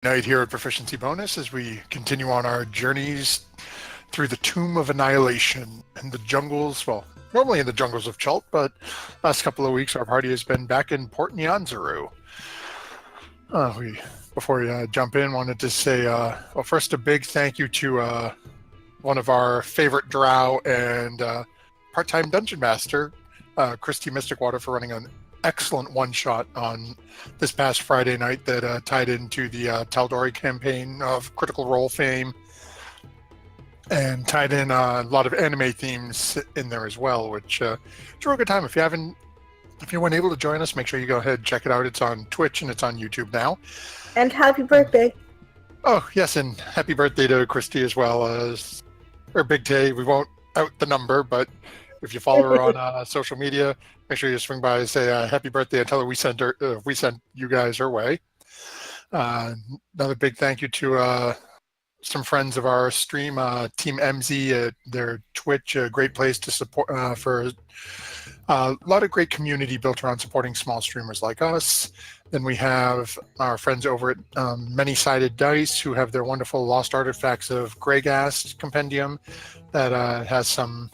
Night here at Proficiency Bonus as we continue on our journeys through the Tomb of Annihilation and the jungles, well, normally in the jungles of Chult, but last couple of weeks our party has been back in Port Nyanzaru. Before we jump in, wanted to say, well, first a big thank you to one of our favorite drow and part-time dungeon master, Christy Mysticwater, for running an excellent one-shot on this past Friday night that tied into the Tal'Dorei campaign of Critical Role fame and tied in a lot of anime themes in there as well, which it's a real good time. If you weren't able to join us, make sure you go ahead and check it out. It's on Twitch and it's on YouTube now. And happy birthday. Oh, yes, and happy birthday to Christy as well as her big day. We won't out the number, but if you follow her on social media, make sure you swing by and say happy birthday and tell her we sent you guys her way. Another big thank you to some friends of our stream, Team MZ at their Twitch, a great place to support for a lot of great community built around supporting small streamers like us. Then we have our friends over at Many-Sided Dice, who have their wonderful Lost Artifacts of Greygast compendium that has some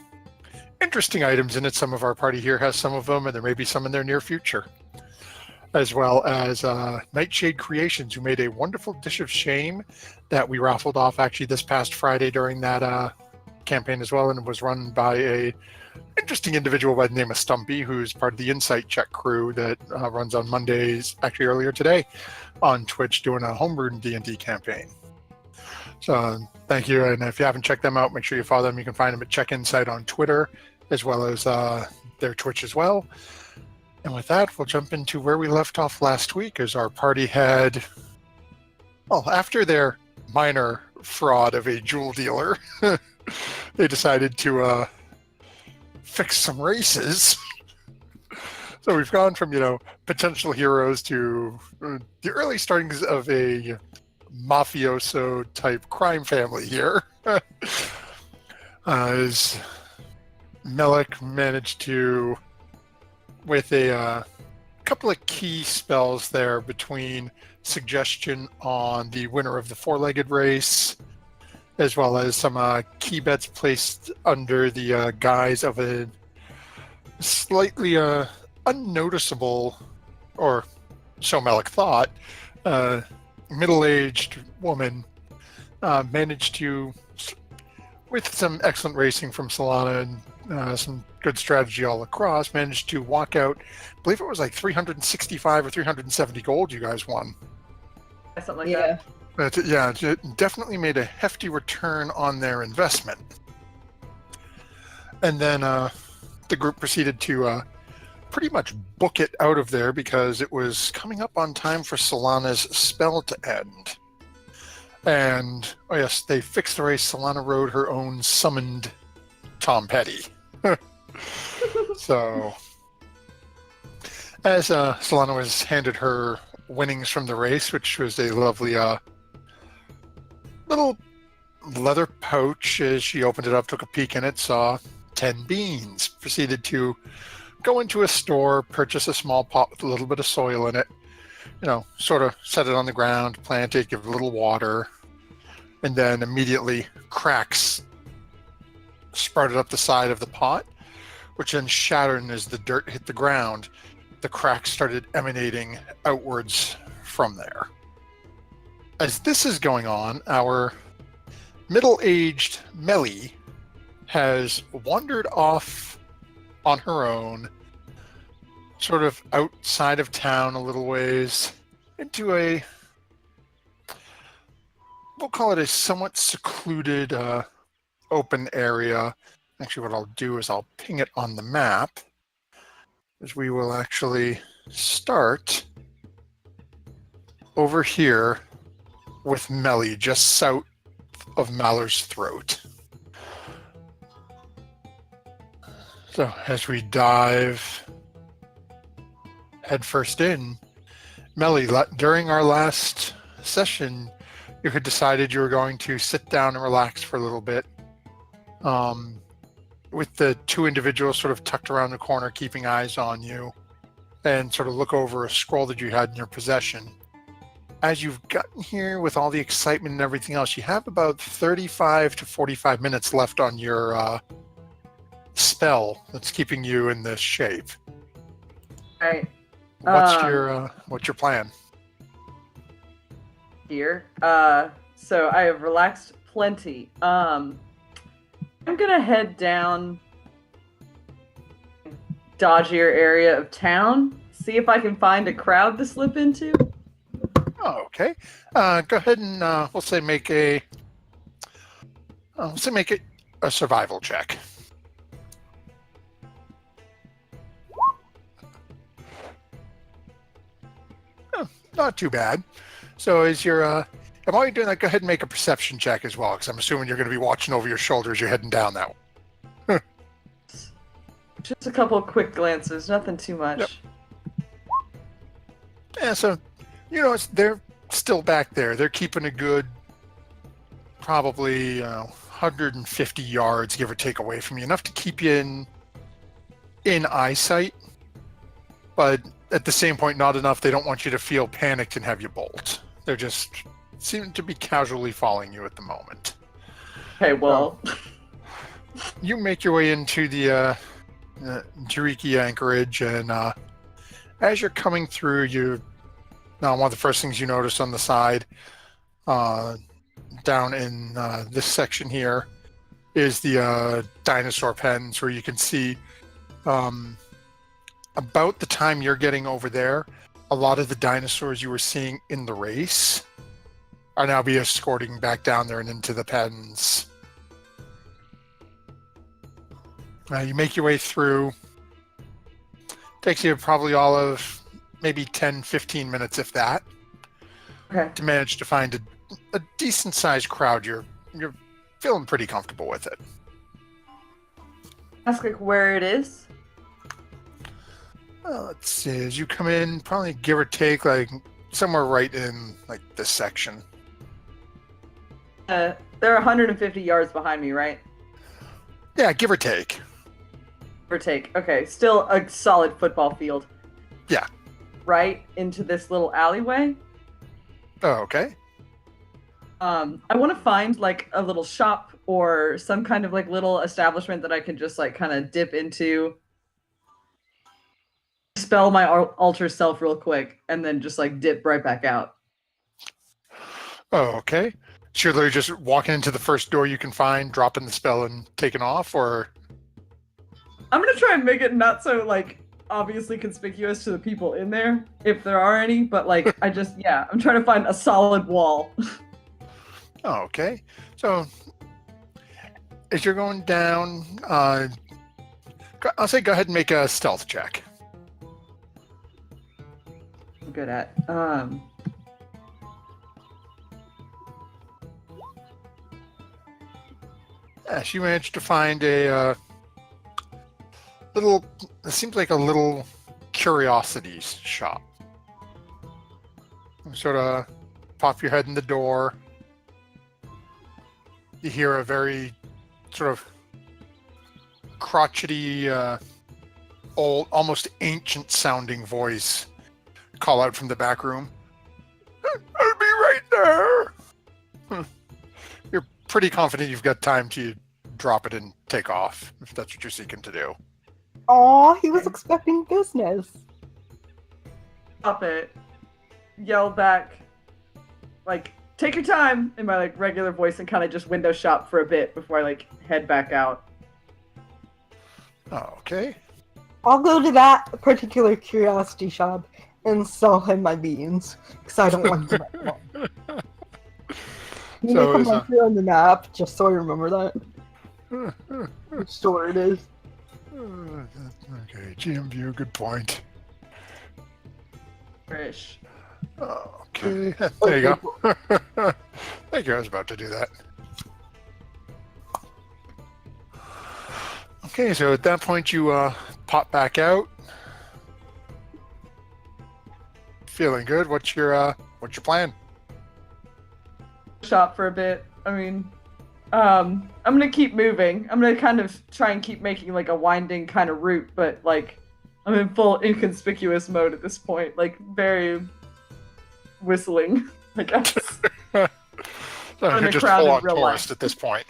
interesting items in it. Some of our party here has some of them, and there may be some in their near future. As well as Nightshade Creations, who made a wonderful dish of shame that we raffled off actually this past Friday during that campaign as well, and it was run by a interesting individual by the name of Stumpy, who's part of the Insight Check crew that runs on Mondays, actually earlier today, on Twitch doing a homebrewed D&D campaign. So thank you, and if you haven't checked them out, make sure you follow them. You can find them at Check Insight on Twitter, as well as their Twitch as well. And with that, we'll jump into where we left off last week, as our party had, well, after their minor fraud of a jewel dealer, they decided to fix some races. So we've gone from, potential heroes to the early startings of a mafioso type crime family here. As Melik managed to, with a couple of key spells there between suggestion on the winner of the four-legged race, as well as some key bets placed under the guise of a slightly unnoticeable, or so Melik thought, middle-aged woman managed to, with some excellent racing from Solana and some good strategy all across, managed to walk out, I believe it was like 365 or 370 gold you guys won. Something like that. But, yeah, it definitely made a hefty return on their investment. And then the group proceeded to pretty much book it out of there because it was coming up on time for Solana's spell to end. And, oh yes, they fixed the race. Solana rode her own summoned Tom Petty. So, as Solana was handed her winnings from the race, which was a lovely little leather pouch, as she opened it up, took a peek in it, saw 10 beans, proceeded to go into a store, purchase a small pot with a little bit of soil in it, sort of set it on the ground, plant it, give it a little water, and then immediately cracks sprouted up the side of the pot, which then shattered, and as the dirt hit the ground, the cracks started emanating outwards from there. As this is going on, our middle-aged Melly has wandered off on her own, sort of outside of town a little ways, into we'll call it a somewhat secluded open area. Actually, what I'll do is I'll ping it on the map, as we will actually start over here with Melly, just south of Malor's Throat. So as we dive headfirst in, Melly, during our last session, you had decided you were going to sit down and relax for a little bit, with the two individuals sort of tucked around the corner, keeping eyes on you, and sort of look over a scroll that you had in your possession. as you've gotten here with all the excitement and everything else, you have about 35 to 45 minutes left on your spell that's keeping you in this shape. Right. What's your plan? Here. So I have relaxed plenty. I'm gonna head down dodgier area of town, see if I can find a crowd to slip into. Oh, okay. Go ahead and we'll say make a survival check. Oh, not too bad. So as you're and while you're doing that, go ahead and make a perception check as well, because I'm assuming you're going to be watching over your shoulder as you're heading down that one. Just a couple of quick glances, nothing too much. Yep. Yeah, so they're still back there. They're keeping a good probably 150 yards, give or take, away from you, enough to keep you in eyesight, but at the same point, not enough. They don't want you to feel panicked and have you bolt. They're just seem to be casually following you at the moment. Okay, well, you make your way into the Jiriki anchorage, and as you're coming through, one of the first things you notice on the side, down in this section here, is the dinosaur pens, where you can see about the time you're getting over there, a lot of the dinosaurs you were seeing in the race are now be escorting back down there and into the pens. You make your way through. Takes you probably all of maybe 10, 15 minutes, if that, to manage to find a decent-sized crowd. You're feeling pretty comfortable with it. Ask where it is. Let's see. As you come in, probably give or take somewhere right in this section. They're 150 yards behind me, right? Yeah, give or take. Give or take. Okay, still a solid football field. Yeah. Right into this little alleyway. Oh, okay. I want to find a little shop or some kind of little establishment that I can just kind of dip into, spell my alter self real quick, and then just dip right back out. Oh, okay. So you're literally just walking into the first door you can find, dropping the spell and taking off, or? I'm gonna try and make it not so obviously conspicuous to the people in there, if there are any, but I'm trying to find a solid wall. Oh, okay. So as you're going down, I'll say go ahead and make a stealth check. I'm good at. Yes, you managed to find a little, it seems like a little curiosities shop. You sort of pop your head in the door. You hear a very sort of crotchety, old, almost ancient sounding voice call out from the back room. I'll be right there. You're pretty confident you've got time to drop it and take off, if that's what you're seeking to do. Aw, he was expecting business. Stop it. Yell back, take your time, in my regular voice, and kind of just window shop for a bit before I head back out. Okay. I'll go to that particular curiosity shop and sell him my beans, because I don't want them at home. Can you make a marker on the map, just so I remember that? Which store it is. Okay, GM view, good point. Frish. Okay, there you go. Thank you, I was about to do that. Okay, so at that point you pop back out. Feeling good. What's your plan? Shop for a bit. I mean, I'm gonna keep moving. I'm gonna kind of try and keep making a winding kind of route, but I'm in full inconspicuous mode at this point, very whistling. I guess. So In you're a just crowd in full-on real tourist life. at this point.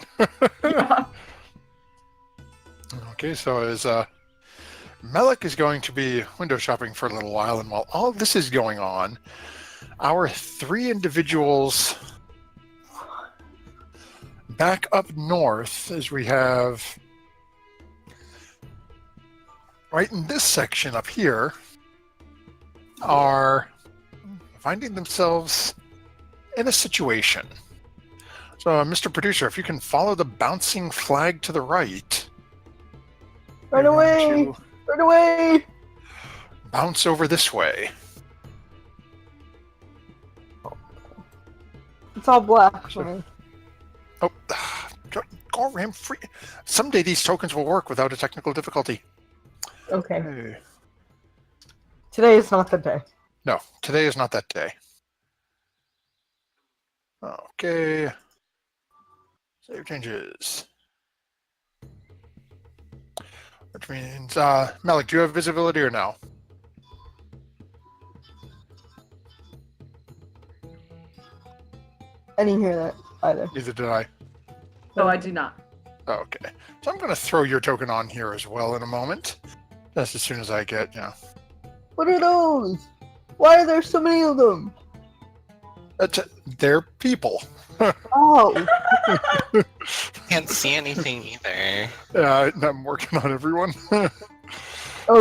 Yeah. Okay, so as Melik is going to be window shopping for a little while, and while all this is going on, our 3 individuals back up north, as we have right in this section up here, are finding themselves in a situation. So, Mr. Producer, if you can follow the bouncing flag to the right, Run you're going away! to Run away! bounce over this way. It's all black for me. Oh, go ram free. Someday these tokens will work without a technical difficulty. Okay. Hey. Today is not the day. No, today is not that day. Okay. Save changes. Which means, Melik, do you have visibility or no? I didn't hear that either. Neither did I. No, I do not. Okay. So I'm going to throw your token on here as well in a moment. Just as soon as I get, What are those? Why are there so many of them? They're people. Oh, Can't see anything either. I'm working on everyone. For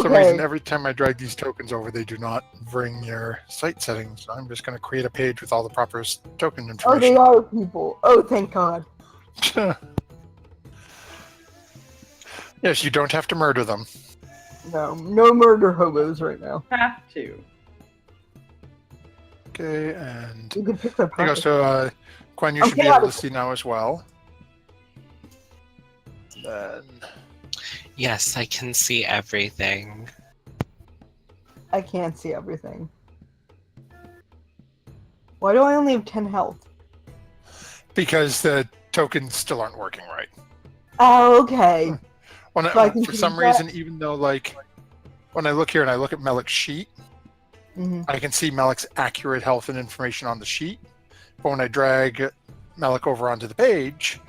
some reason, okay. every time I drag these tokens over, they do not bring your site settings. I'm just going to create a page with all the proper token Oh, they information. are people. Oh, thank God. Yes, you don't have to murder them. No murder hobos right now. Have to. Okay, and You can pick their there you go. pocket. So, Gwen, you I'm should be chaotic. able to see now as well. Then, Yes, I can see everything. I can't see everything. Why do I only have 10 health? because the tokens still aren't working right. Oh, okay. When So I can for change some that? reason, even though when I look here and I look at Melik's sheet, hmm I can see Melik's accurate health and information on the sheet. But when I drag Melik over onto the page,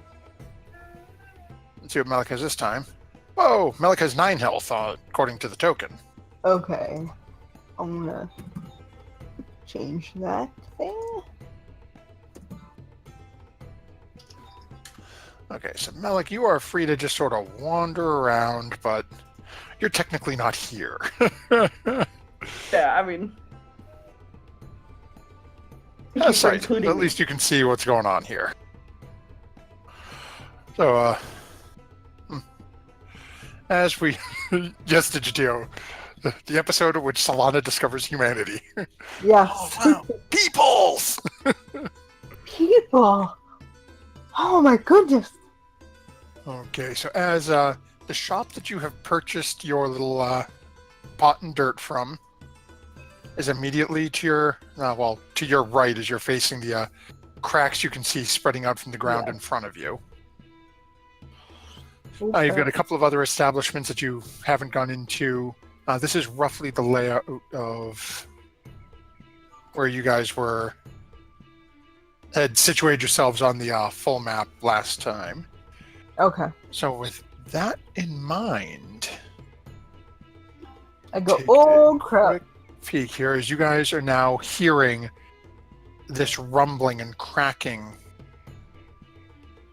let's see what Melik has this time. Whoa, Melik has 9 health according to the token. Okay. I'm gonna change that thing. Okay, so Melik, you are free to just sort of wander around, but you're technically not here. Yeah, I mean. That's for right. including At me. least you can see what's going on here. So, as we just did the episode in which Solana discovers humanity. Yes. Oh, wow. Peoples! People. Oh my goodness. Okay, so as the shop that you have purchased your little pot and dirt from is immediately to your, to your right as you're facing the cracks you can see spreading out from the ground in front of you. You've got a couple of other establishments that you haven't gone into. This is roughly the layout of where you guys had situated yourselves on the full map last time. Okay. So with that in mind, I go, take oh a crap. quick peek here as you guys are now hearing this rumbling and cracking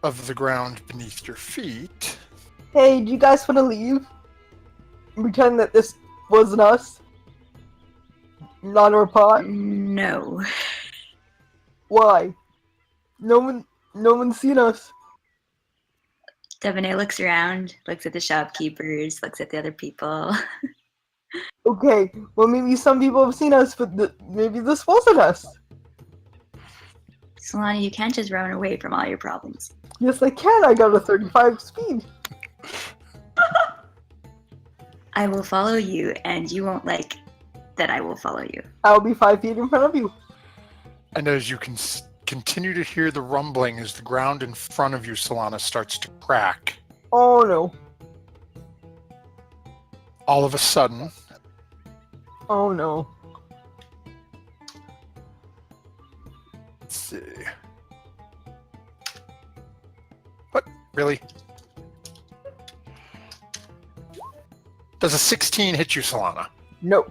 of the ground beneath your feet. Hey, do you guys want to leave? Pretend that this wasn't us? Not our pot? No. Why? No one's seen us. Devanay looks around, looks at the shopkeepers, looks at the other people. Okay, well maybe some people have seen us, but maybe this wasn't us. Solana, you can't just run away from all your problems. Yes, I can. I got a 35 speed. I will follow you, and you won't like that I will follow you. I'll be 5 feet in front of you. And as you can continue to hear the rumbling as the ground in front of you, Solana, starts to crack. Oh no. All of a sudden, Oh no. see. What? Really? Does a 16 hit you, Solana? No.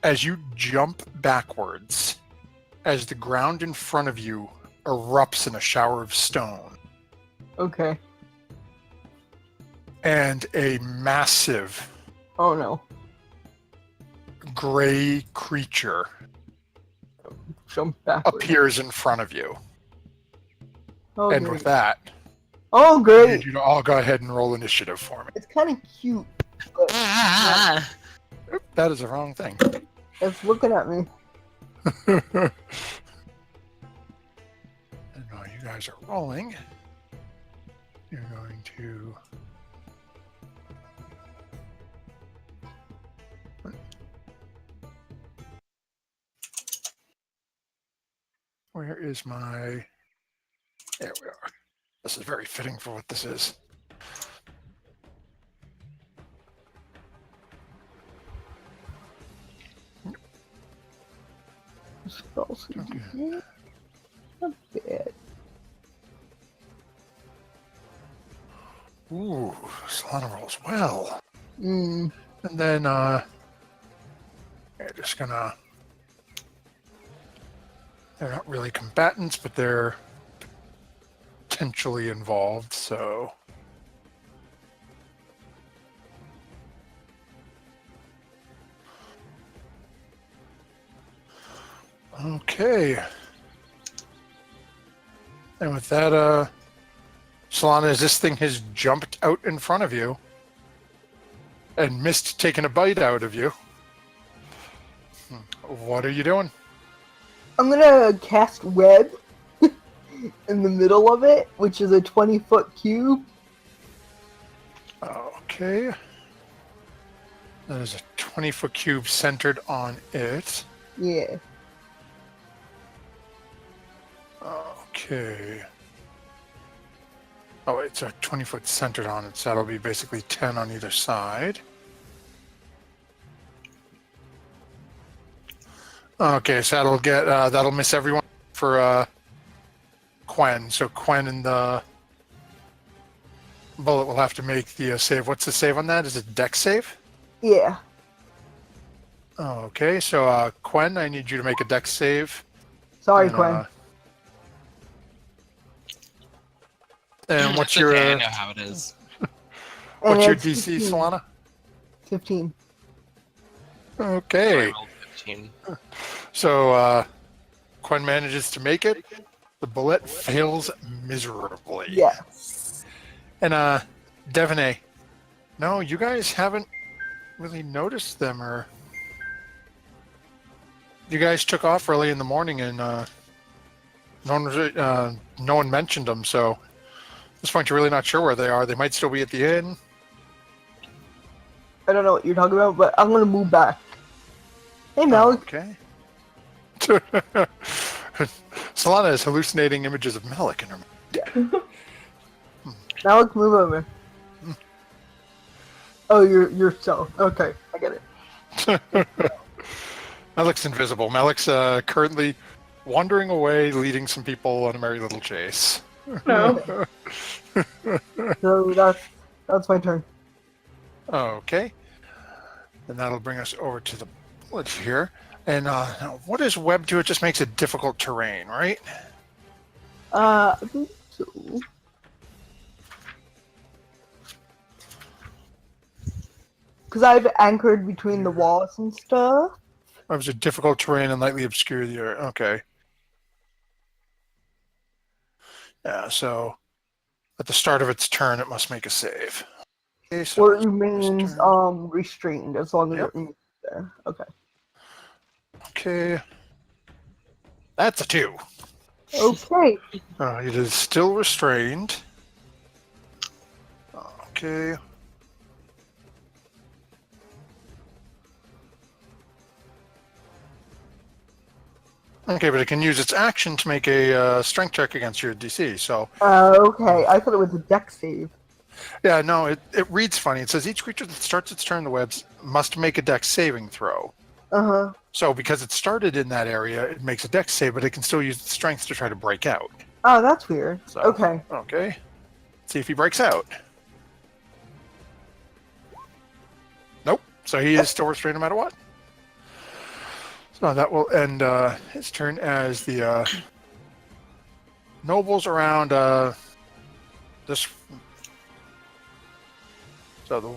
As you jump backwards, as the ground in front of you erupts in a shower of stone, Okay. and a massive Oh no. gray creature Jump backwards. appears in front of you. Oh, And great. with that, Oh, I great. need you to all go ahead and roll initiative for me. It's kind of cute. But Ah! Oop, that is the wrong thing. it's looking at me. And while you guys are rolling, you're going to... Where is my... There we are. This is very fitting for what this is. Spells. Okay. Not bad. Ooh, Solana rolls well. Mm. And then, they're just gonna... They're not really combatants, but they're potentially involved, so... Okay. And with that, Solana, as this thing has jumped out in front of you and missed taking a bite out of you, what are you doing? I'm gonna cast web in the middle of it, which is a 20-foot cube. Okay. That is a 20-foot cube centered on it. Yeah. Okay. Oh, it's a 20-foot centered on it, so that'll be basically 10 on either side. Okay, so that'll get that'll miss everyone for Quen. So Quen and the bullet will have to make the save. What's the save on that? Is it dex save? Yeah. Okay, so Quen, I need you to make a dex save. Sorry, And, Quen. And what's It's your okay, I know how it is. what's your it's DC, 15. Solana? 15. Okay. I rolled 15. So Quen manages to make it. The bullet fails miserably. Yes. And Devaney, no, you guys haven't really noticed them, or you guys took off early in the morning, and no one mentioned them. So at this point, you're really not sure where they are. They might still be at the inn. I don't know what you're talking about, but I'm gonna move back. Hey, Malik. Okay. Solana is hallucinating images of Malik in her mind. Malik, move over. Oh, you're so okay. I get it. Malik's invisible. Malik's currently wandering away, leading some people on a merry little chase. No. So that's my turn. Okay. And that'll bring us over to the bullet here. And now what does web do? It just makes it difficult terrain, right? I think so. Because I've anchored between the walls and stuff. Or was it difficult terrain and lightly obscure the area? Okay. Yeah, so at the start of its turn, it must make a save. Okay, so Or it it's remains turn. restrained as long as Yep. it remains there. Okay. Okay. That's a 2. Okay. It is still restrained. Okay. Okay, but it can use its action to make a strength check against your DC. So, Okay. I thought it was a deck save. yeah, no, it reads funny. It says each creature that starts its turn in the webs must make a dex saving throw. Uh-huh. So because it started in that area, it makes a dex save, but it can still use the strength to try to break out. Oh, that's weird. So, Okay. Okay. See if he breaks out. Nope. So he is still restrained no matter what. So that will end his turn as the nobles around this. So the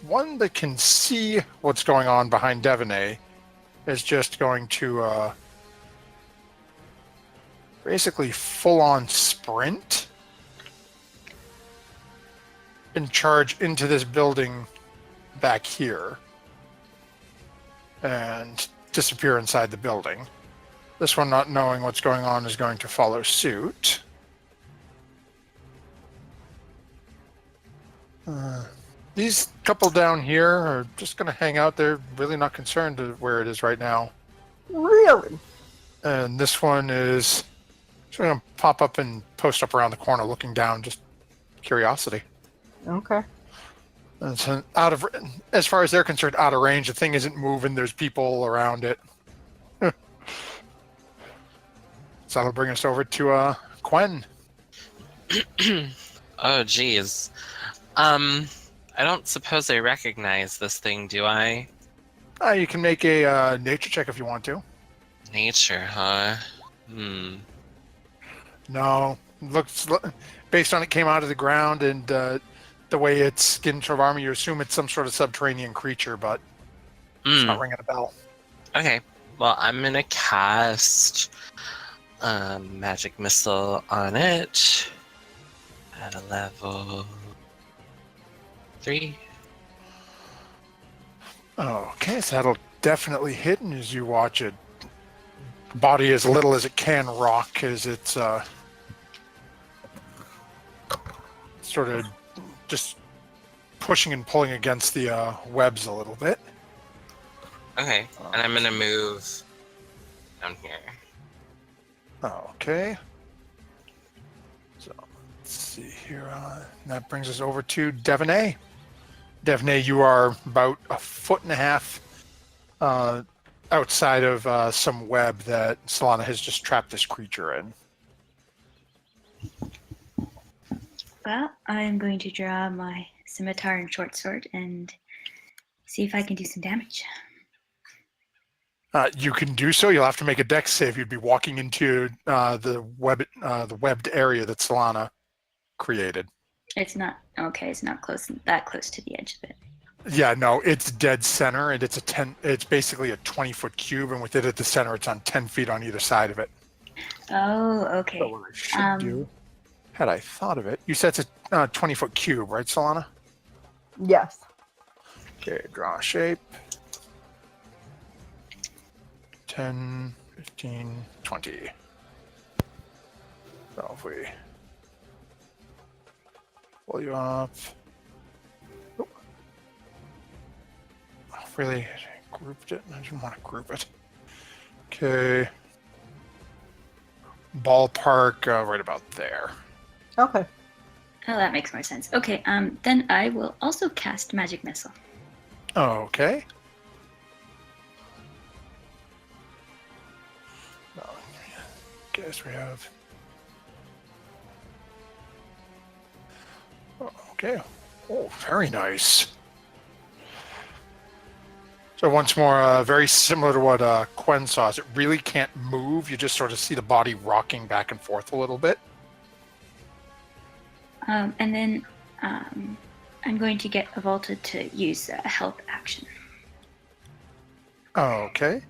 one that can see what's going on behind Devaney is just going to basically full-on sprint and charge into this building back here and disappear inside the building. This one, not knowing what's going on, is going to follow suit. These couple down here are just going to hang out. They're really not concerned with where it is right now. Really? And this one is just going to pop up and post up around the corner looking down, just curiosity. Okay. And so as far as they're concerned, out of range. The thing isn't moving. There's people around it. So that'll bring us over to Quen. Oh, geez. I don't suppose I recognize this thing, do I? You can make a nature check if you want to. Nature, huh? No, looks based on it came out of the ground and the way its skin sort of armor, you assume it's some sort of subterranean creature, but it's not ringing a bell. Okay. Well, I'm gonna cast magic missile on it at a level 3. Okay, so that'll definitely hit, and as you watch it, body as little as it can rock as it's sort of just pushing and pulling against the webs a little bit. Okay, and I'm gonna move down here. Okay. So let's see here. That brings us over to Devaney. Devaney, you are about 1.5 feet outside of some web that Solana has just trapped this creature in. Well, I'm going to draw my scimitar and short sword and see if I can do some damage. You can do so. You'll have to make a dex save. You'd be walking into the webbed area that Solana created. It's not okay. It's not that close to the edge of it. Yeah, no, it's dead center, and it's basically a 20-foot cube, and with it at the center, it's on 10 feet on either side of it. Oh, okay. So what I should do, had I thought of it, you said it's a 20-foot cube, right, Solana? Yes. Okay, draw a shape. 10, 15, 20. So if we pull you up. Oh. Really grouped it? I didn't want to group it. Okay. Ballpark right about there. Okay. Oh, that makes more sense. Okay, then I will also cast magic missile. Okay. Guess we have. Okay. Oh, very nice. So once more, very similar to what Quen saw. It really can't move. You just sort of see the body rocking back and forth a little bit. And then I'm going to get Avolta to use a help action. Okay.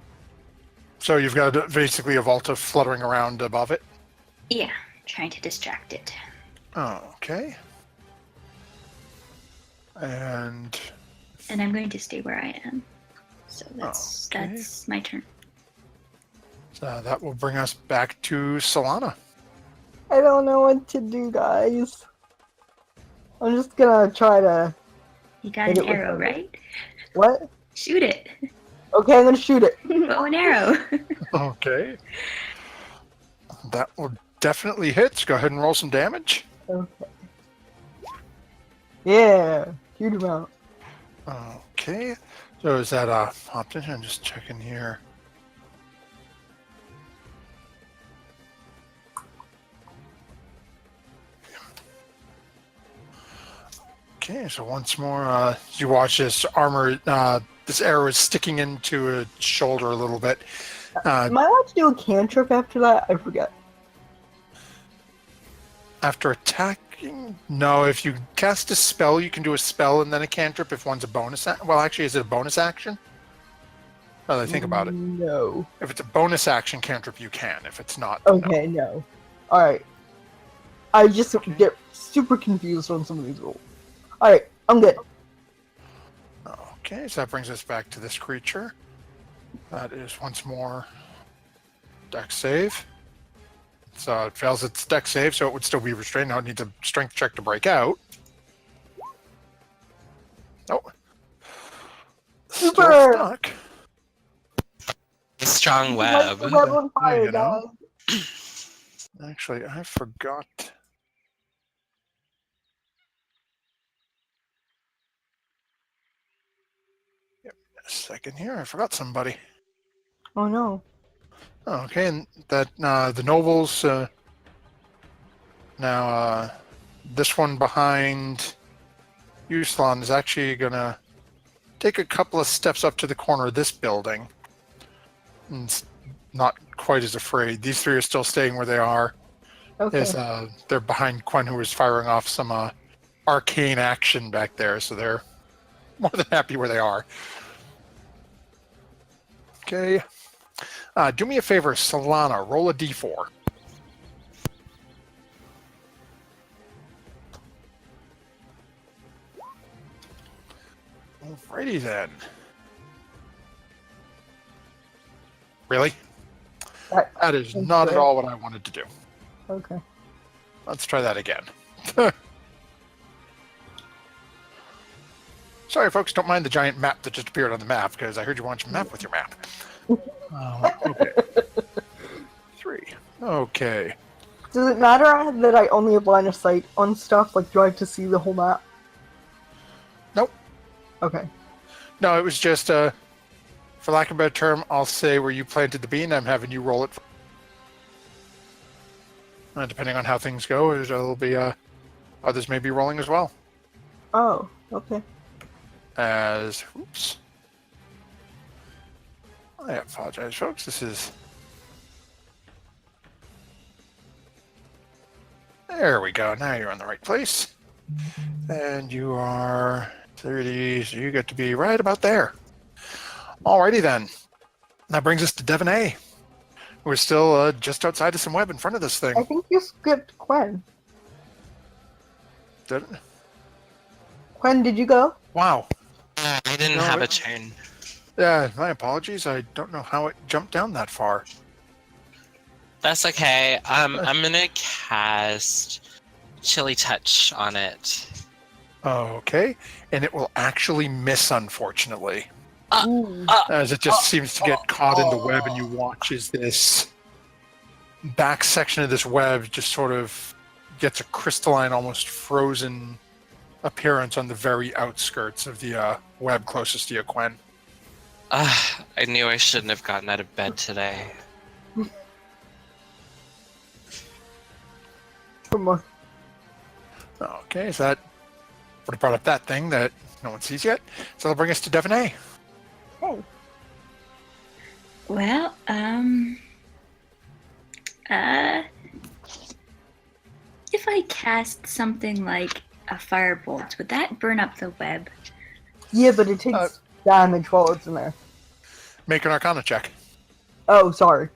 So you've got basically a Volta fluttering around above it? Yeah, trying to distract it. Okay. And I'm going to stay where I am. So that's my turn. so that will bring us back to Solana. I don't know what to do, guys. I'm just gonna try to... You got hit an it with arrow, the- right? What? Shoot it. Okay, I'm gonna shoot it. Bow and arrow. Okay. That will definitely hit. So go ahead and roll some damage. Okay. Yeah, huge amount. Okay. So is that popped in? I'm just checking here. Okay, so once more, you watch this armor, this arrow is sticking into a shoulder a little bit. Am I allowed to do a cantrip after that? I forget. After attacking? No, if you cast a spell, you can do a spell and then a cantrip if one's a bonus. Well, actually, is it a bonus action? Well, I think about it. No. If it's a bonus action cantrip, you can. If it's not, then Okay, no. Alright. I just get super confused on some of these rules. Alright, I'm good. no. Okay, so that brings us back to this creature. That is once more dex save. So it fails its dex save, so it would still be restrained. Now it needs a strength check to break out. Nope. Still Super! stuck. The strong Light web. the web on fire, You know? guys. Actually, I forgot. Yep, a second here. I forgot somebody. Oh no. Oh, okay, and that the nobles now this one behind Uslan is actually gonna take a couple of steps up to the corner of this building. And it's not quite as afraid. These three are still staying where they are. Okay. Is they're behind Quen, who is firing off some arcane action back there, so they're more than happy where they are. Okay. Do me a favor, Solana. Roll a d4. Alrighty then. Really? That is not at all what I wanted to do. Okay. Let's try that again. Sorry, folks. Don't mind the giant map that just appeared on the map, because I heard you want your map with your map. Okay. 3. Okay. Does it matter that I only have line of sight on stuff? Like, do I have to see the whole map? Nope. Okay. No, it was just, for lack of a better term, I'll say where you planted the bean. I'm having you roll it. Depending on how things go, it'll be, others may be rolling as well. Oh, okay. Oops. I apologize, folks. This is... There we go. Now you're in the right place. And you are 30, so you get to be right about there. Alrighty then. That brings us to Devon A. We're still just outside of some web in front of this I thing. think you skipped Quen. Did it? Quen, did you go? Wow. I didn't No, have a it- turn. Yeah, my apologies. I don't know how it jumped down that far. That's okay. I'm gonna cast Chilly Touch on it. Okay. And it will actually miss, unfortunately. Ooh. As it just seems to get caught in the web, and you watch as this back section of this web just sort of gets a crystalline, almost frozen appearance on the very outskirts of the web closest to you, Quen. I knew I shouldn't have gotten out of bed today. Come on. Okay, so that would have brought up that thing that no one sees yet. So that'll bring us to Devon A. Hey. Well, if I cast something like a firebolt, would that burn up the web? Yeah, but it takes damage while it's in there. Make an Arcana check. Oh, sorry.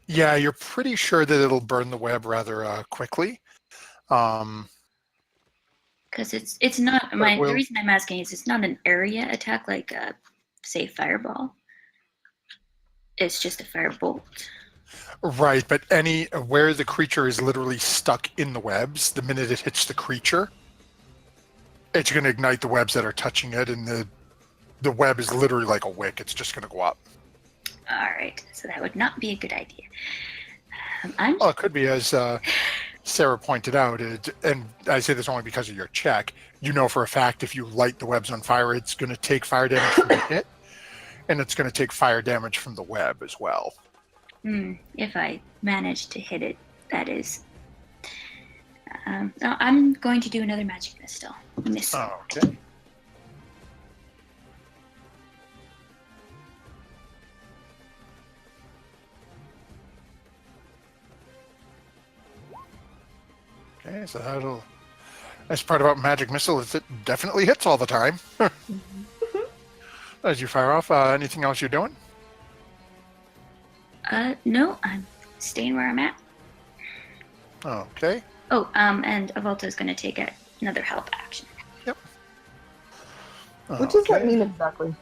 Yeah, you're pretty sure that it'll burn the web rather quickly. Because it's not But the reason I'm asking is it's not an area attack like say fireball. It's just a firebolt. Right, but where the creature is literally stuck in the webs, the minute it hits the creature, it's going to ignite the webs that are touching it, and the web is literally like a wick. It's just going to go up. All right, so that would not be a good idea. Well, it could be as Sarah pointed out, and I say this only because of your check, you know for a fact if you light the webs on fire, it's going to take fire damage from the hit, and it's going to take fire damage from the web as well. If I manage to hit it, that is. No, I'm going to do another magic missile. Okay. Okay, so that'll... Nice part about magic missile is it definitely hits all the time. As you fire off, anything else you're doing? No, I'm staying where I'm at. Okay. Oh, and Avolta's going to take another help action. Yep. What does that mean exactly?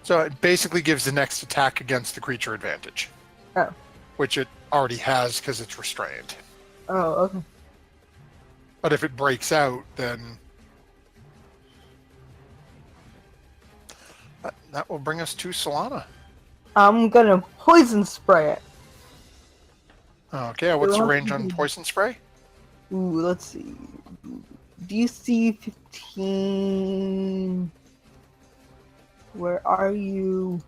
So it basically gives the next attack against the creature advantage. Oh. Which it already has because it's restrained. Oh, okay. But if it breaks out, then that will bring us to Solana. I'm gonna poison spray it. Okay, what's the range on poison spray? Ooh, let's see. DC 15. Where are you?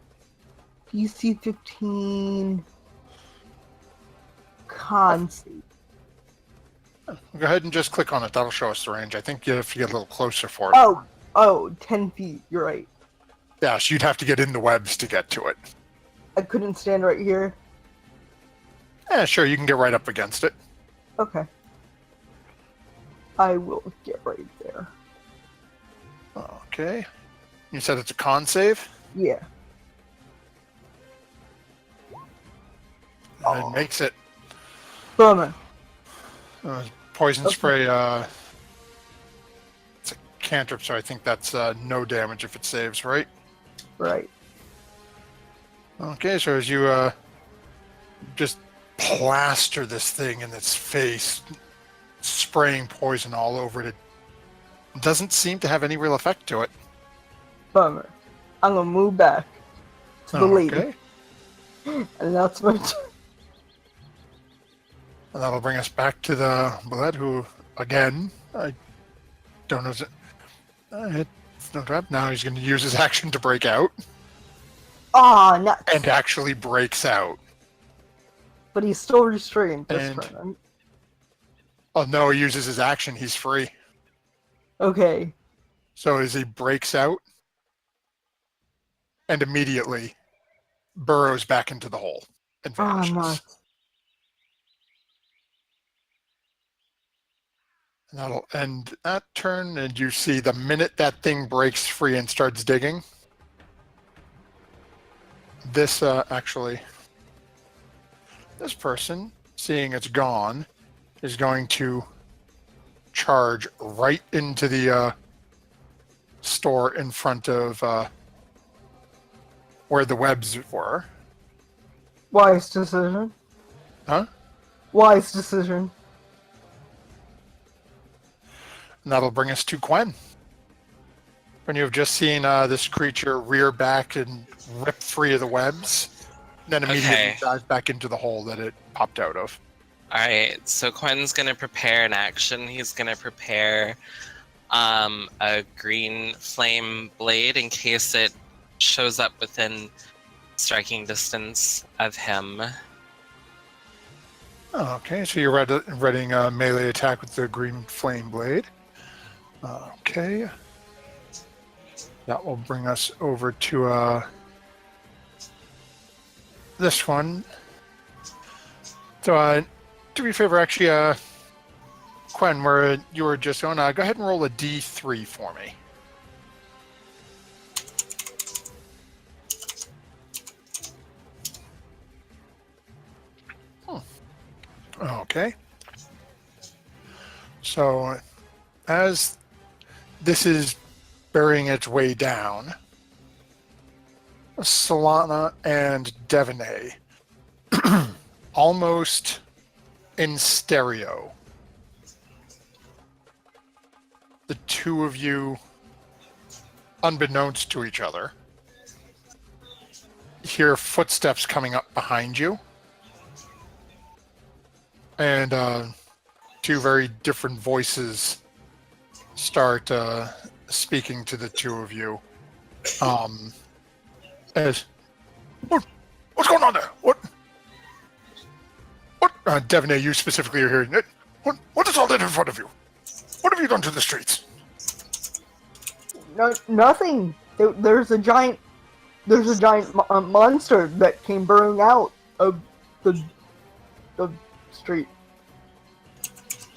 DC 15. Con save. Go ahead and just click on it. That'll show us the range. I think you have to get a little closer for it. Oh, 10 feet. You're right. Yeah, so you'd have to get in the webs to get to it. I couldn't stand right here. Yeah, sure, you can get right up against it. Okay. I will get right there. Okay. You said it's a con save? Yeah. It makes it. Bummer. Poison spray, it's a cantrip, so I think that's no damage if it saves, right? Right. Okay, so as you just plaster this thing in its face, spraying poison all over it, it doesn't seem to have any real effect to it. Bummer. I'm gonna move back to the lady. Okay. And that's my turn. And that'll bring us back to the Bled, who, again, I don't know. It's no trap. Now he's going to use his action to break out. Ah, nuts. And actually breaks out. But he's still restrained this And- turn. Oh, no, he uses his action. He's free. Okay. So as he breaks out, and immediately burrows back into the hole and Ah, vanishes. nuts. And that'll end that turn, and you see the minute that thing breaks free and starts digging, this this person, seeing it's gone, is going to charge right into the store in front of where the webs were. Wise decision. Huh? Wise decision. And that'll bring us to Quen. When you have just seen this creature rear back and rip free of the webs, then immediately dive back into the hole that it popped out of. Alright, so Quinn's gonna prepare an action. He's gonna prepare a green flame blade in case it shows up within striking distance of him. Okay, so you're readying a melee attack with the green flame blade. Okay. That will bring us over to this one. So, do me a favor, actually, Quen, where you were just going, go ahead and roll a D3 for me. Okay. So, as this is burying its way down, Solana and Devaney, almost in stereo, the two of you, unbeknownst to each other, hear footsteps coming up behind you. And two very different voices start speaking to the two of you. As what's going on there? What? Devaney, you specifically are hearing it. What is all that in front of you? What have you done to the streets? No, nothing. There's a giant monster that came burrowing out of the street.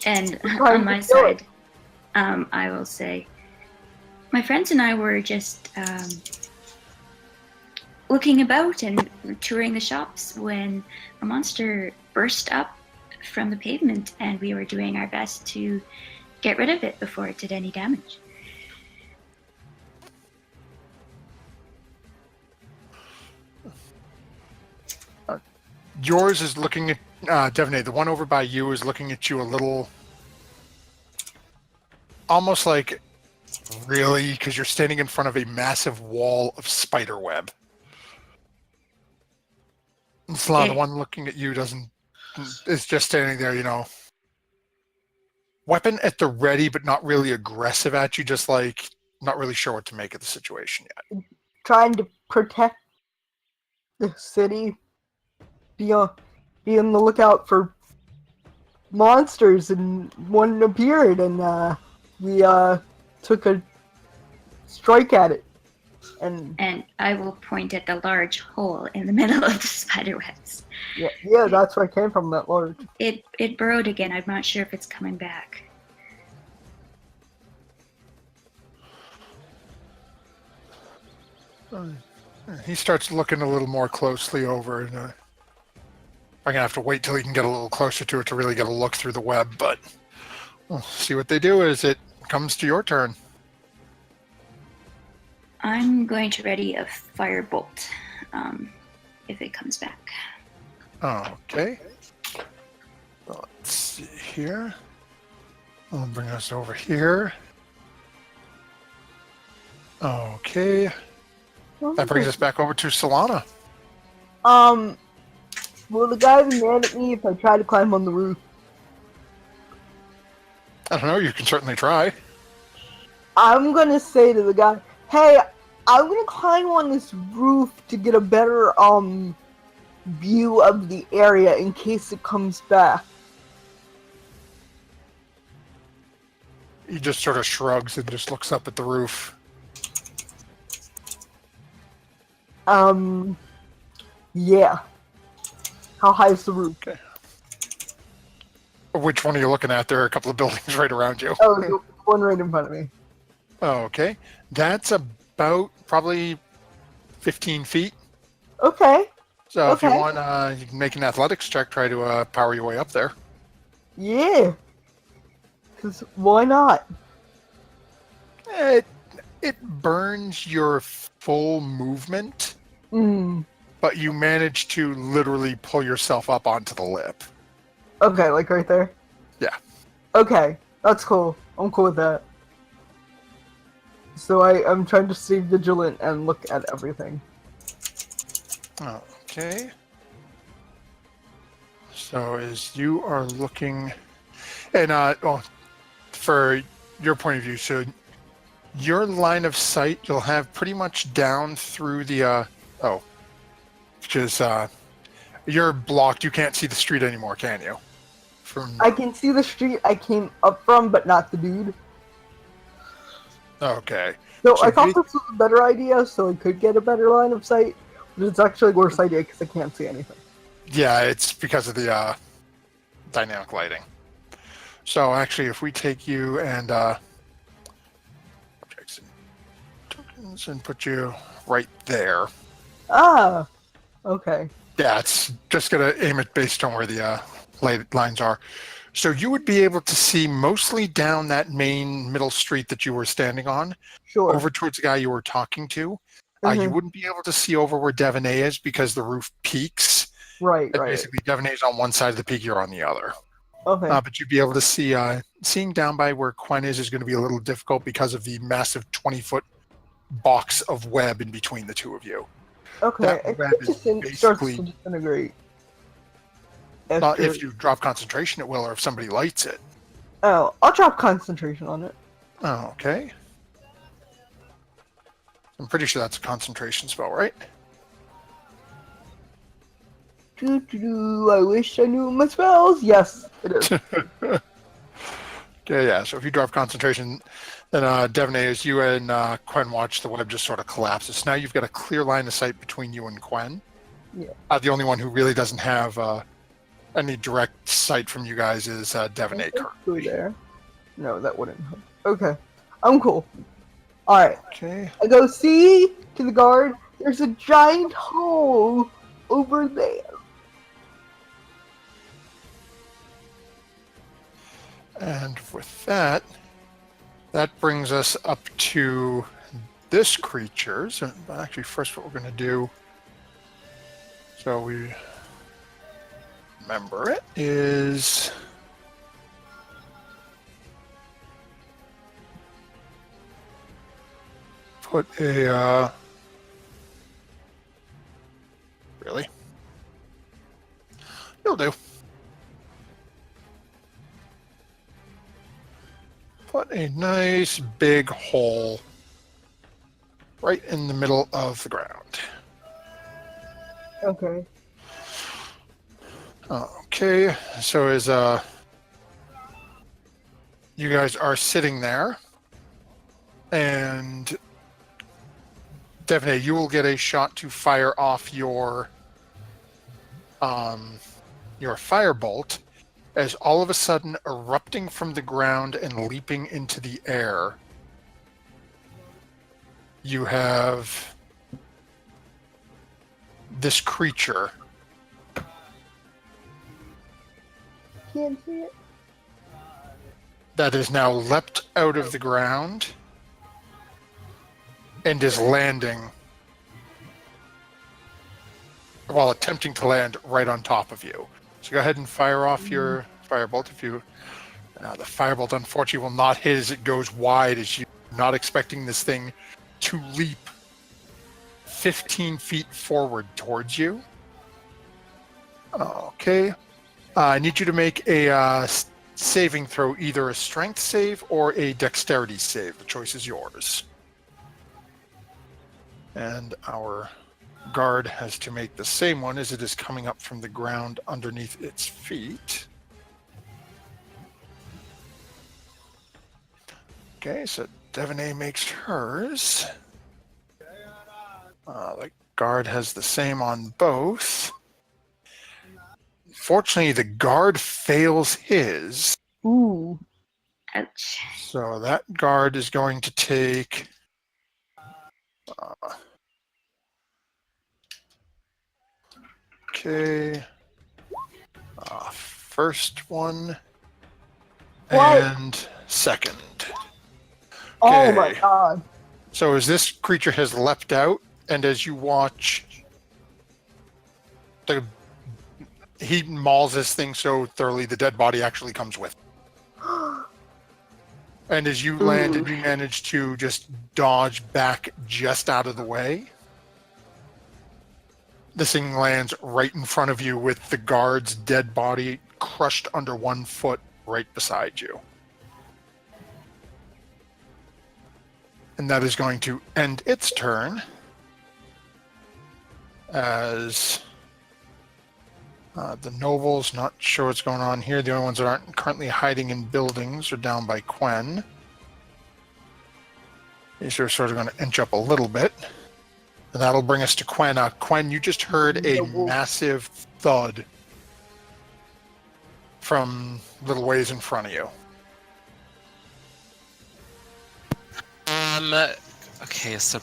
And Trying on to my kill it. side, I will say, my friends and I were just looking about and touring the shops when a monster burst up from the pavement, and we were doing our best to get rid of it before it did any damage. Yours is looking at Devaney. The one over by you is looking at you a little, almost like, really, because you're standing in front of a massive wall of spider web. And Sla, the one looking at you is just standing there, you know, weapon at the ready, but not really aggressive at you, just like not really sure what to make of the situation yet. Trying to protect the city. Be on the lookout for monsters, and one appeared, and we took a strike at it. And I will point at the large hole in the middle of the spider webs. Yeah, that's where I came from, that large. It burrowed again. I'm not sure if it's coming back. He starts looking a little more closely over, and I'm going to have to wait till he can get a little closer to it to really get a look through the web, but we'll see what they do as it comes to your turn. I'm going to ready a firebolt if it comes back. Okay. Let's see here. I'll bring us over here. Okay. That brings us back over to Solana. Will the guy be mad at me if I try to climb on the roof? I don't know, you can certainly try. I'm gonna say to the guy, hey, I'm gonna climb on this roof to get a better view of the area in case it comes back. He just sort of shrugs and just looks up at the roof. Yeah. How high is the roof? Okay. Which one are you looking at? There are a couple of buildings right around you. Oh, the one right in front of me. Okay. That's about probably 15 feet. Okay. So if you Okay. want, you can make an athletics check, try to power your way up there. Yeah. 'Cause why not? It burns your full movement, but you manage to literally pull yourself up onto the lip. Okay, like right there? Yeah. Okay, that's cool. I'm cool with that. So I'm trying to stay vigilant and look at everything. Okay. So as you are looking, and well, for your point of view, so your line of sight you'll have pretty much down through the because you're blocked. You can't see the street anymore, can you? I can see the street I came up from, but not the dude. Okay. So So I thought we- this was a better idea, so I could get a better line of sight. But it's actually a worse idea because I can't see anything. Yeah, it's because of the dynamic lighting. So actually, if we take you and objects and tokens and put you right there, Ah, okay. yeah, it's just gonna aim it based on where the light lines are. So you would be able to see mostly down that main middle street that you were standing on, Sure. over towards the guy you were talking to. You Mhm. wouldn't be able to see over where Devaney is because the roof peaks. Right, And right. basically, Devaney's on one side of the peak, you're on the other. Okay. But you'd be able to see, seeing down by where Quen is going to be a little difficult because of the massive 20-foot box of web in between the two of you. Okay. that I web think is it starts to basically- disintegrate. If you drop concentration, it will, or if somebody lights it. Oh, I'll drop concentration on it. Oh, okay. I'm pretty sure that's a concentration spell, right? I wish I knew my spells. Yes, it is. Okay, yeah. So if you drop concentration, then Devaney, as you and Quen watch, the web just sort of collapses. Now you've got a clear line of sight between you and Quen. Yeah. The only one who really doesn't have any direct sight from you guys is Devaney Go currently. there. No, that wouldn't help. Okay, I'm cool. All right, Okay. I go see to the guard. There's a giant hole over there. And with that, that brings us up to this creature. So actually, first what we're going to do, so we remember it, is put a, really? You'll do. Put a nice big hole right in the middle of the ground. Okay. Okay, so as you guys are sitting there, and Devaney, you will get a shot to fire off your firebolt, as all of a sudden erupting from the ground and leaping into the air, you have this creature. Can't see it. That is now leapt out of the ground and is landing, while attempting to land right on top of you. So go ahead and fire off your firebolt. If you, the firebolt unfortunately will not hit as it goes wide, as you're not expecting this thing to leap 15 feet forward towards you. Okay. I need you to make a saving throw, either a strength save or a dexterity save. The choice is yours. And our guard has to make the same one, as it is coming up from the ground underneath its feet. Okay, so Devaney makes hers. The guard has the same on both. Fortunately, the guard fails his. Ooh. Ouch. So that guard is going to take... okay. First one. What? And second. Oh my Okay. god. So as this creature has leapt out, and as you watch, he mauls this thing so thoroughly the dead body actually comes with. And as you land and you manage to just dodge back just out of the way, this thing lands right in front of you with the guard's dead body crushed under one foot right beside you. And that is going to end its turn, as the nobles, not sure what's going on here. The only ones that aren't currently hiding in buildings are down by Quen. These are sort of going to inch up a little bit. And that'll bring us to Quen. Quen, you just heard a massive thud from a little ways in front of you. Okay, so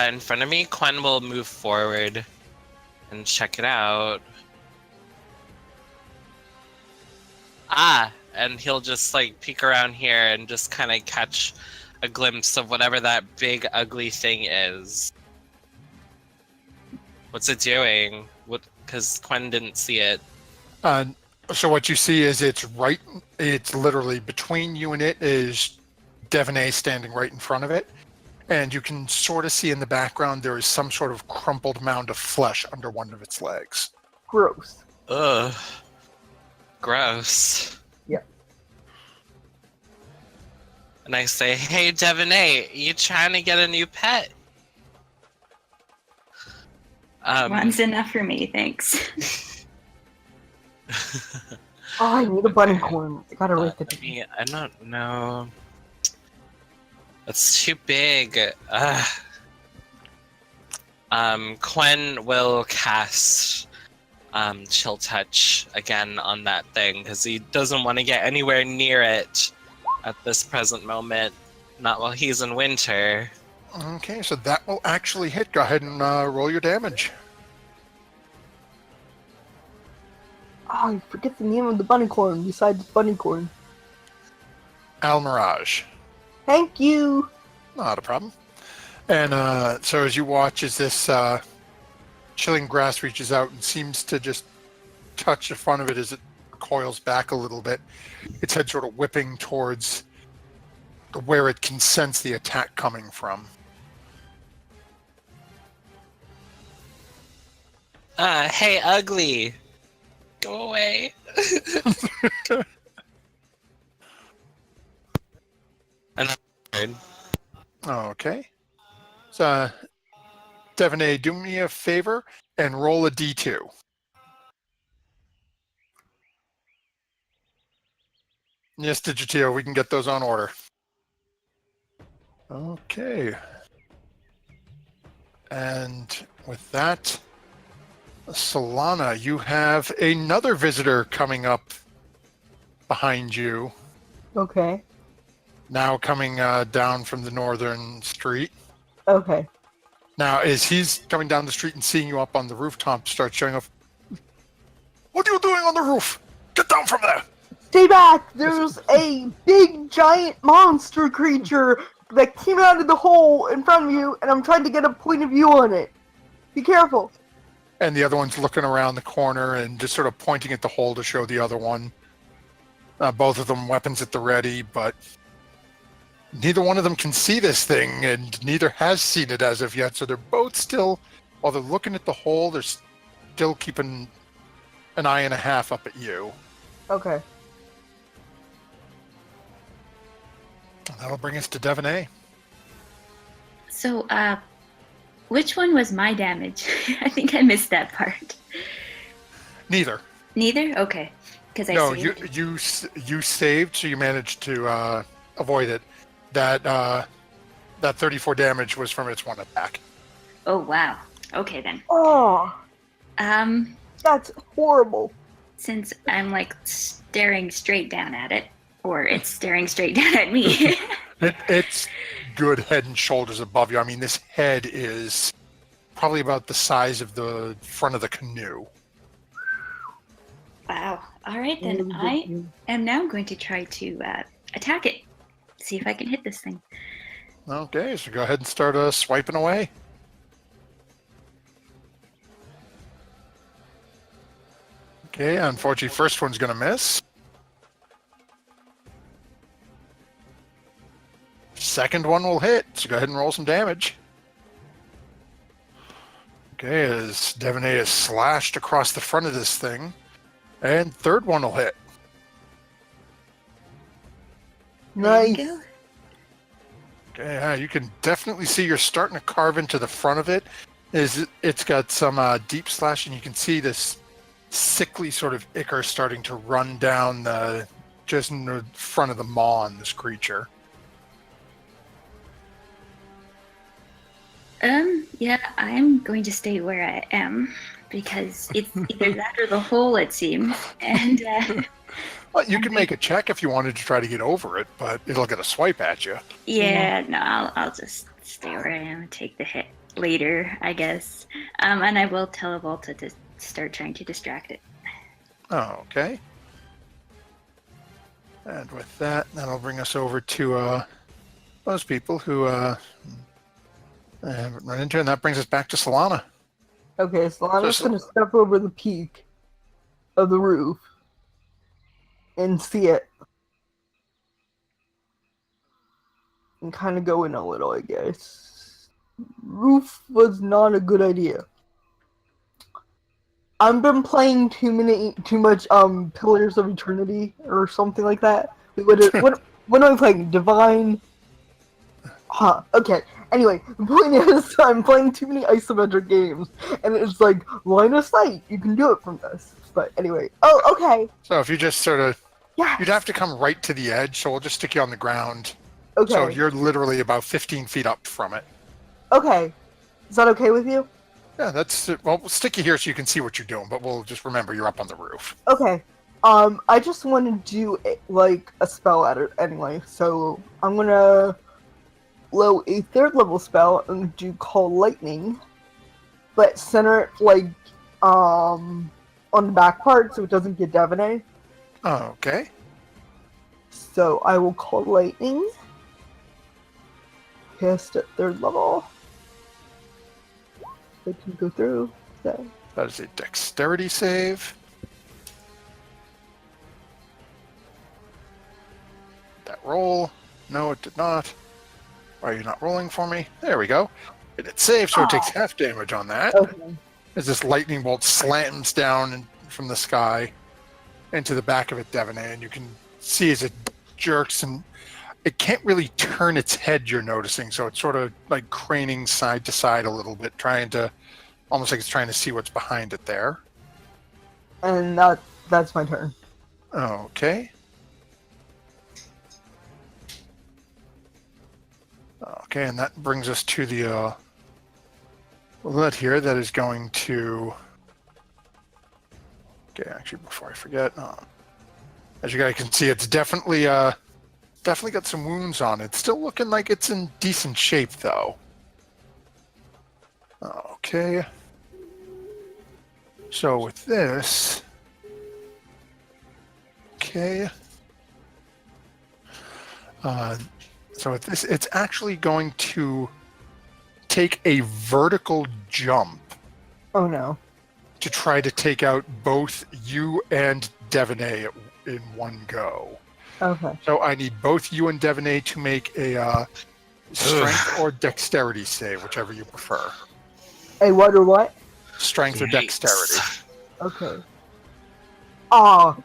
in front of me, Quen will move forward and check it out. And he'll just like peek around here and just kind of catch a glimpse of whatever that big ugly thing is. What's it doing? Because Quen didn't see it. So what you see is it's literally between you and it is Devaney standing right in front of it. And you can sort of see in the background there is some sort of crumpled mound of flesh under one of its legs. Gross. Ugh. Gross. Yeah. And I say, hey, Devonay, you trying to get a new pet? One's enough for me, thanks. Oh, I need a bunny corn. I gotta write that. I don't know. That's too big. Quen will cast Chill Touch again on that thing because he doesn't want to get anywhere near it at this present moment. Not while he's in winter. Okay, so that will actually hit. Go ahead and roll your damage. Oh, I forget the name of the bunny corn besides bunny corn. Almirage. Thank you. Not a problem. And so as you watch as this chilling grass reaches out and seems to just touch the front of it as it coils back a little bit, its head sort of whipping towards where it can sense the attack coming from. Hey, ugly. Go away. Another bird. Okay. So, Devonay, do me a favor and roll a d2. Yes, Digitio, we can get those on order. Okay. And with that, Solana, you have another visitor coming up behind you, Okay. now coming down from the northern street. Okay. Now, as he's coming down the street and seeing you up on the rooftop, starts showing off. What are you doing on the roof? Get down from there! Stay back! There's a big giant monster creature that came out of the hole in front of you, and I'm trying to get a point of view on it. Be careful. And the other one's looking around the corner and just sort of pointing at the hole to show the other one. Both of them weapons at the ready, but neither one of them can see this thing, and neither has seen it as of yet. So they're both still, while they're looking at the hole, they're still keeping an eye and a half up at you. Okay. That'll bring us to Devonay. So, which one was my damage? I think I missed that part. Neither. Neither? Okay. Because I No, saved. you saved, so you managed to avoid it. That 34 damage was from its one attack. Oh, wow. Okay, then. Oh, Um, that's horrible. since I'm, like, staring straight down at it, or it's staring straight down at me. It's good head and shoulders above you. I mean, this head is probably about the size of the front of the canoe. Wow. All right, then I am now going to try to attack it. See if I can hit this thing. Okay, so go ahead and start swiping away. Okay, unfortunately, first one's going to miss. Second one will hit, so go ahead and roll some damage. Okay, as Devonay is slashed across the front of this thing. And third one will hit. There you Nice. go. Okay, yeah, you can definitely see you're starting to carve into the front of it. It's got some deep slash, and you can see this sickly sort of ichor starting to run down just in the front of the maw on this creature. Yeah, I'm going to stay where I am because it's either that or the hole, it seems. And Well, you can make a check if you wanted to try to get over it, but it'll get a swipe at you. yeah, no, I'll just stay where I am and take the hit later, I guess. And I will tell Volta to start trying to distract it. Oh, okay. And with that, that'll bring us over to those people who haven't run into, and that brings us back to Solana. Okay, so I'm just So- gonna step over the peak of the roof and see it. And kind of go in a little, I guess. Roof was not a good idea. I've been playing too much Pillars of Eternity or something like that. What What am I playing? Divine? Huh, okay. Anyway, the point is, I'm playing too many isometric games, and it's like, line of sight, you can do it from this. But anyway, oh, okay. So if you just sort of, Yes. you'd have to come right to the edge, so we'll just stick you on the ground. Okay. So you're literally about 15 feet up from it. Okay. Is that okay with you? Yeah, that's it. Well, we'll stick you here so you can see what you're doing, but we'll just remember you're up on the roof. Okay. I just want to do like a spell at it anyway, so I'm gonna blow a 3rd level spell and do Call Lightning, but center it like on the back part so it doesn't get Devaney. Okay. So I will Call Lightning. Cast at 3rd level. It can go through. So. That is a dexterity save. That roll. No, it did not. Why are you not rolling for me? There we go. It did save, so it takes half damage on that. Okay. As this lightning bolt slams down from the sky into the back of it, Devaney, and you can see as it jerks, and it can't really turn its head, you're noticing, so it's sort of like craning side to side a little bit, trying to, almost like it's trying to see what's behind it there. And that's my turn. Okay. Okay, and that brings us to the roulette here that is going to... Okay, actually, before I forget, as you guys can see, it's definitely got some wounds on it. It's still looking like it's in decent shape, though. Okay. So with this... Okay. So with this, it's actually going to take a vertical jump Oh no. to try to take out both you and Devaney in one go. Okay. So I need both you and Devaney to make a strength or dexterity save, whichever you prefer. Hey, what or what? Strength or Yikes. dexterity. Okay. Ah,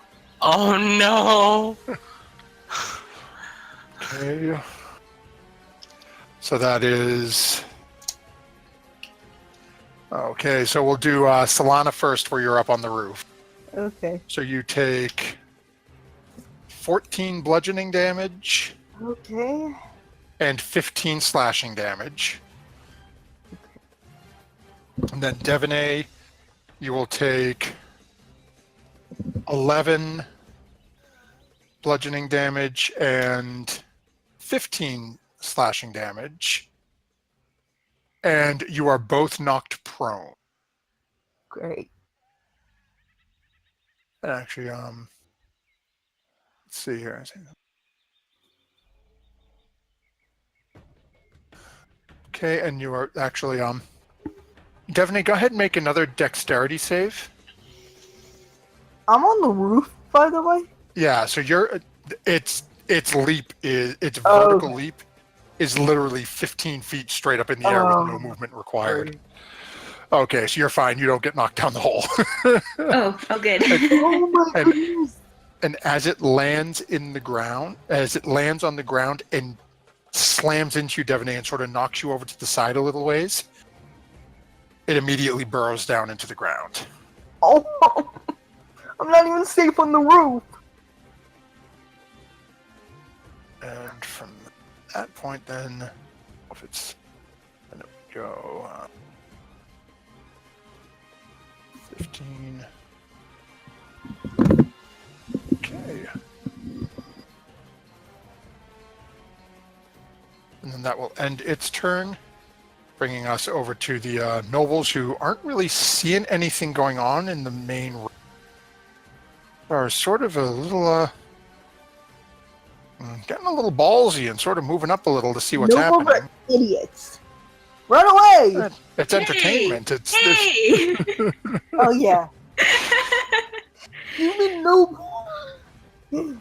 Oh no! Okay. So that is... Okay, so we'll do Solana first where you're up on the roof. okay. So you take 14 bludgeoning damage Okay. and 15 slashing damage. And then Devaney, you will take 11 bludgeoning damage and 15 slashing damage. And you are both knocked prone. Great. Actually, let's see here. Okay, and you are actually Devaney, go ahead and make another dexterity save. I'm on the roof, by the way. Yeah, so its leap is its Oh, vertical okay. leap is literally 15 feet straight up in the air with no movement required. Okay, so you're fine. You don't get knocked down the hole. Oh, good. Oh my And- goodness. And as it lands on the ground and slams into you, Devaney, and sort of knocks you over to the side a little ways, it immediately burrows down into the ground. Oh, I'm not even safe on the roof. And from that point, then, if it's then it would go 15. Okay. And then that will end its turn, bringing us over to the nobles who aren't really seeing anything going on in the main room. Are sort of a little getting a little ballsy and sort of moving up a little to see what's Nobles happening. are idiots. Run away! It's entertainment. It's Hey! Oh yeah. Human noble. And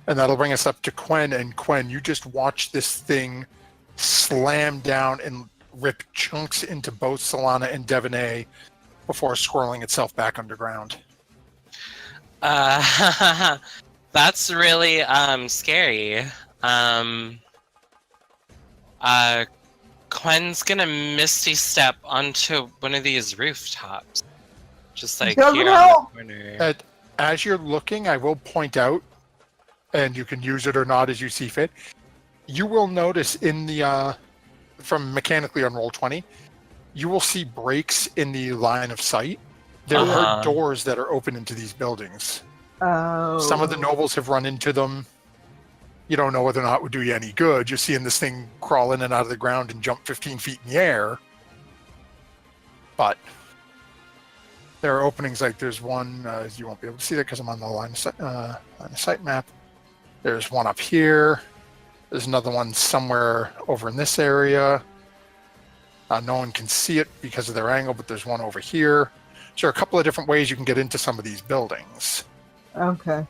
that'll bring us up to Quen. And Quen, you just watch this thing slam down and rip chunks into both Solana and Devaney before swirling itself back underground. That's really scary. Quen's gonna Misty Step onto one of these rooftops. Just like Doesn't here on help. the corner. As you're looking, I will point out, and you can use it or not as you see fit. You will notice in the from mechanically on roll 20, you will see breaks in the line of sight. There are doors that are open into these buildings. Oh. Some of the nobles have run into them. You don't know whether or not it would do you any good. You're seeing this thing crawl in and out of the ground and jump 15 feet in the air. But there are openings, like there's one, you won't be able to see that because I'm on the line of sight map. There's one up here. There's another one somewhere over in this area. No one can see it because of their angle, but there's one over here. So there are a couple of different ways you can get into some of these buildings. Okay.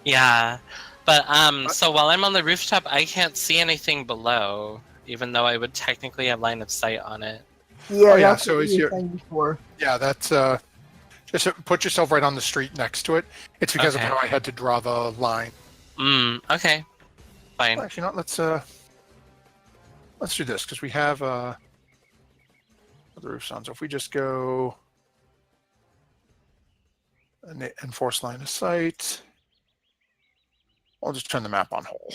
Yeah, but so while I'm on the rooftop, I can't see anything below, even though I would technically have line of sight on it. Yeah, yeah, that's so what is you were your- saying before. Yeah, that's just put yourself right on the street next to it. It's because Okay. of how I had to draw the line. Okay. Fine. Well, actually, not. Let's do this because we have the roof's on. So if we just go and enforce line of sight, I'll just turn the map on whole.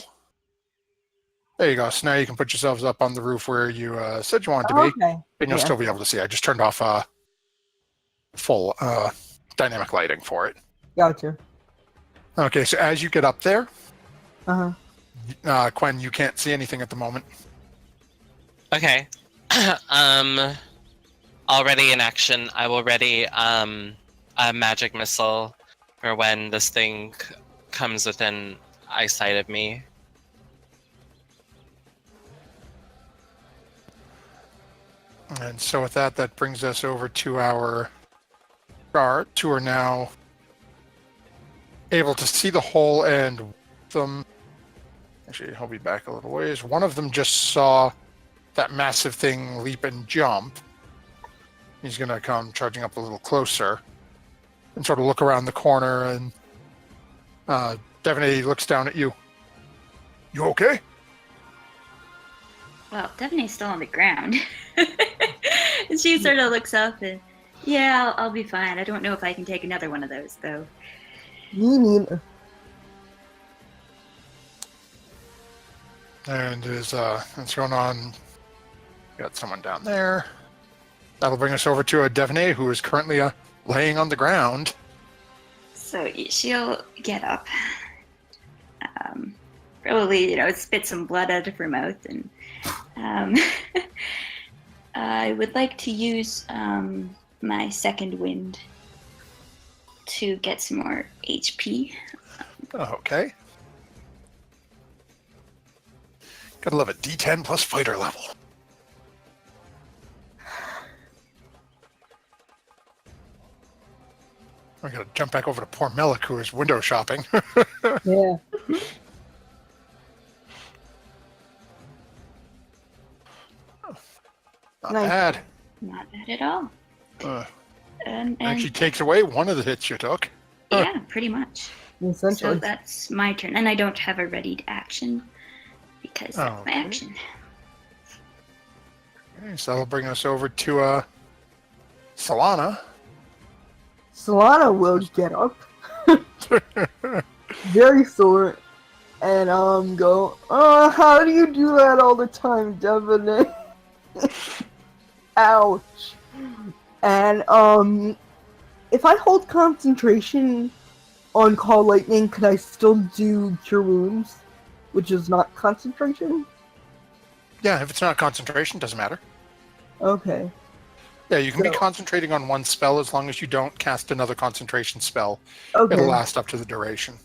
There you go. So now you can put yourselves up on the roof where you said you wanted to be, Okay. and you'll Yeah. still be able to see. I just turned off full dynamic lighting for it. Gotcha. Okay, so as you get up there, Uh-huh. Quen, you can't see anything at the moment. Okay. Already in action. I will ready a magic missile for when this thing comes within eyesight of me. And so with that, that brings us over to our guards, who are now able to see the hole, and them. Actually, I'll be back a little ways. One of them just saw that massive thing leap and jump. He's going to come charging up a little closer and sort of look around the corner, and Devaney looks down at you. You okay? Well, Devaney's still on the ground. And she sort of looks up and, yeah, I'll be fine. I don't know if I can take another one of those, though. Me neither. And is what's going on? Got someone down there. That'll bring us over to a Devaney who is currently laying on the ground. So she'll get up. Probably, spit some blood out of her mouth. And I would like to use my second wind to get some more HP. Okay. Gotta love it. D10 plus fighter level. I gotta jump back over to poor Melik, who is window shopping. Yeah. Not Nice. bad. Not bad at all. And Actually takes away one of the hits you took. yeah, pretty much. So Essentially. that's my turn. And I don't have a readied action because that's my Okay. action. Okay, so that'll bring us over to Solana. Solana will get up. Very sore. And go, oh, how do you do that all the time, Devaney? Ouch. And if I hold concentration on Call Lightning, can I still do Cure Wounds? Which is not concentration? Yeah, if it's not concentration, doesn't matter. Okay. Yeah, you can be So- concentrating on one spell as long as you don't cast another concentration spell. Okay. It'll last up to the duration.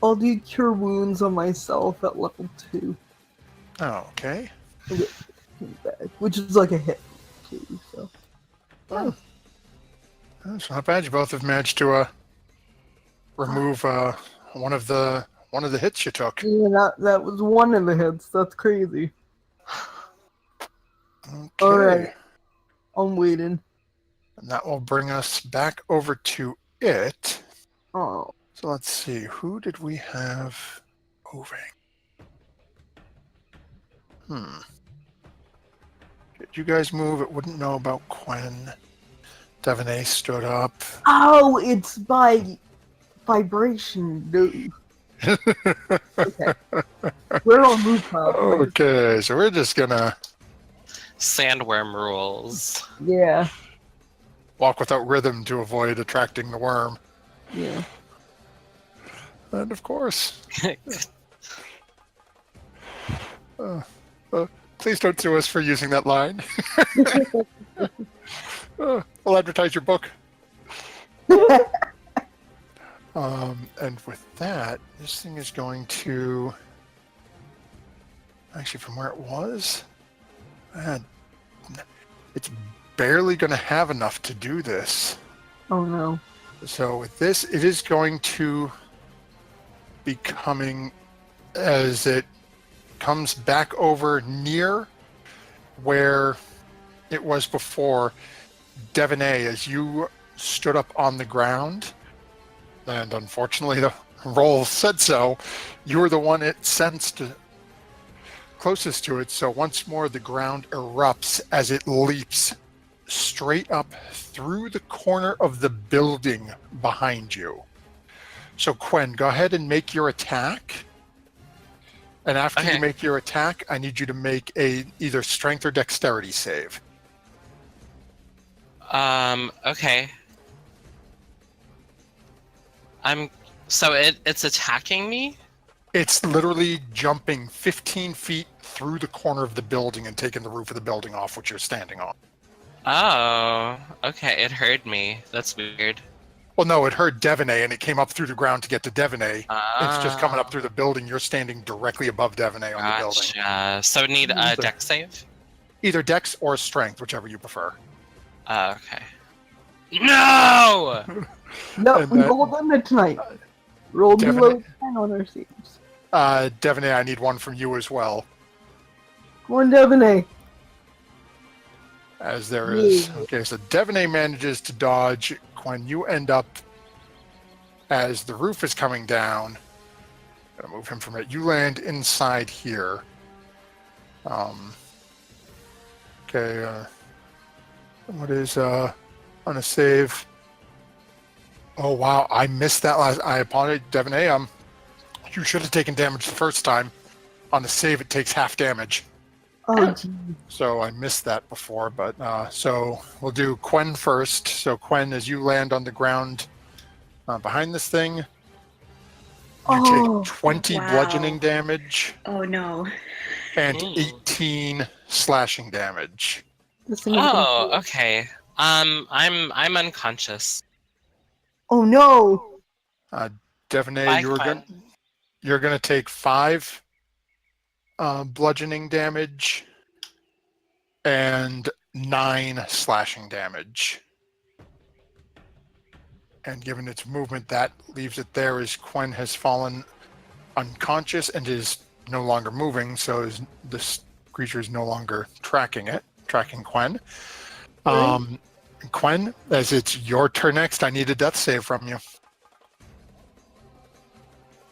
I'll do Cure Wounds on myself at level 2. Okay. Which is like a hit too, so. Oh. That's not bad. You both have managed to remove one of the hits you took. Yeah, that was one of the hits. That's crazy. Okay. Alright. I'm waiting. And that will bring us back over to it. Oh. So let's see. Who did we have moving? Did you guys move? It wouldn't know about Quinn. Devaney stood up. Oh, it's by vibration. No. Okay. We're on rooftop. Okay, so we're just gonna Sandworm rules. Yeah. walk without rhythm to avoid attracting the worm. Yeah. And of course, please don't sue us for using that line. We'll advertise your book. And with that, this thing is going to... Actually, from where it was, it's barely going to have enough to do this. Oh no. So with this, it is going to be coming as it comes back over near where it was before. Devaney, as you stood up on the ground, and unfortunately the roll said so, you were the one it sensed closest to it. So once more the ground erupts as it leaps straight up through the corner of the building behind you. So Quen, go ahead and make your attack. And after Okay. you make your attack, I need you to make a either strength or dexterity save. Okay. So it's attacking me? It's literally jumping 15 feet through the corner of the building and taking the roof of the building off, which you're standing on. Oh, okay, it heard me. That's weird. Well, no, it heard Devaney, and it came up through the ground to get to Devaney. It's just coming up Oh, through the building. You're standing directly above Devaney on the building. Gotcha. So need a dex save? Either dex or strength, whichever you prefer. Okay. No! No, And we that- rolled on it tonight. Rolled below 10 on our saves. Devaney, I need one from you as well, Come on, Devaney. as there is. Yeah. Okay, so Devaney manages to dodge. When you end up, as the roof is coming down, gotta move him from it. You land inside here. Okay, what is on a save? Oh wow, I missed that last. I apologize, Devaney. You should have taken damage the first time. On the save, it takes half damage. Oh, geez. So I missed that before, but so we'll do Quen first. So Quen, as you land on the ground behind this thing, you Oh, take 20 wow. bludgeoning damage Oh no. and Ooh. 18 slashing damage. This thing is Oh, gonna- okay. I'm unconscious. Oh no. Devaney, Bye, you're gonna take 5 bludgeoning damage and 9 slashing damage. And given its movement, that leaves it there as Quen has fallen unconscious and is no longer moving, so this creature is no longer tracking Quen. Right. Quen, as it's your turn next, I need a death save from you.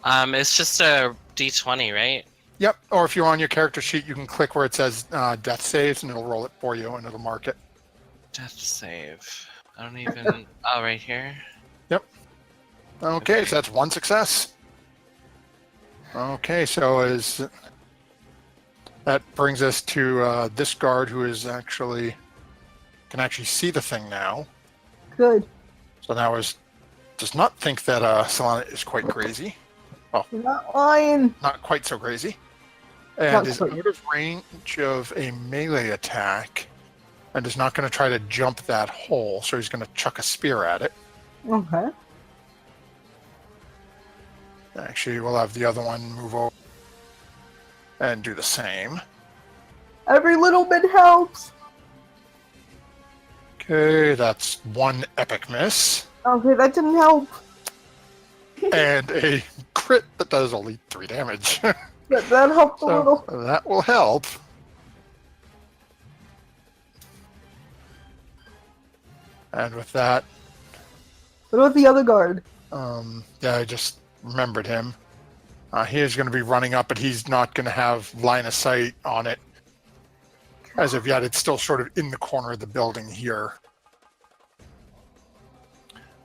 It's just a D20, right? Yep, or if you're on your character sheet, you can click where it says death saves and it'll roll it for you and it'll mark it. Death save. I don't even. Oh, right here. Okay, so that's 1 success. Okay, so as that brings us to this guard who is can actually see the thing now. Good. So now does not think that Solana is quite crazy. You're not lying. Not quite so crazy. And Not is quite. out of range of a melee attack and is not going to try to jump that hole, so he's going to chuck a spear at it. Okay. Actually, we'll have the other one move over and do the same. Every little bit helps. Okay, that's 1 epic miss. Okay, that didn't help. And a crit that does only 3 damage. But that helped a So little. that will help. And with that, What about the other guard? Yeah, I just remembered him. He is going to be running up, but he's not going to have line of sight on it. As of yet, it's still sort of in the corner of the building here.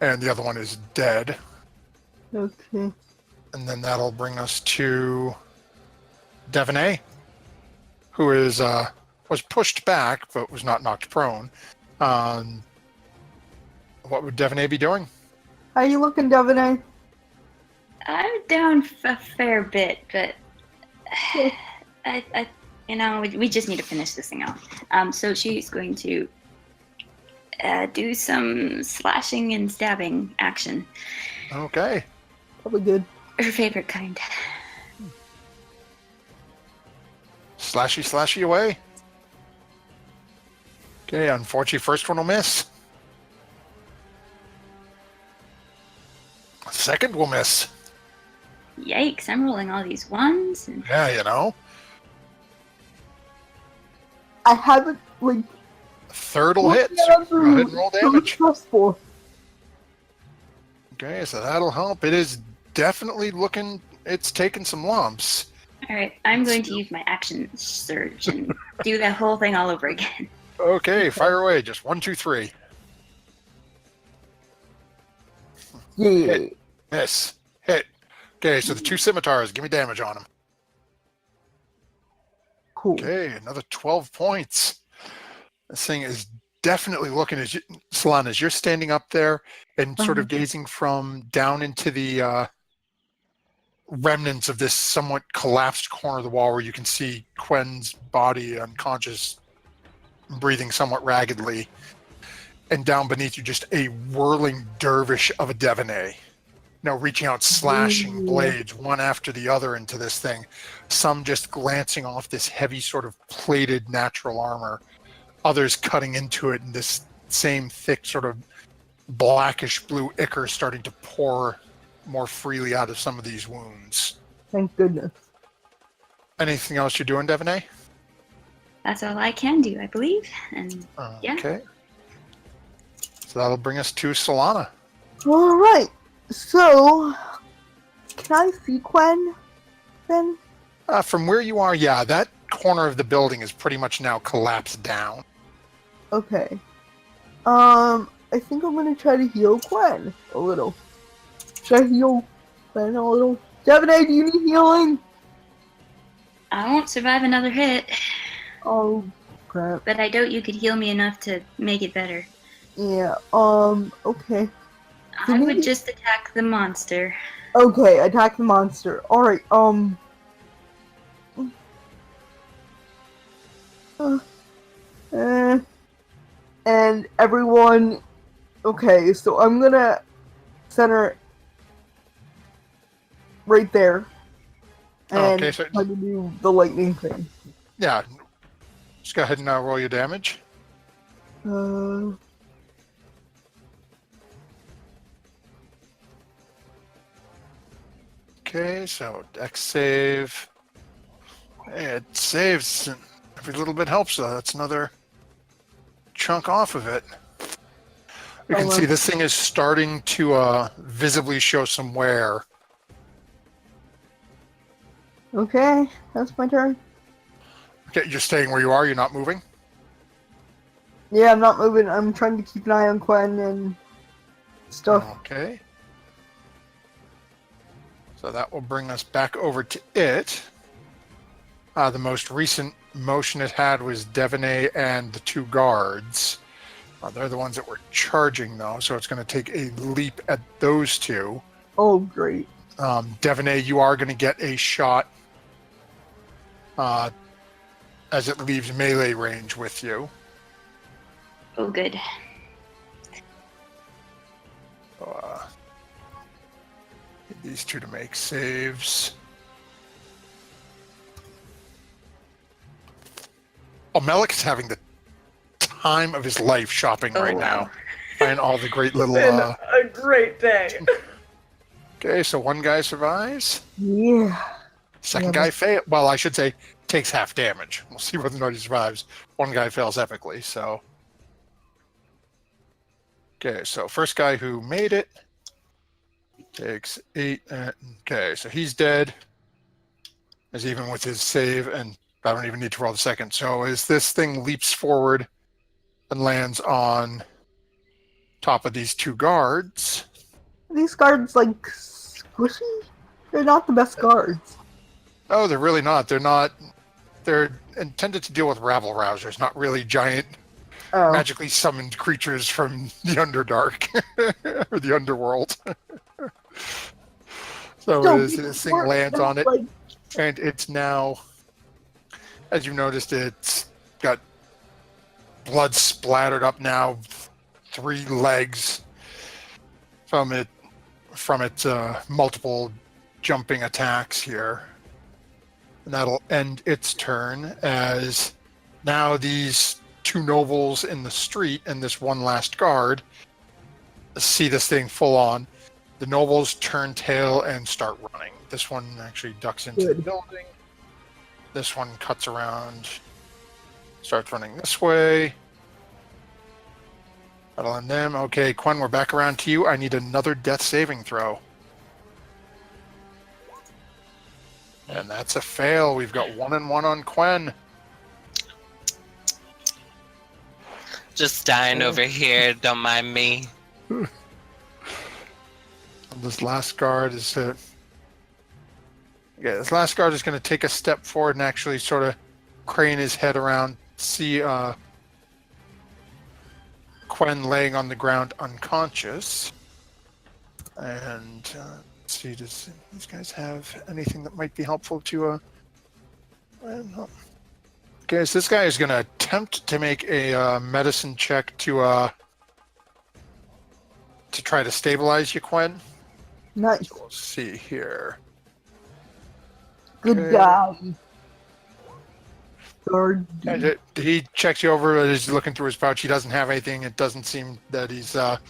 And the other one is dead. Okay. And then that'll bring us to Devaney, who is was pushed back, but was not knocked prone. What would Devaney be doing? How you looking, Devaney? I'm down a fair bit, but we just need to finish this thing out. So she's going to do some slashing and stabbing action. Okay. Probably good. Her favorite kind. Slashy away. Okay, unfortunately, first one will miss. Second will miss. Yikes, I'm rolling all these ones. And... Yeah, you know. I haven't, like... Third will hit. So go ahead and roll damage. Stressful. Okay, so that'll help. It is definitely looking... It's taking some lumps. Alright, I'm going to use my action surge and do that whole thing all over again. Okay, fire away. Just 1, 2, 3. Yeah. Hit. Miss. Hit. Okay, so the 2 scimitars. Give me damage on them. Cool. Okay, another 12 points. This thing is definitely looking at you, Solana, as you're standing up there and sort of gazing from down into the remnants of this somewhat collapsed corner of the wall where you can see Quen's body unconscious, breathing somewhat raggedly. And down beneath you, just a whirling dervish of a Devaney. Now reaching out, slashing blades one after the other into this thing. Some just glancing off this heavy sort of plated natural armor. Others cutting into it, and this same thick sort of blackish blue ichor starting to pour more freely out of some of these wounds. Thank goodness. Anything else you're doing, Devaney? That's all I can do, I believe. And yeah. Okay. So that'll bring us to Solana. All right. So, can I see Quen then? From where you are, yeah, that corner of the building is pretty much now collapsed down. Okay. I think I'm gonna try to heal Quen a little. Should I heal Quen a little? Devaney, do you need healing? I won't survive another hit, Oh, crap. but I doubt you could heal me enough to make it better. Yeah, okay. I would just attack the monster. Okay, attack the monster. Alright, and everyone... Okay, so I'm gonna center right there. And Okay, so- try to do the lightning thing. Yeah. Just go ahead and roll your damage. Okay, so dex save. It saves. Every little bit helps, though. That's another chunk off of it. You can see this thing is starting to visibly show some wear. Okay, that's my turn. Okay, you're staying where you are. You're not moving. Yeah, I'm not moving. I'm trying to keep an eye on Quen and stuff. Okay. So that will bring us back over to it. The most recent motion it had was Devaney and the 2 guards. They're the ones that were charging, though, so it's going to take a leap at those 2. Oh, great. Devaney, you are going to get a shot as it leaves melee range with you. Oh, good. Get these 2 to make saves. Oh, Melik's having the time of his life shopping right now. Find all the great little... Been a great day. Okay, so 1 guy survives. Yeah. Second guy fail. Well, I should say takes half damage. We'll see whether or not he survives. 1 guy fails epically, so... Okay, so first guy who made it Takes 8. Okay, so he's dead. As even with his save, and I don't even need to roll the second. So as this thing leaps forward and lands on top of these 2 guards. Are these guards like squishy? They're not the best guards. Oh, they're really not. They're not. They're intended to deal with rabble rousers, not really giant, Oh, magically summoned creatures from the Underdark or the Underworld. So no, as this thing lands on it, like, and it's now, as you noticed, it's got blood splattered up now, 3 legs from its multiple jumping attacks here. And that'll end its turn as now these 2 nobles in the street and this one last guard see this thing full on. The nobles turn tail and start running. This one actually ducks into the Good. building. This one cuts around, starts running this way. That'll end them. Okay, Quen, we're back around to you. I need another death saving throw. And that's a fail. We've got 1 and 1 on Quen. Just dying over here. Don't mind me. And this last guard is this last guard is going to take a step forward and actually sort of crane his head around, see Quen laying on the ground unconscious. And let's see, does these guys have anything that might be helpful to well, okay, so this guy is going to attempt to make a medicine check to try to stabilize you, Quen. nice. So we'll see here. Good Okay. job. Guard. And he checks you over as he's looking through his pouch. He doesn't have anything. It doesn't seem that he's got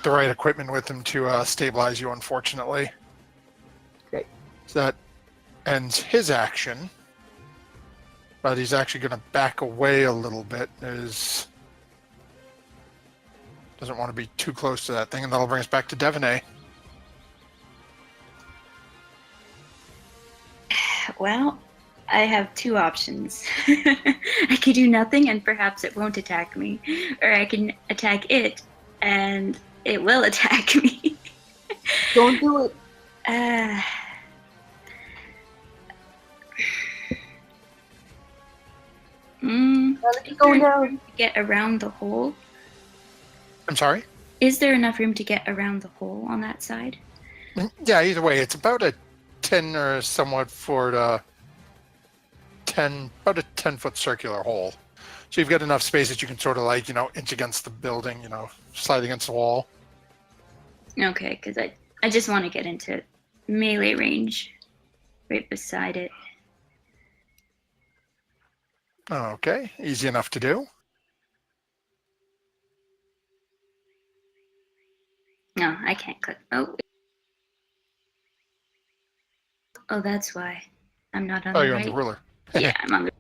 the right equipment with him to stabilize you, unfortunately. Okay. So that ends his action. But he's actually going to back away a little bit. Doesn't want to be too close to that thing, and that'll bring us back to Devaney. Well, I have 2 options. I could do nothing and perhaps it won't attack me, or I can attack it and it will attack me. Don't do it. Gotta go down. Get around the hole. I'm sorry? Is there enough room to get around the hole on that side? Yeah, either way, it's about a 10 or somewhat about a 10-foot circular hole. So you've got enough space that you can sort of inch against the building, slide against the wall. Okay, because I just want to get into melee range right beside it. Okay, easy enough to do. No, I can't click. Oh, that's why. I'm not on Oh, the you're right. on the ruler. Yeah, I'm on the.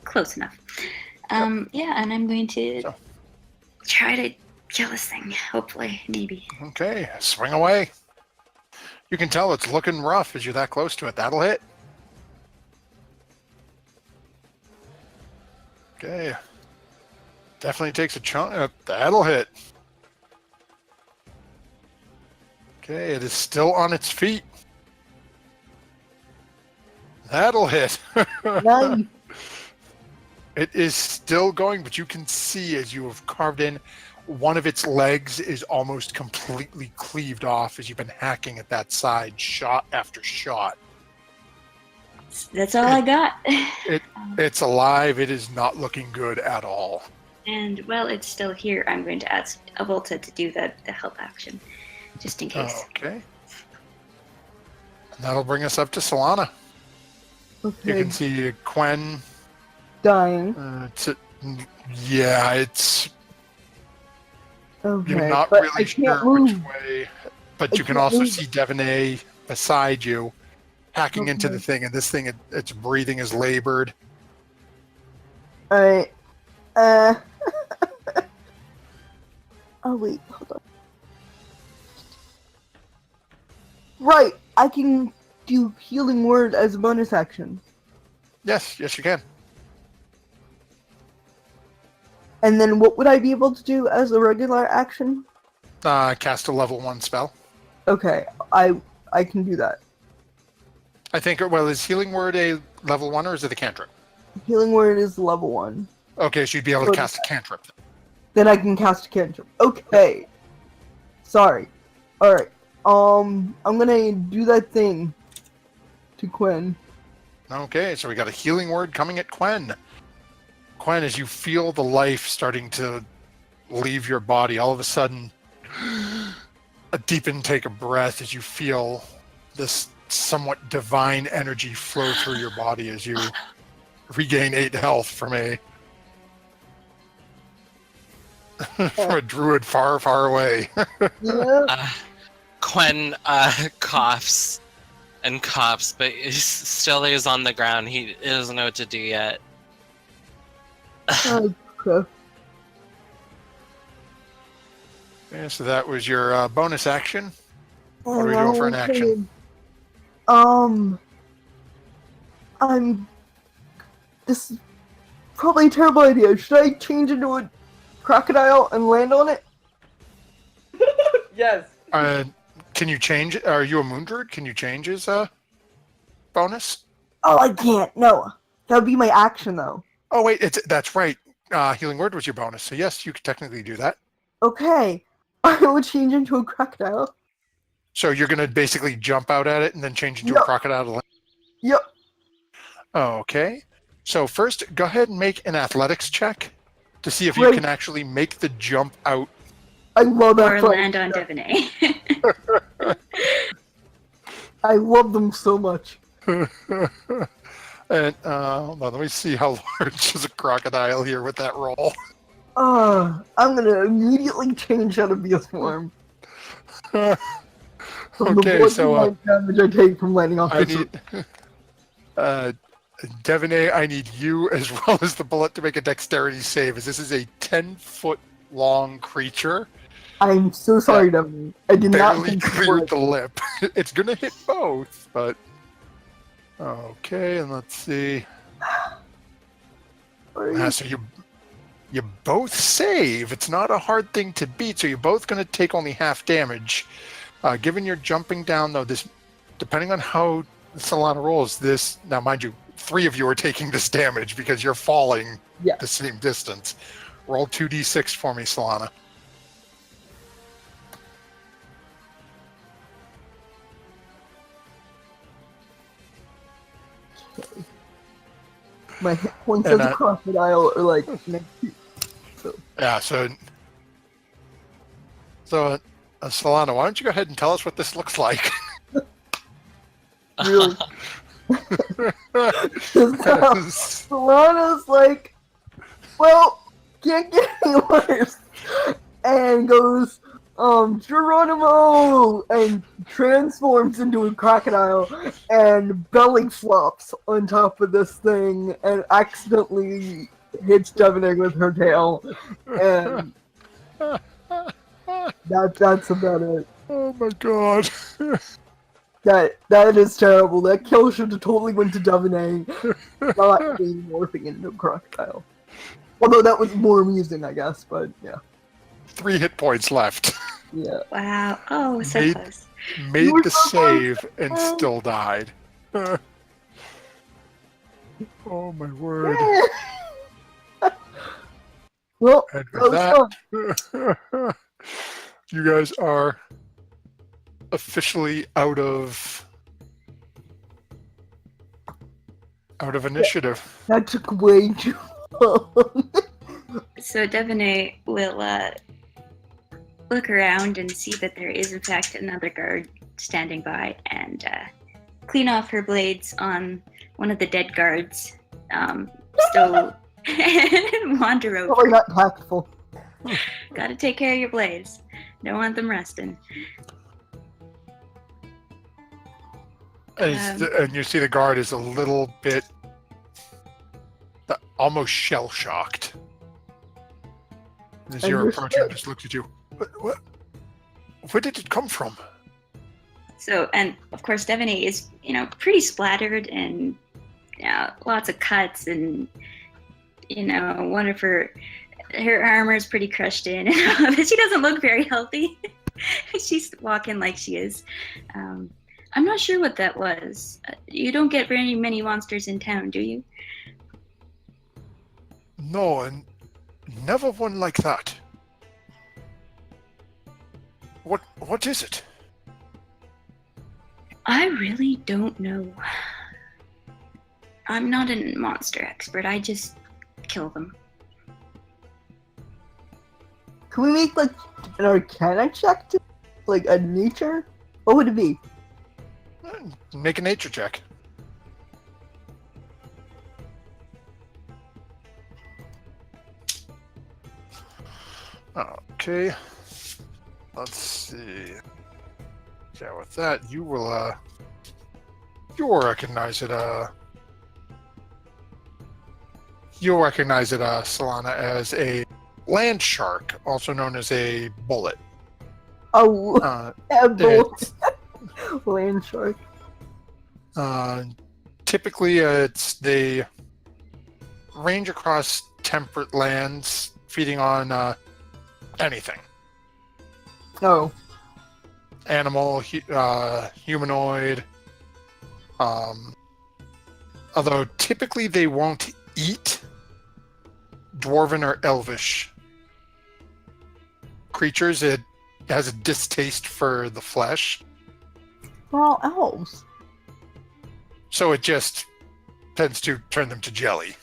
Close enough. Yeah, and I'm going to So. try to kill this thing. Hopefully, maybe. Okay, swing away. You can tell it's looking rough as you're that close to it. That'll hit. Okay. Definitely takes a chunk. That'll hit. Okay, it is still on its feet. That'll hit. Nice. It is still going, but you can see as you have carved in, one of its legs is almost completely cleaved off as you've been hacking at that side, shot after shot. That's all I got. It's alive. It is not looking good at all. And while it's still here, I'm going to ask Avolta to do the help action, just in case. Okay. And that'll bring us up to Solana. You Okay. can see Quen. Dying. It's Okay. you're not but really I can't sure which move. way, but I you can can't also move. see Devaney beside you, hacking into Okay. the thing, and this thing, its breathing is labored. Alright. Uh. Oh wait, hold on. Right, I can do healing word as a bonus action, Yes, yes, you can. and then what would I be able to do as a regular action? Cast a level 1 spell. Okay, I can do that. I think. Well, is healing word a level 1 or is it a cantrip? Healing word is level 1. Okay, so you'd be able to cast a cantrip. Then I can cast a cantrip. Okay. Sorry. Alright. I'm gonna do that thing to Quinn. Okay, so we got a healing word coming at Quen. Quen, as you feel the life starting to leave your body, all of a sudden, a deep intake of breath as you feel this somewhat divine energy flow through your body as you regain 8 health from a from a druid far, far away. Yeah. Quen coughs and coughs, but he still is on the ground. He doesn't know what to do yet. Okay. Yeah, so that was your bonus action. What are we doing for an action? This is probably a terrible idea. Should I change into a crocodile and land on it? Yes. Can you change? Are you a moon druid? Can you change his bonus? Oh, I can't. No. That would be my action, though. Oh wait, that's right. Healing word was your bonus, so yes, you could technically do that. Okay. I will change into a crocodile. So you're gonna basically jump out at it and then change into a Yep. crocodile to land. Yep. Okay. So first, go ahead and make an athletics check to see if you Great. can actually make the jump out. I love Or that. land on Devaney. I love them so much. And hold on, let me see how large is a crocodile here with that roll. I'm gonna immediately change out of beast form. From Okay, the so damage I take from landing on I this. need Devaney, I need you as well as the bullet to make a dexterity save, as this is a 10-foot long creature. I'm so sorry, Devin. I did not Barely think cleared the lip. It's gonna hit both, but okay. And let's see. So you both save. It's not a hard thing to beat. So you're both gonna take only half damage. Given you're jumping down, though, this depending on how Solana rolls, this now, mind you, 3 of you are taking this damage because you're falling Yeah. the same distance. Roll 2d6 for me, Solana. My hit points And, as a crocodile are like next to Yeah, so Solana, why don't you go ahead and tell us what this looks like? really. Solana's like, well, can't get any worse, and goes, Geronimo, and transforms into a crocodile and belly flops on top of this thing and accidentally hits Devaney with her tail, and that's about it. Oh my god. That is terrible. That kill should have totally went to Devaney, not being morphing into a crocodile. Although that was more amusing, I guess, but yeah. 3 hit points left. Yeah. Wow. Oh, so Made- close. Made were the so save close. and still died. Oh my word. Well, And that with was fun. that, you guys are officially out of initiative. That took way too long. So Devaney will look around and see that there is in fact another guard standing by and clean off her blades on one of the dead guards. So wander over. Probably not tactful. Gotta take care of your blades. Don't want them rusting. And you see the guard is a little bit almost shell-shocked. As you're approaching, Understood. just looks at you. What? Where did it come from? So, and of course, Devaney is, pretty splattered and lots of cuts, and one of her armor is pretty crushed in, but she doesn't look very healthy. She's walking like she is. I'm not sure what that was. You don't get very many monsters in town, do you? No, and never one like that. What is it? I really don't know. I'm not a monster expert. I just kill them. Can we make like an Arcana check to like a nature? What would it be? Make a nature check. Okay. Let's see. Yeah, with that, you will recognize it. You'll recognize it, Solana, as a land shark, also known as a bullet. Oh, land shark. Typically, they range across temperate lands, feeding on anything. Oh, Animal, humanoid. Although typically they won't eat dwarven or elvish creatures. It has a distaste for the flesh. we're all elves. So it just tends to turn them to jelly.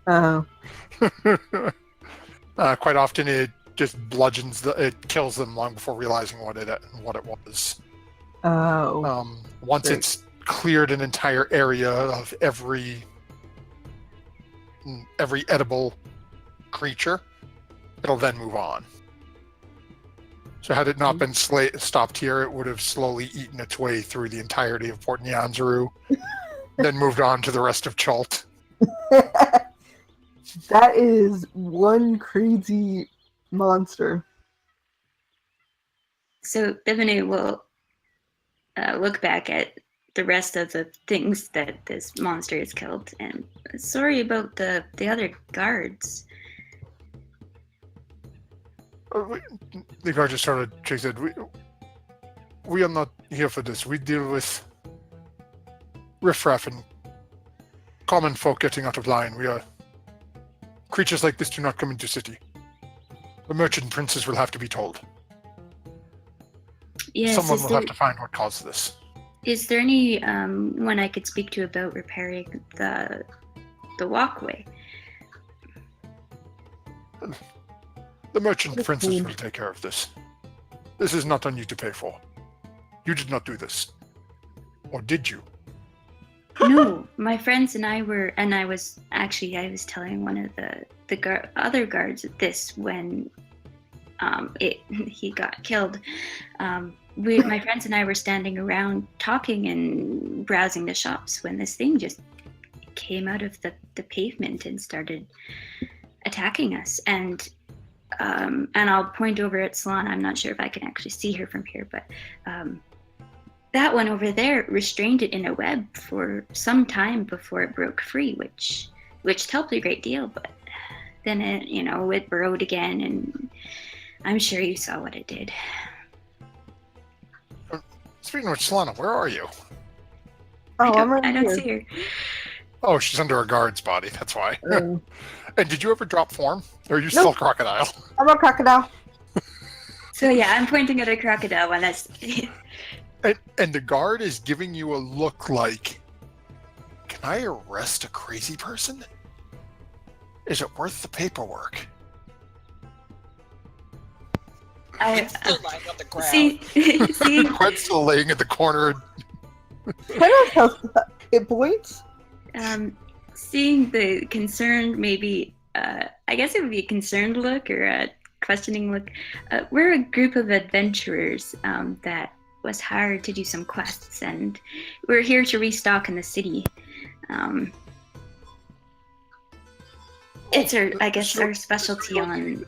Oh, Quite often it just bludgeons, it kills them long before realizing what it was. oh. Once Great. it's cleared an entire area of every edible creature, it'll then move on. So had it not been stopped here, it would have slowly eaten its way through the entirety of Port Nyanzaru, then moved on to the rest of Chult. That is one crazy monster. So Devaney will look back at the rest of the things that this monster has killed, and sorry about the other guards. The guard just sort of shakes his head. We are not here for this. We deal with riffraff and common folk getting out of line. Creatures like this do not come into city. The merchant princes will have to be told. Yes, Someone will have to find what caused this. Is there any one I could speak to about repairing the walkway? The merchant princes will take care of this. This is not on you to pay for. You did not do this. Or did you? No, my friends and I were, and I was telling one of the other guards this when he got killed. My friends and I were standing around talking and browsing the shops when this thing just came out of the pavement and started attacking us. And I'll point over at Solana. I'm not sure if I can actually see her from here, but that one over there restrained it in a web for some time before it broke free, which helped a great deal. But then it burrowed again, and I'm sure you saw what it did. Speaking of Solana, where are you? Oh, I'm right I don't here. see her. Oh, she's under a guard's body. That's why. Oh. And did you ever drop form? Or are you still Nope. crocodile? I'm a crocodile. So yeah, I'm pointing at a crocodile when that's. And the guard is giving you a look like, can I arrest a crazy person? Is it worth the paperwork? Still lying on the ground. See, Qued's still laying in the corner. What else has hit points? seeing the concerned, maybe I guess it would be a concerned look or a questioning look. We're a group of adventurers that was hired to do some quests, and we're here to restock in the city. It's our, I guess, our specialty on,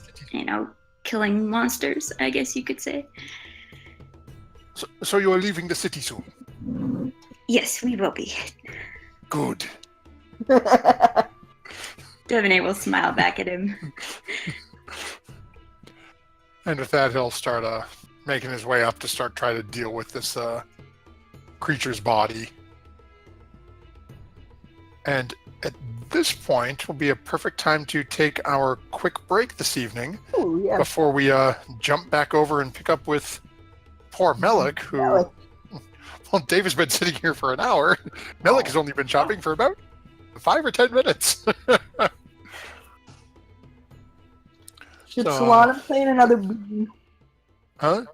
killing monsters, I guess you could say. So you are leaving the city soon. Yes, we will be. Good. Devaney will smile back at him. And with that, he'll start making his way up to start trying to deal with this creature's body. And at this point will be a perfect time to take our quick break this evening Oh, yeah. before we jump back over and pick up with poor Melik, who... Melik. Well, Dave has been sitting here for an hour. Melik has only been shopping for about 5 or 10 minutes. Should So, Solana plant another bean? Huh?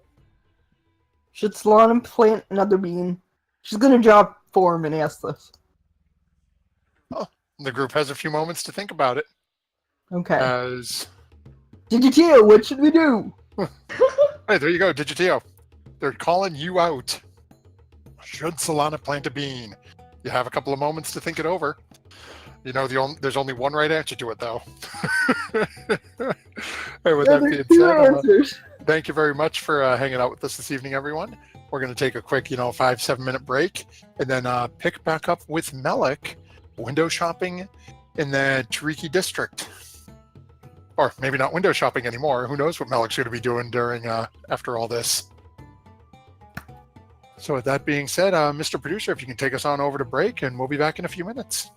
Should Solana plant another bean? She's gonna drop form and ask this. The group has a few moments to think about it. Okay. As... Digitio, what should we do? Hey, there you go, Digitio. They're calling you out. Should Solana plant a bean? You have a couple of moments to think it over. You know, there's only one right answer to it, though. Hey, with that being Two said, answers. thank you very much for hanging out with us this evening, everyone. We're going to take a quick, 5-7 minute break, and then pick back up with Melik, window shopping in the Tariki district. Or maybe not window shopping anymore. Who knows what Melik's going to be doing during after all this. So with that being said, Mr. Producer, if you can take us on over to break, and we'll be back in a few minutes.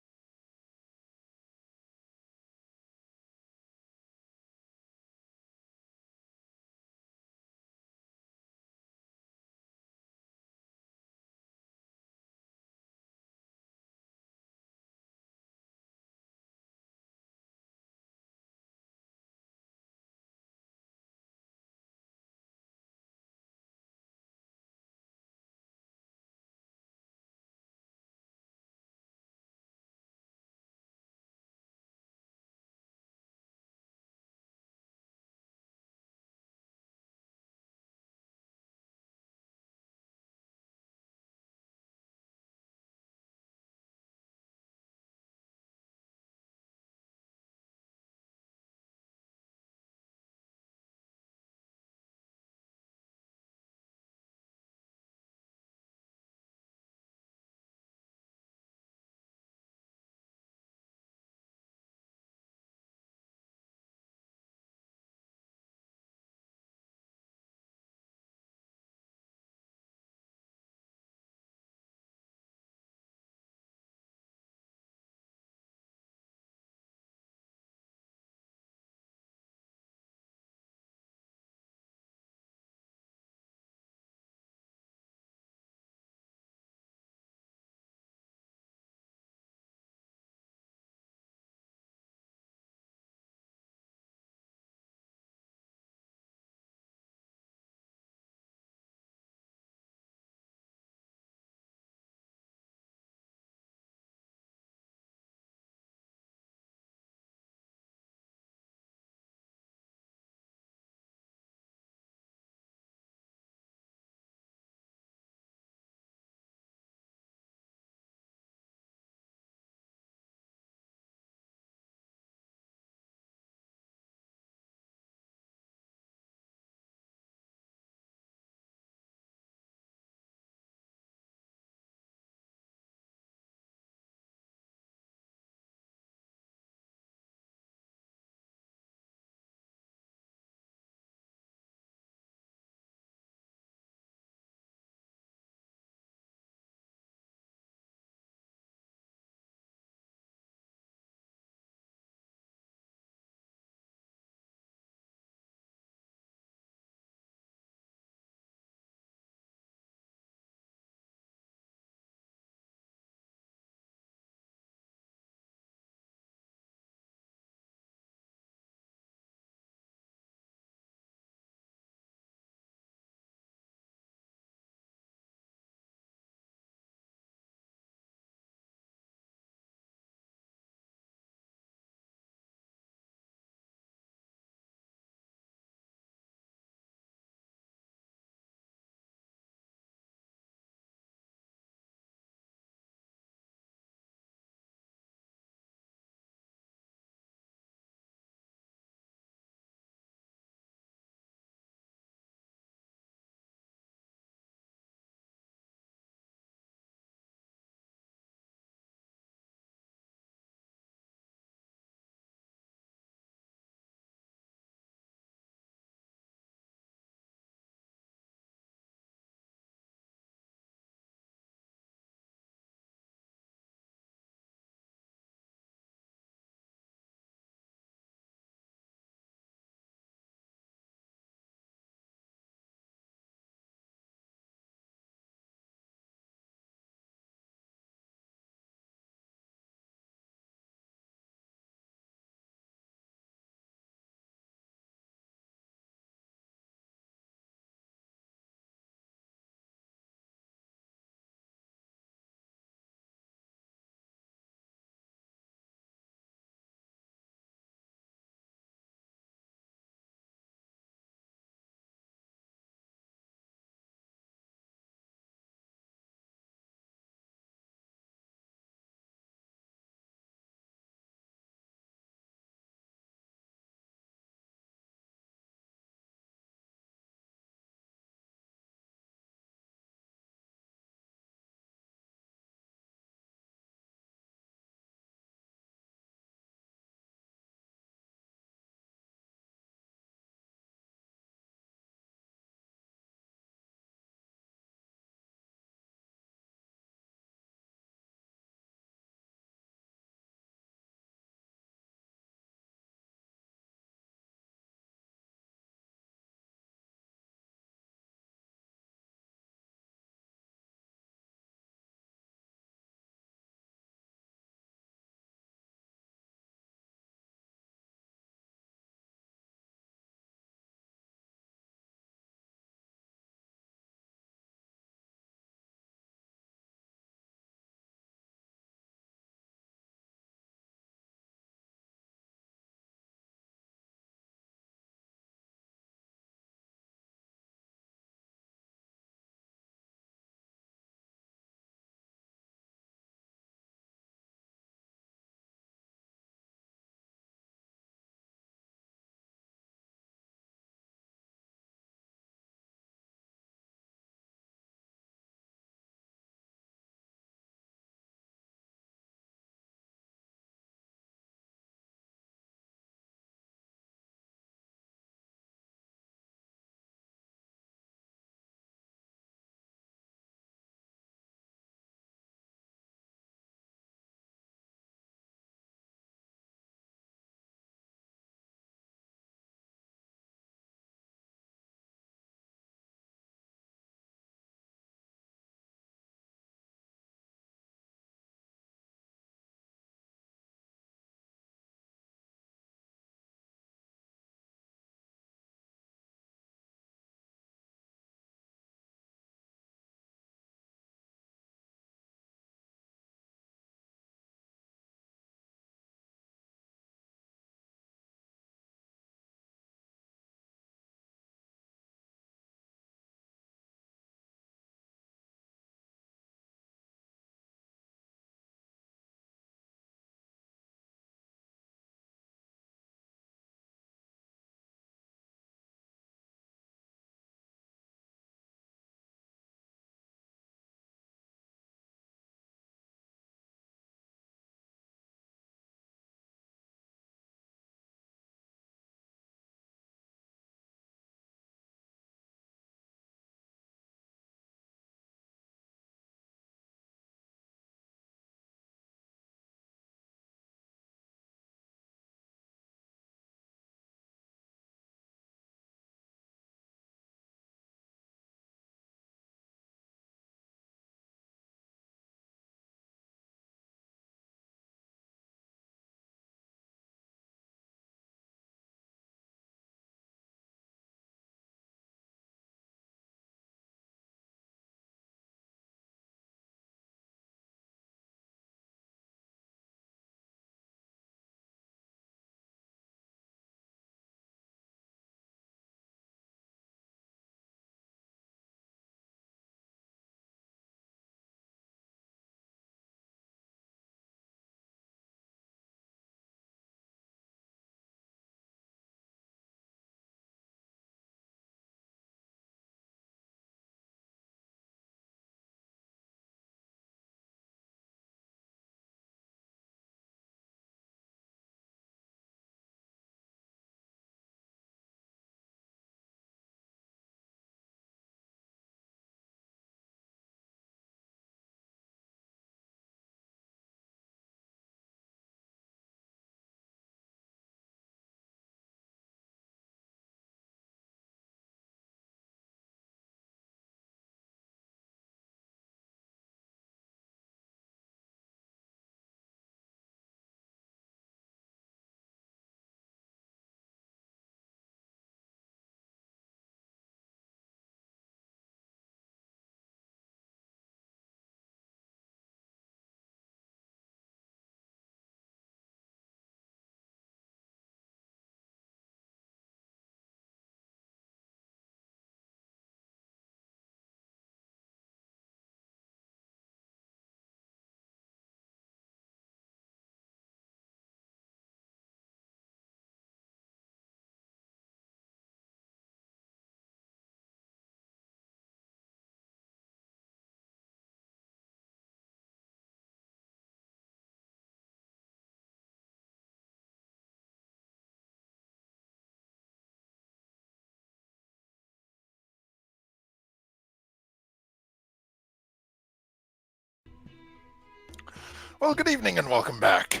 Well, good evening and welcome back.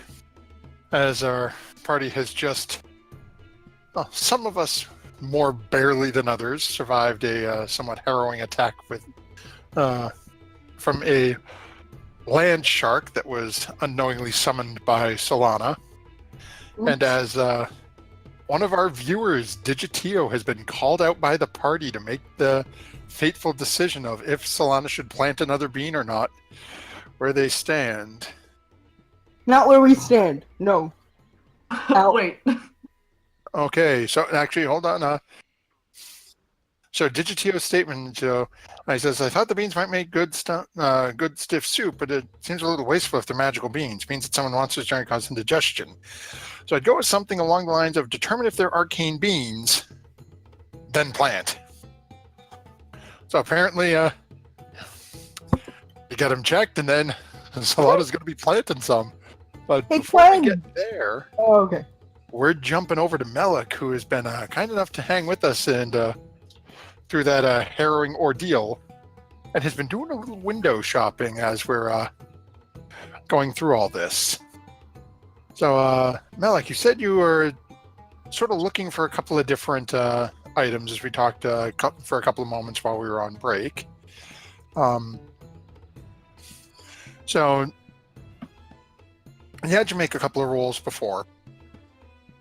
As our party has just, well, some of us more barely than others, survived a somewhat harrowing attack with from a land shark that was unknowingly summoned by Solana. And as one of our viewers, Digitio, has been called out by the party to make the fateful decision of if Solana should plant another bean or not, where they stand. Not where we stand. No. Out. Wait. Okay, so actually, hold on. So Digitio's statement, he says, I thought the beans might make good stiff soup, but it seems a little wasteful if they're magical beans. Means that someone wants to try and cause indigestion. So I'd go with something along the lines of determine if they're arcane beans, then plant. So apparently, you get them checked, and then Solana's going to be planting some. But Hey, before we Glenn! get there, Oh, okay. we're jumping over to Melik, who has been kind enough to hang with us and through that harrowing ordeal, and has been doing a little window shopping as we're going through all this. So, Melik, you said you were sort of looking for a couple of different items as we talked for a couple of moments while we were on break. So, you had to make a couple of rolls before.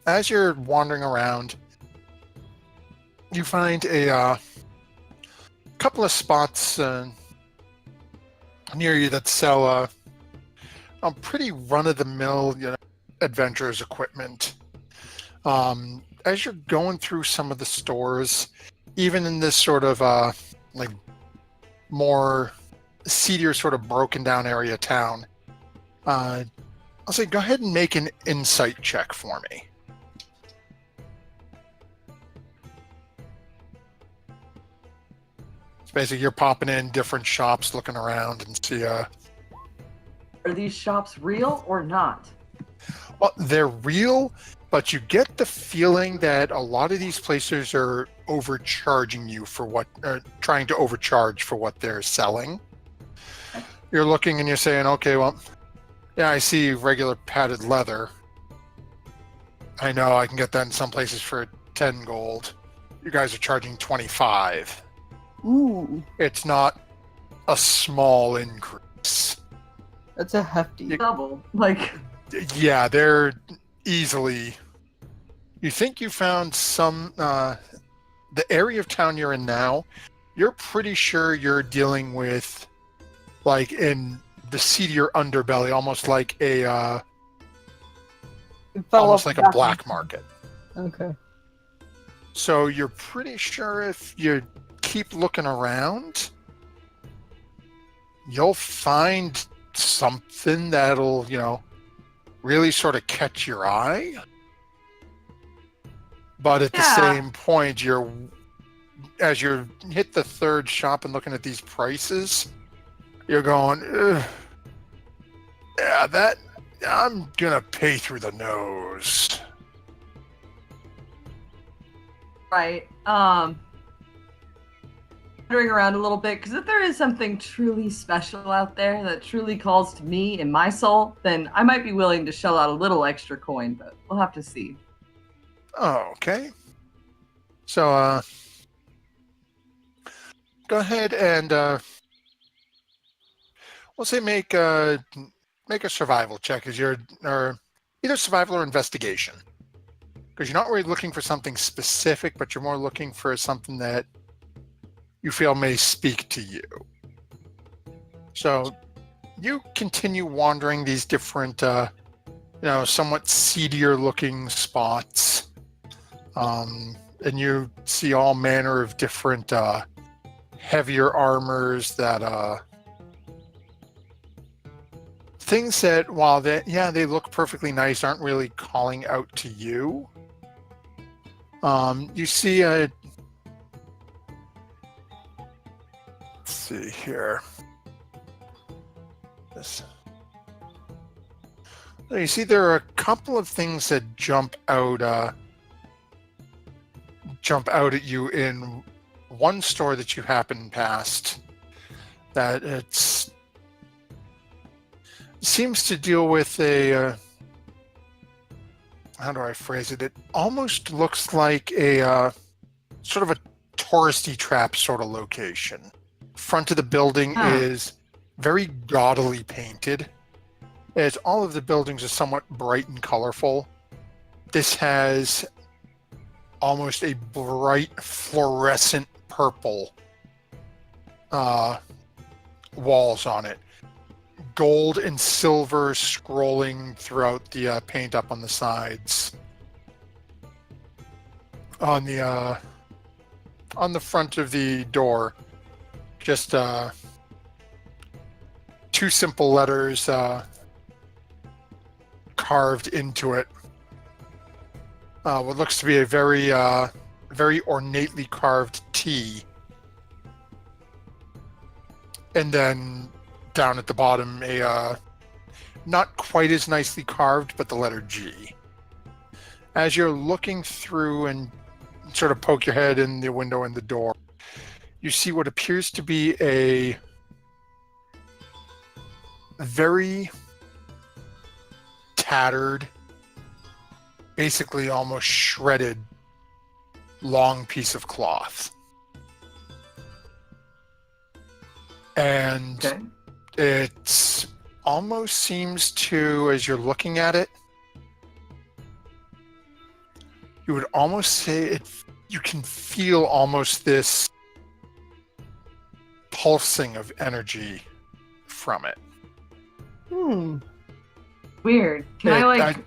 As you're wandering around, you find a couple of spots near you that sell a pretty run-of-the-mill, adventurers equipment. As you're going through some of the stores, even in this sort of like more seedier, sort of broken-down area town, I'll say go ahead and make an insight check for me. Basically, you're popping in different shops, looking around, and see. Are these shops real or not? Well, they're real, but you get the feeling that a lot of these places are overcharging you for what, trying to overcharge for what they're selling. You're looking and you're saying, okay, well, yeah, I see regular padded leather. I know I can get that in some places for 10 gold. You guys are charging 25. Ooh, It's not a small increase. that's a hefty. Double. Like, Yeah, they're easily. You think you found some. The area of town you're in now, you're pretty sure you're dealing with, like, in the seedier underbelly, almost like a. It fell Almost off like a the black back. market. Okay. So you're pretty sure if you keep looking around, you'll find something that'll, really sort of catch your eye. But at the Yeah. same point, as you hit the third shop and looking at these prices, you're going, ugh, yeah, that I'm gonna pay through the nose. right. Wandering around a little bit, because if there is something truly special out there that truly calls to me and my soul, then I might be willing to shell out a little extra coin, but we'll have to see. Oh, okay. So, go ahead and we'll say make a survival check or either survival or investigation, because you're not really looking for something specific, but you're more looking for something that you feel may speak to you. So you continue wandering these different, somewhat seedier looking spots. And you see all manner of different heavier armors that things that, while they look perfectly nice, aren't really calling out to you. You see a. Let's see here. You see, there are a couple of things that jump out at you in one store that you happen past. That seems to deal with a how do I phrase it? It almost looks like a sort of a touristy trap sort of location. Front of the building is very gaudily painted, as all of the buildings are somewhat bright and colorful. This has almost a bright fluorescent purple walls on it. Gold and silver scrolling throughout the paint up on the sides. On the front of the door, just two simple letters carved into it. What looks to be a very ornately carved T. And then down at the bottom, a not quite as nicely carved, but the letter G. As you're looking through and sort of poke your head in the window and the door, you see what appears to be a very tattered, basically almost shredded, long piece of cloth. And Okay. it almost seems to, as you're looking at it, you would almost say it, you can feel almost this pulsing of energy from it. Weird. Can I like?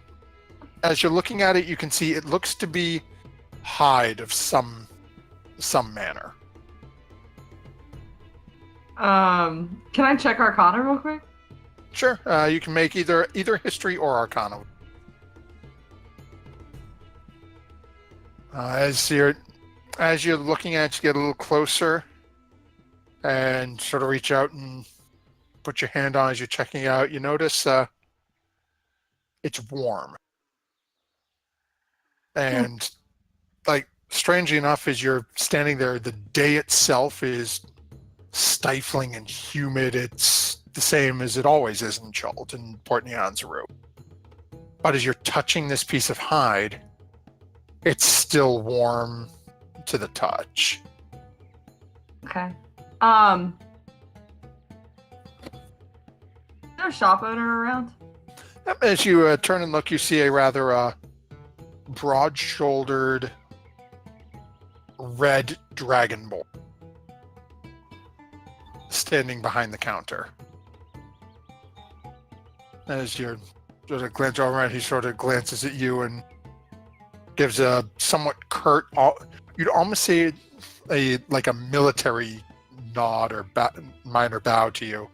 As you're looking at it, you can see it looks to be hide of some manner. Can I check Arcana real quick? Sure, you can make either history or arcana. As you're looking at it, you get a little closer and sort of reach out and put your hand on as you're checking it out. You notice it's warm. And like strangely enough, as you're standing there, the day itself is stifling and humid. It's the same as it always is in Chult and Port Nyanzaru. But as you're touching this piece of hide, it's still warm to the touch. Okay. Is there a shop owner around? As you turn and look, you see a rather broad-shouldered red dragonborn standing behind the counter. As you're sort of glance over, he sort of glances at you and gives a somewhat curt, you'd almost say like a military nod or minor bow to you.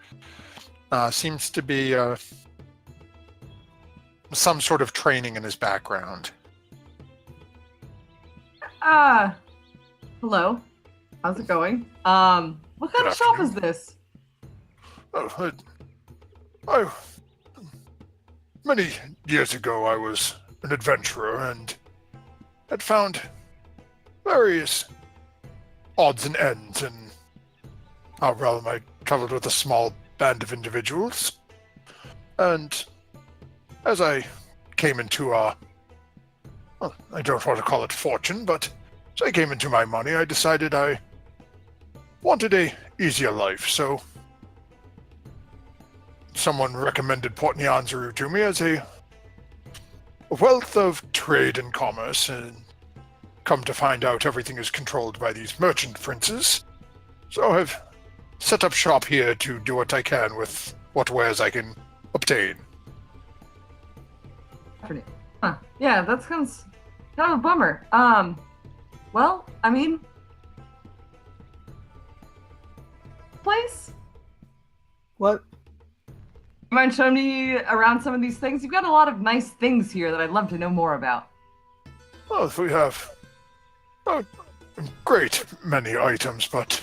Seems to be some sort of training in his background. Hello. How's it going? What kind Good of shop is afternoon. this? Many years ago, I was an adventurer and had found various odds and ends in our realm. I traveled with a small band of individuals, and as I came into well, I don't want to call it fortune, but as I came into my money, I decided I wanted a easier life, so someone recommended Port Nyanzaru to me as a wealth of trade and commerce, and come to find out everything is controlled by these merchant princes. So I've set up shop here to do what I can with what wares I can obtain. Huh. Yeah, that sounds kind of a bummer. Well, I mean, place? What? You mind showing me around some of these things? You've got a lot of nice things here that I'd love to know more about. Well, we have a great many items, but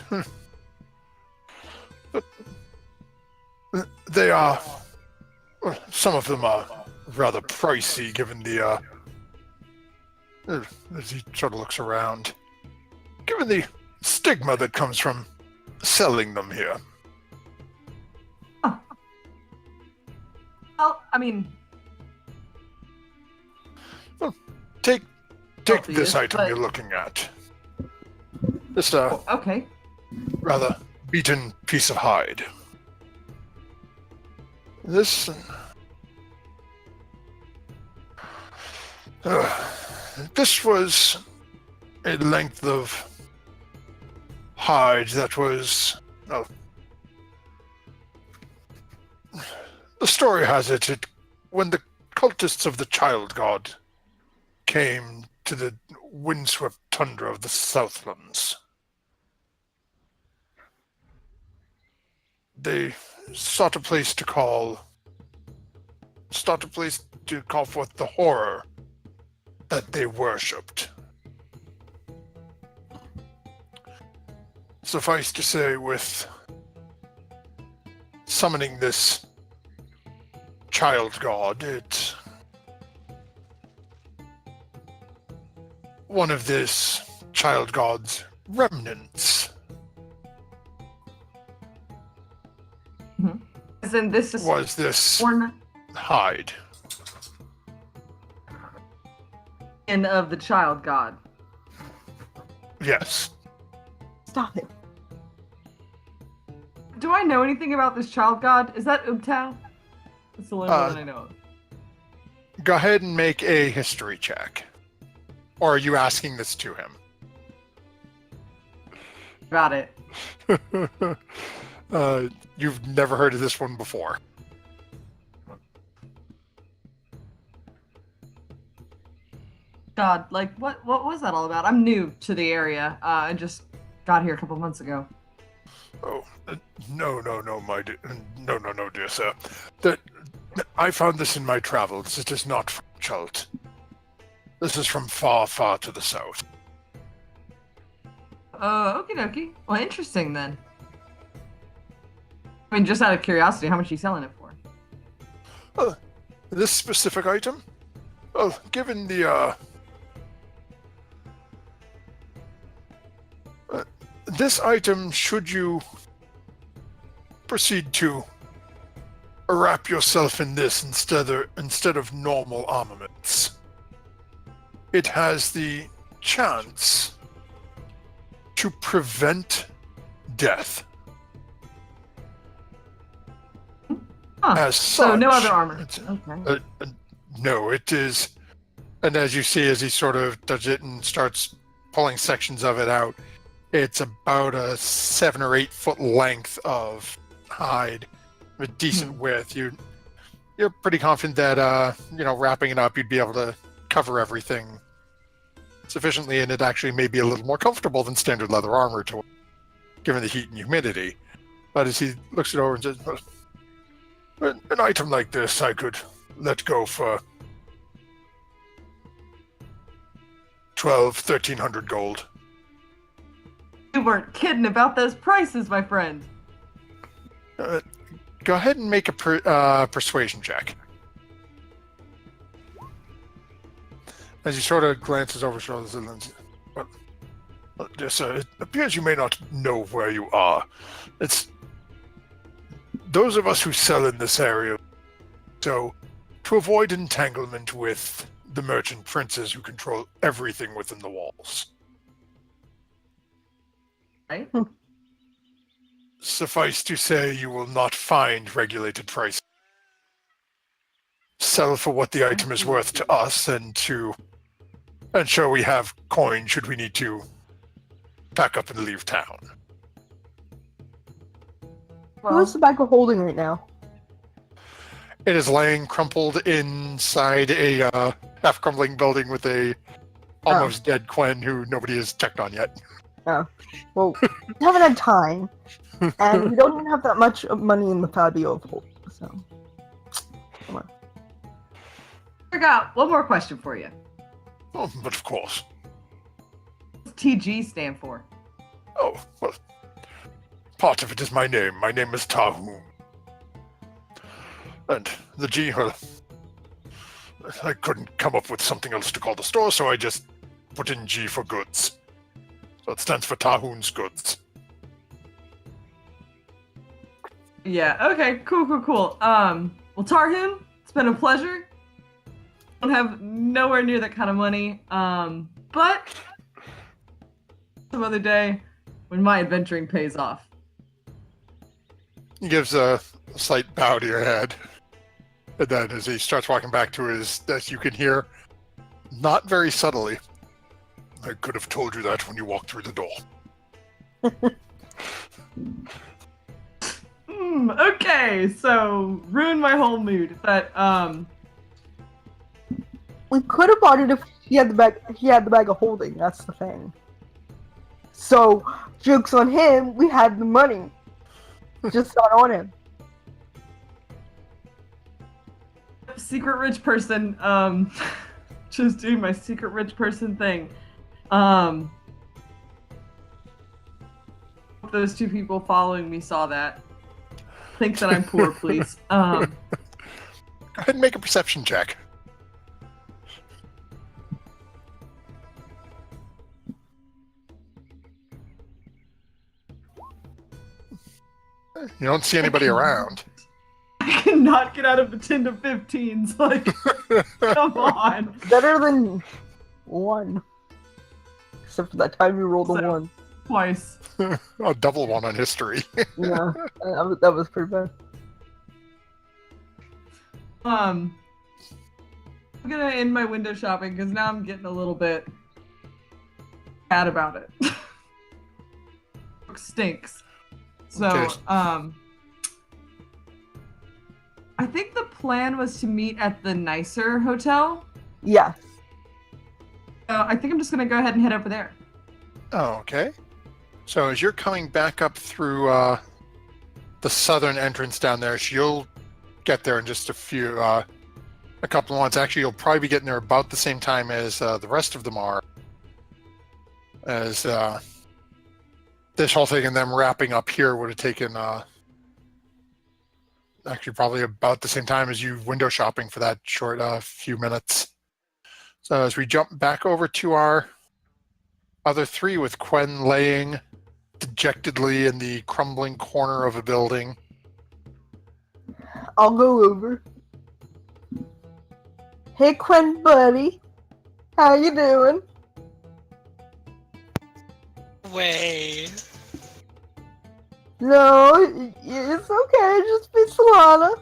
they are, some of them are rather pricey given the, as he sort of looks around, given the stigma that comes from selling them here. mean, Take Healthy this is, item but- you're looking at. This okay. rather beaten piece of hide. This this was a length of hide that was, well, the story has it when the cultists of the child god came to the windswept tundra of the Southlands, they sought a place to call forth the horror that they worshipped. Suffice to say, with summoning this child god, one of this child god's remnants As in, this is was this one hide. in of the child god. Yes. Stop it. Do I know anything about this child god? Is that Ubtao? That's the only one that I know of. Go ahead and make a history check. Or are you asking this to him? Got it. You've never heard of this one before. God, like, what was that all about? I'm new to the area. I just got here a couple months ago. Oh, no, dear sir. I found this in my travels. It is not from Chult. This is from far, far to the south. Okie dokie. Well, interesting then. I mean, just out of curiosity, how much are you selling it for? This specific item? Well, given the, this item, should you proceed to wrap yourself in this instead of normal armaments, it has the chance to prevent death. Huh. As So no such, other armor. it's- Okay. No, it is. And as you see, as he sort of does it and starts pulling sections of it out, it's about a 7 or 8 foot length of hide, a decent width. You're pretty confident that wrapping it up, you'd be able to cover everything sufficiently, and it actually may be a little more comfortable than standard leather armor, given the heat and humidity. But as he looks it over and says, an item like this I could let go for 1,300 gold. You weren't kidding about those prices, my friend. Go ahead and make a persuasion check. As he sort of glances over his shoulders and then says, well, dear sir, it appears you may not know where you are. It's those of us who sell in this area, so to avoid entanglement with the merchant princes who control everything within the walls. Right? Suffice to say, you will not find regulated prices. Sell for what the item is worth to us, and ensure we have coin should we need to pack up and leave town. Where's the bag of holding right now? It is laying crumpled inside a half-crumbling building with a almost dead Quen who nobody has checked on yet. Well, we haven't had time, and we don't even have that much money in the Fabio vault, so. Come on. I got one more question for you. Oh, but of course. What's TG stand for? Oh, well, part of it is my name. My name is Tahum. And the G, well, I couldn't come up with something else to call the store, so I just put in G for goods. So it stands for Tahun's Goods. Yeah, okay, cool. Well, Tarhoon, It's been a pleasure. Don't have nowhere near that kind of money. But some other day when my adventuring pays off. He gives a slight bow to your head. And then as he starts walking back to his desk, you can hear, not very subtly, I could have told you that when you walked through the door. Okay, so ruined my whole mood. But We could have bought it if he had the bag. He had the bag of holding. That's the thing. So, jokes on him. We had the money, just not on him. secret rich person, just doing my secret rich person thing. Those two people following me saw that. Think that I'm poor, please. Go ahead and make a perception check. You don't see anybody around. I cannot get out of the 10 to 15s. Like, come on. Better than 1. Except for that time you rolled a So- 1. Twice. A double one on history. Yeah, that was pretty bad. I'm gonna end my window shopping because now I'm getting a little bit bad about it. It stinks. So, Okay. I think the plan was to meet at the nicer hotel. Yes. I think I'm just gonna go ahead and head over there. Oh, okay. So as you're coming back up through the southern entrance down there, so you'll get there in just a couple of months. Actually, you'll probably be getting there about the same time as the rest of them are. As this whole thing and them wrapping up here would have taken actually probably about the same time as you window shopping for that short few minutes. So as we jump back over to our other three, with Quen laying dejectedly in the crumbling corner of a building. I'll go over. Hey, Quen, buddy. How you doing? Way. No, it's okay. Just be Solana.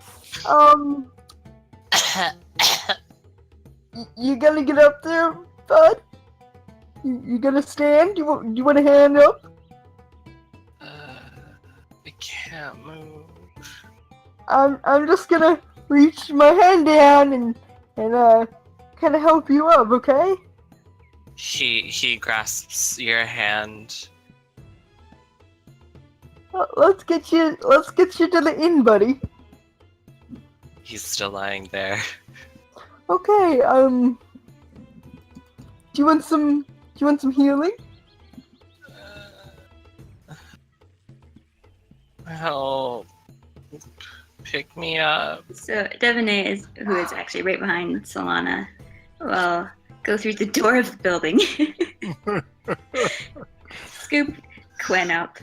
You gonna get up there, bud? You gonna stand? You want a hand up? I can't move. I'm just gonna reach my hand down and kind of help you up, okay? He grasps your hand. Let's get you to the inn, buddy. He's still lying there. Okay. Do you want some healing? Help. Pick me up. So Devaney who is actually right behind Solana, will go through the door of the building, scoop Quen up,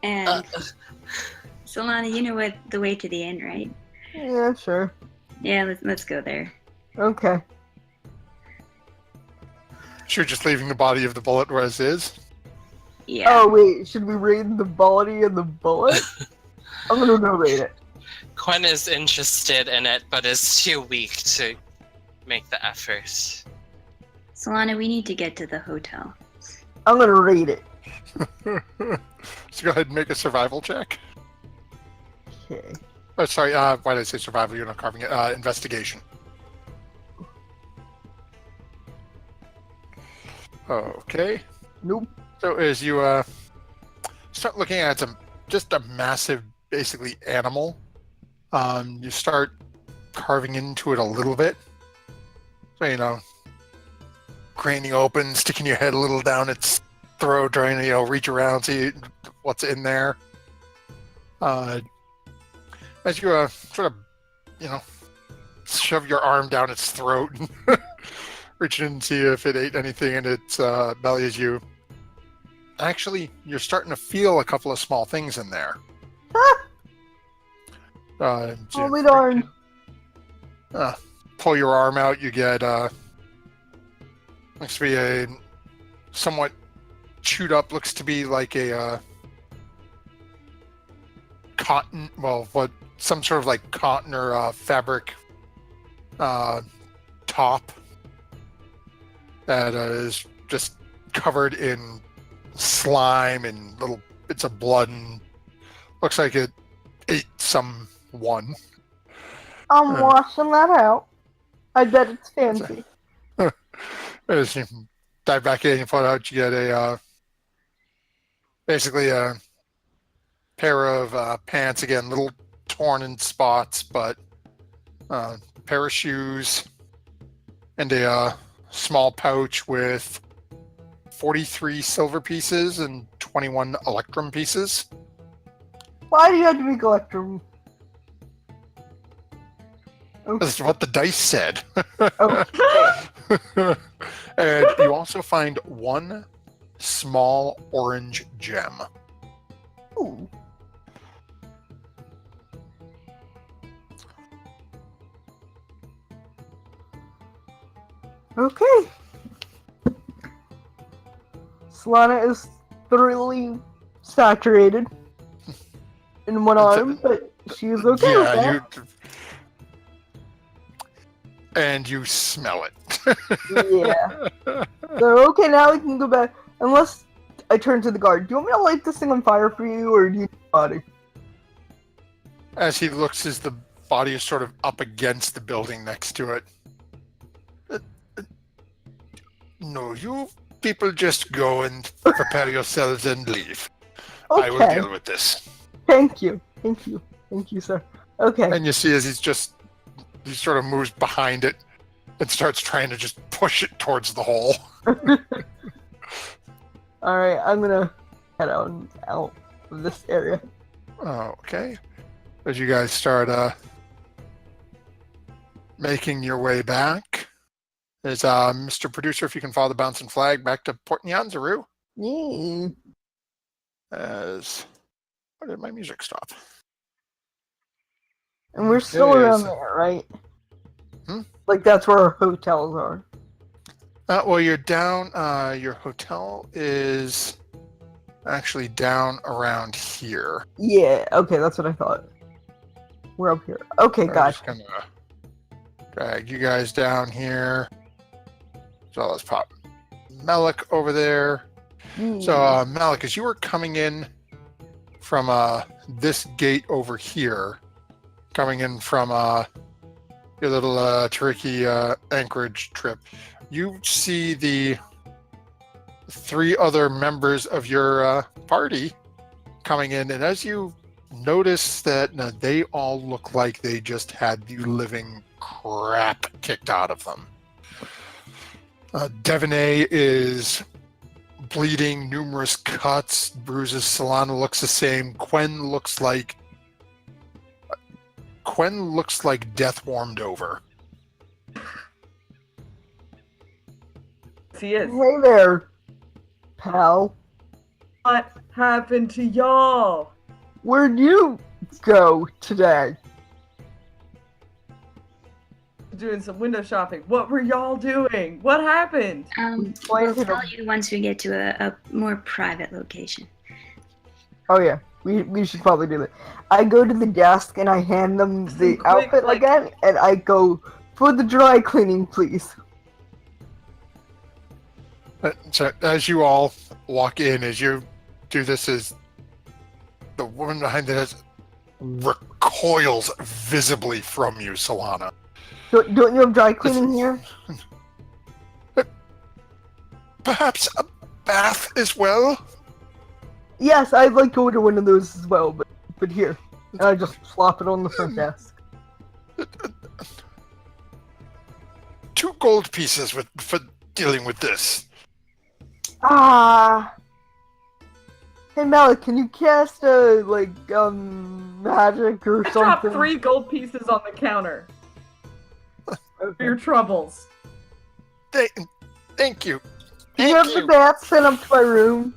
and Solana, you know the way to the inn, right? Yeah, sure. Yeah, let's go there. Okay. Sure, just leaving the body of the bullet where it is. Yeah. Oh wait, should we raid the body of the bullet? I'm gonna go raid it. Quen is interested in it, but is too weak to make the effort. Solana, we need to get to the hotel. I'm gonna raid it. So go ahead and make a survival check. Okay. Oh, sorry, why did I say survival? You're not carving it. Investigation. Okay. Nope. So as you start looking at just a massive, basically, animal, you start carving into it a little bit. So, craning open, sticking your head a little down its throat, trying to, reach around, see what's in there. As you sort of, shove your arm down its throat and reach in and see if it ate anything in its belly as you... Actually, you're starting to feel a couple of small things in there. Oh my darn. pull your arm out, you get looks to be a somewhat chewed up, looks to be like a cotton, well, what, some sort of like cotton or fabric top that is just covered in slime and little bits of blood, and looks like it ate someone. I'm washing that out. I bet it's fancy. As you dive back in and pull it out, you get a basically a pair of pants, again, little torn in spots, but pair of shoes, and a small pouch with 43 silver pieces and 21 electrum pieces. Why do you have to make electrum? That's what the dice said. Oh, And you also find one small orange gem. ooh. Okay. Solana is thoroughly saturated in one arm, but she is okay with that. And you smell it. Yeah. So, okay, now we can go back. Unless I turn to the guard. Do you want me to light this thing on fire for you, or do you need a body? As he looks, as the body is sort of up against the building next to it. No, you people just go and prepare yourselves and leave. Okay. I will deal with this. Thank you. Thank you. Thank you, sir. Okay. And you see as he sort of moves behind it and starts trying to just push it towards the hole. Alright, I'm gonna head out of this area. Okay. As you guys start making your way back, there's Mr. Producer, if you can follow the bouncing flag back to Port Nyanzaru. Yeah. Where did my music stop? And we're still It around is. there, right? Hmm? Like, that's where our hotels are. Well, you're down. Your hotel is actually down around here. Yeah, okay, that's what I thought. We're up here. Okay, I'm gotcha. just gonna drag you guys down here. So let's pop Malik over there. So Malik, as you were coming in from this gate over here, coming in from your little Tariki Anchorage trip, you see the 3 other members of your party coming in, and as you notice that they all look like they just had the living crap kicked out of them. Devaney is bleeding, numerous cuts, bruises. Solana looks the same. Quen looks like death warmed over. He is. Hey there, pal. What happened to y'all? Where'd you go today? Doing some window shopping. What were y'all doing? What happened? We'll tell you once we get to a more private location. Oh yeah, we should probably do that. I go to the desk and I hand them the Quick, outfit like- again, and I go, for the dry cleaning, please. So as you all walk in, as you do this, is the woman behind the desk recoils visibly from you, Solana. Don't you have dry cleaning here? Perhaps a bath as well? Yes, I'd like to order one of those as well, but here. And I just flop it on the front desk. 2 gold pieces for dealing with this. Ah. Hey Malik, can you cast magic or I something? dropped 3 gold pieces on the counter for Okay. your troubles. Thank you. Can you have the bath sent up to my room?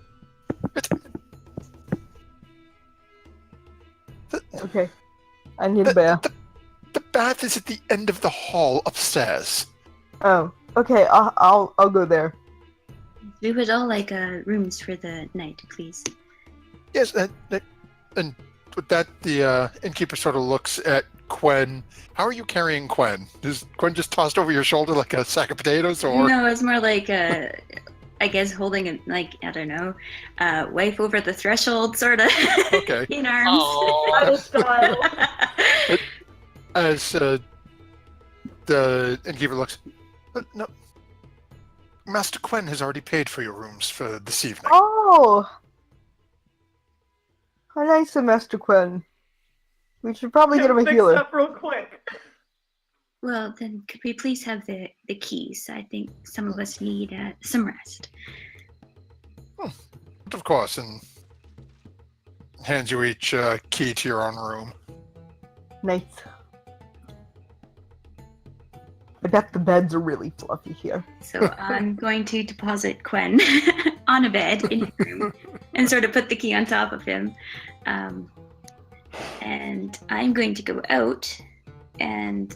Okay. I need a bath. The bath is at the end of the hall upstairs. Oh, okay. I'll go there. We would all like rooms for the night, please. Yes, and with that, the innkeeper sort of looks at Quen. How are you carrying Quen? Is Quen just tossed over your shoulder like a sack of potatoes, or? No, it's more like I guess holding it like I don't know, wife over the threshold, sort of. Okay. In arms. Oh. style. As the innkeeper looks, no, Master Quen has already paid for your rooms for this evening. Oh! How nice of Master Quinn. We should probably get him a Fix healer. up real quick. Well, then could we please have the keys? I think some of us need some rest. Of course, and hands you each a key to your own room. Nice. I bet the beds are really fluffy here. So I'm going to deposit Quen on a bed in his room and sort of put the key on top of him. And I'm going to go out and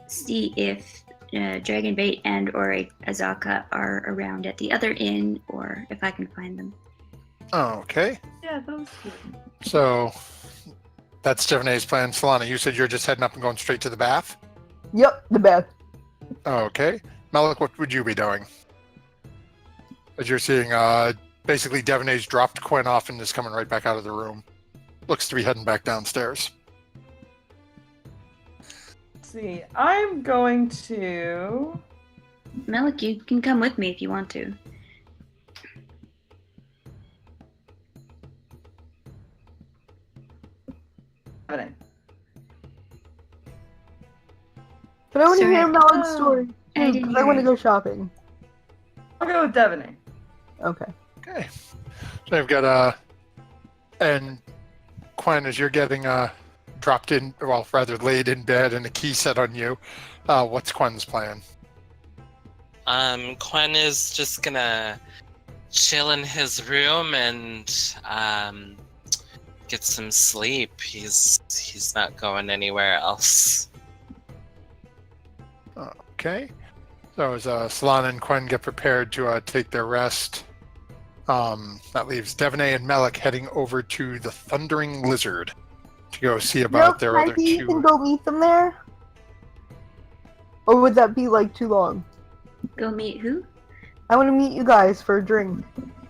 see if Dragonbait and or Azaka are around at the other inn, or if I can find them. Okay, Yeah, those two. so that's Stephanae's plan. Solana, you said you're just heading up and going straight to the bath? Yep, the bed. Okay. Malik, what would you be doing? As you're seeing, basically Devaney's dropped Quen off and is coming right back out of the room. Looks to be heading back downstairs. Let's see, I'm going to. Malik, you can come with me if you want to. But I want to Sorry. hear Malik's story. I didn't Because hear I want to it. go shopping. I'll go with Devaney. Okay. Okay. So I've got, and Quen, as you're getting, dropped in, well, rather laid in bed and a key set on you, what's Quen's plan? Quen is just gonna chill in his room and get some sleep. He's not going anywhere else. Okay. So as Solana and Quen get prepared to take their rest, that leaves Devaney and Malik heading over to the Thundering Lizard to go see about their other You two. can go meet them there? Or would that be like too long? Go meet who? I want to meet you guys for a drink.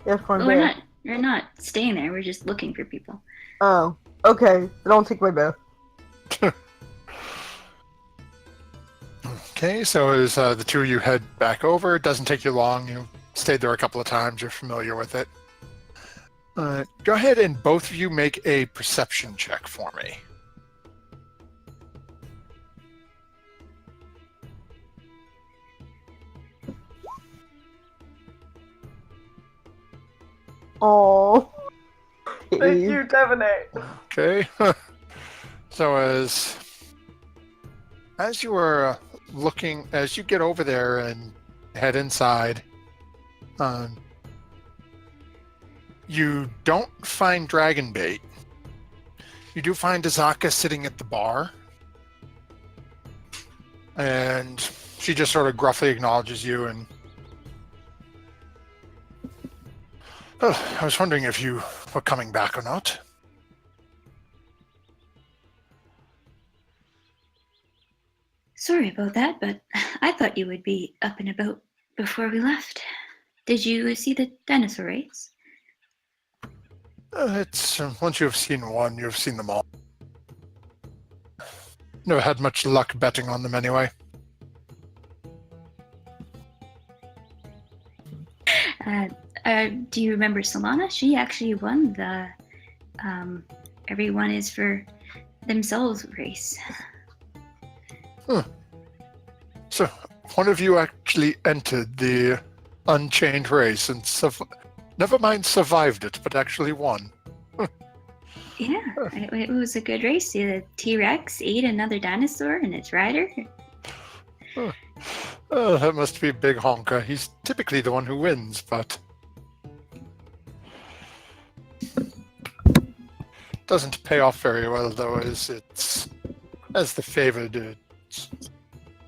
If I'm Well, there. we're not staying there. We're just looking for people. Oh, okay. Then I'll take my bath. Okay, so as the two of you head back over, it doesn't take you long. You stayed there a couple of times. You're familiar with it. Go ahead and both of you make a perception check for me. Oh. Thank you, Devaney. Okay. So as you are looking, as you get over there and head inside, you don't find Dragonbait. You do find Azaka sitting at the bar, and she just sort of gruffly acknowledges you and, I was wondering if you were coming back or not. Sorry about that, but I thought you would be up and about before we left. Did you see the dinosaur race? It's once you've seen one, you've seen them all. Never had much luck betting on them anyway. Do you remember Solana? She actually won the everyone is for themselves race. So one of you actually entered the Unchained race and never mind survived it, but actually won. Yeah, it was a good race. The T-Rex ate another dinosaur and its rider. Oh, that must be Big Honka. He's typically the one who wins, but doesn't pay off very well, though, as as the favored,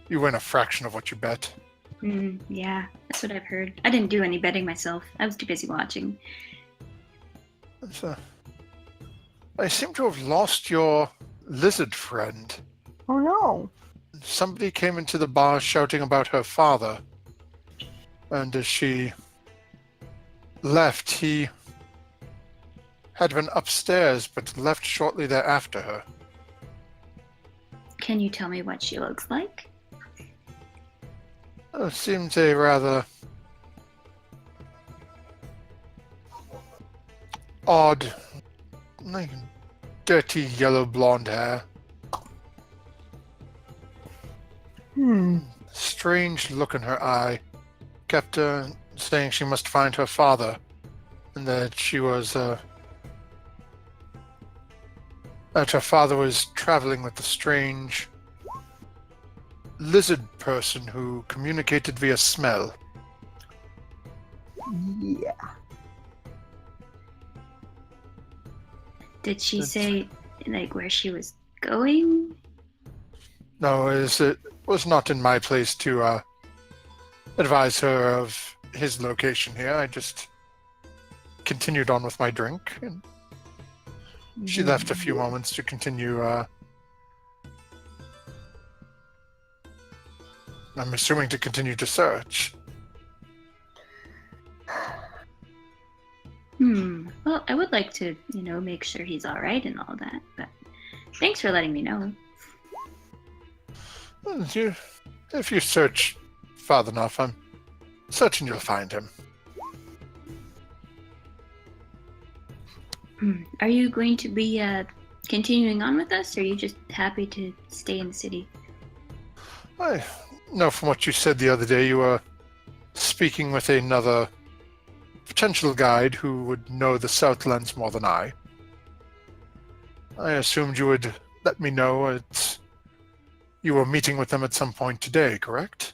you win a fraction of what you bet. Yeah, that's what I've heard. I didn't do any betting myself. I was too busy watching. So, I seem to have lost your lizard friend. Oh no. Somebody came into the bar shouting about her father. And as she left, he had been upstairs but left shortly thereafter her. Can you tell me what she looks like? Seems a rather odd, like dirty yellow blonde hair. Strange look in her eye. Kept saying she must find her father, and that she was that her father was traveling with a strange lizard person who communicated via smell. Yeah. Did she say, like, where she was going? No, it was not in my place to advise her of his location here. I just continued on with my drink, and she left a few moments to continue. I'm assuming to continue to search. Well, I would like to, make sure he's all right and all that, but thanks for letting me know. If you search far enough, I'm certain you'll find him. Are you going to be continuing on with us, or are you just happy to stay in the city? I know from what you said the other day, you were speaking with another potential guide who would know the Southlands more than I. I assumed you would let me know you were meeting with them at some point today, correct?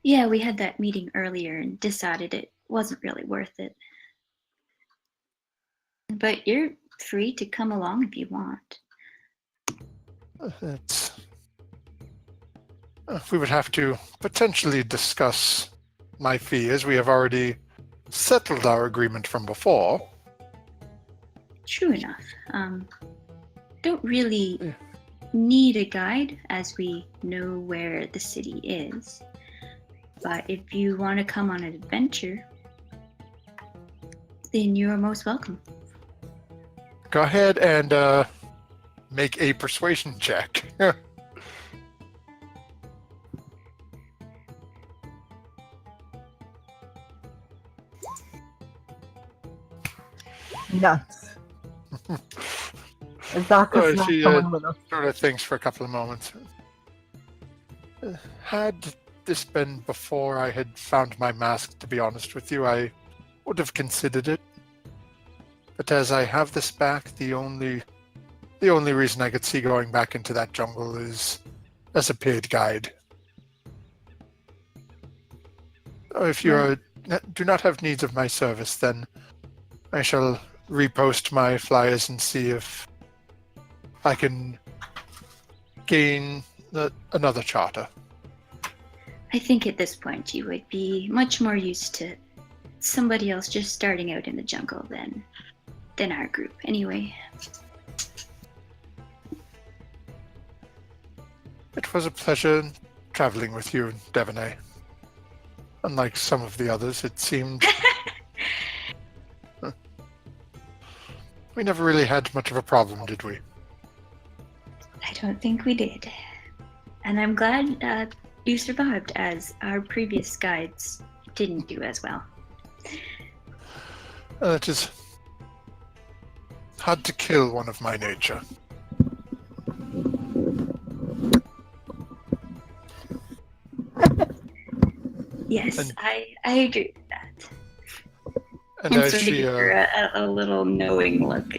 Yeah, we had that meeting earlier and decided it wasn't really worth it. But you're free to come along if you want. We would have to potentially discuss my fee, as we have already settled our agreement from before. True enough. Don't really need a guide, as we know where the city is. But if you want to come on an adventure, then you're most welcome. Go ahead and make a persuasion check. Nuts. Exactly. She sort of thinks for a couple of moments. Had this been before I had found my mask, to be honest with you, I would have considered it. But as I have this back, the only reason I could see going back into that jungle is as a paid guide. If you do not have needs of my service, then I shall repost my flyers and see if I can gain another charter. I think at this point you would be much more used to somebody else just starting out in the jungle than our group, anyway. It was a pleasure traveling with you, Devonay. Unlike some of the others, it seemed we never really had much of a problem, did we? I don't think we did. And I'm glad you survived, as our previous guides didn't do as well. It is hard to kill one of my nature. Yes, I agree with that. And And as so to she give her a little knowing look.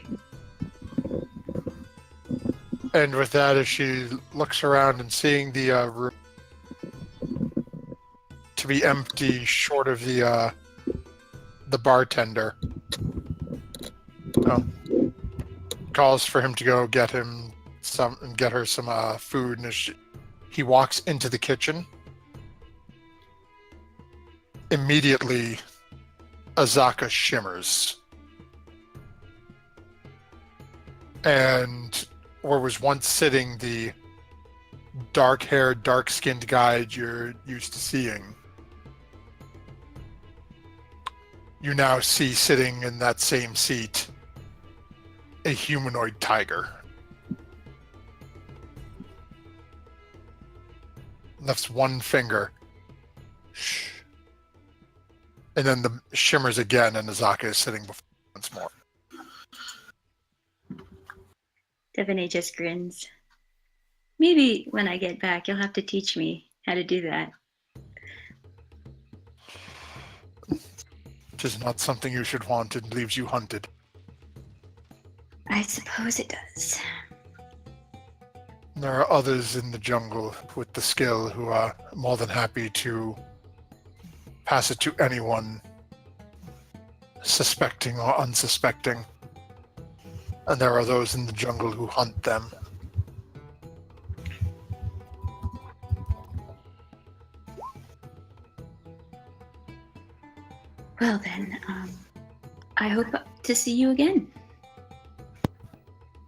and with that, as she looks around and seeing the room to be empty, short of the bartender, calls for him to go get him get her some food. And as he walks into the kitchen, immediately Azaka shimmers, and where was once sitting the dark-haired, dark-skinned guide you're used to seeing, you now see sitting in that same seat a humanoid tiger. Lifts one finger. Shh. And then the shimmers again, and Azaka is sitting before once more. Devine just grins. Maybe when I get back, you'll have to teach me how to do that. It is not something you should want. It leaves you hunted. I suppose it does. There are others in the jungle with the skill who are more than happy to pass it to anyone, suspecting or unsuspecting. And there are those in the jungle who hunt them. Well then, I hope to see you again.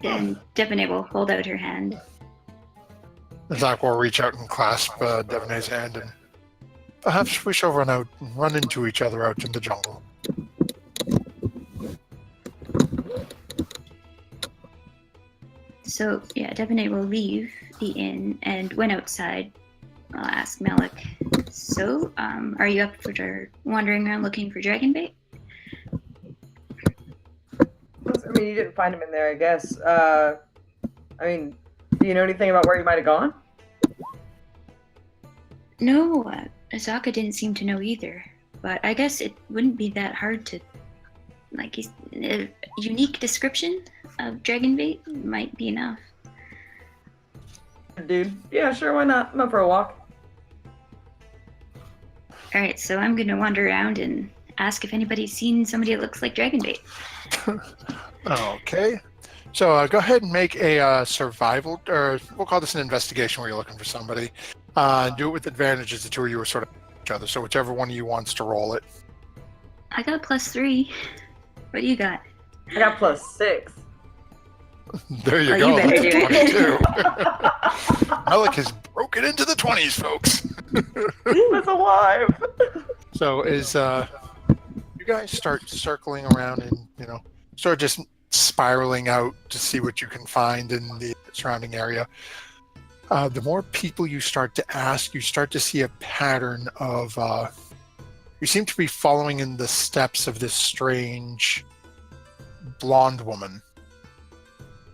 And Devine will hold out her hand. Zach will reach out and clasp Devaney's hand, and perhaps we shall run into each other out in the jungle. So, yeah, Devine will leave the inn, and when outside, I'll ask Malik, so, are you up for wandering around looking for dragon bait? I mean, you didn't find him in there, I guess. I mean, do you know anything about where he might have gone? No, Azaka didn't seem to know either, but I guess it wouldn't be that hard to, like, a unique description of dragon bait might be enough. Dude, yeah, sure, why not? I'm up for a walk. Alright, so I'm gonna wander around and ask if anybody's seen somebody that looks like dragon bait. Okay. So go ahead and make a survival, or we'll call this an investigation where you're looking for somebody. Do it with advantages. The two of you are sort of each other, so whichever one of you wants to roll it. I got +3. What do you got? I got +6. There you Oh, go. you better That's a do it. 22. Malik has broken into the 20s, folks. He's alive! So as you guys start circling around and, sort of just spiraling out to see what you can find in the surrounding area, the more people you start to ask, you start to see a pattern of, you seem to be following in the steps of this strange blonde woman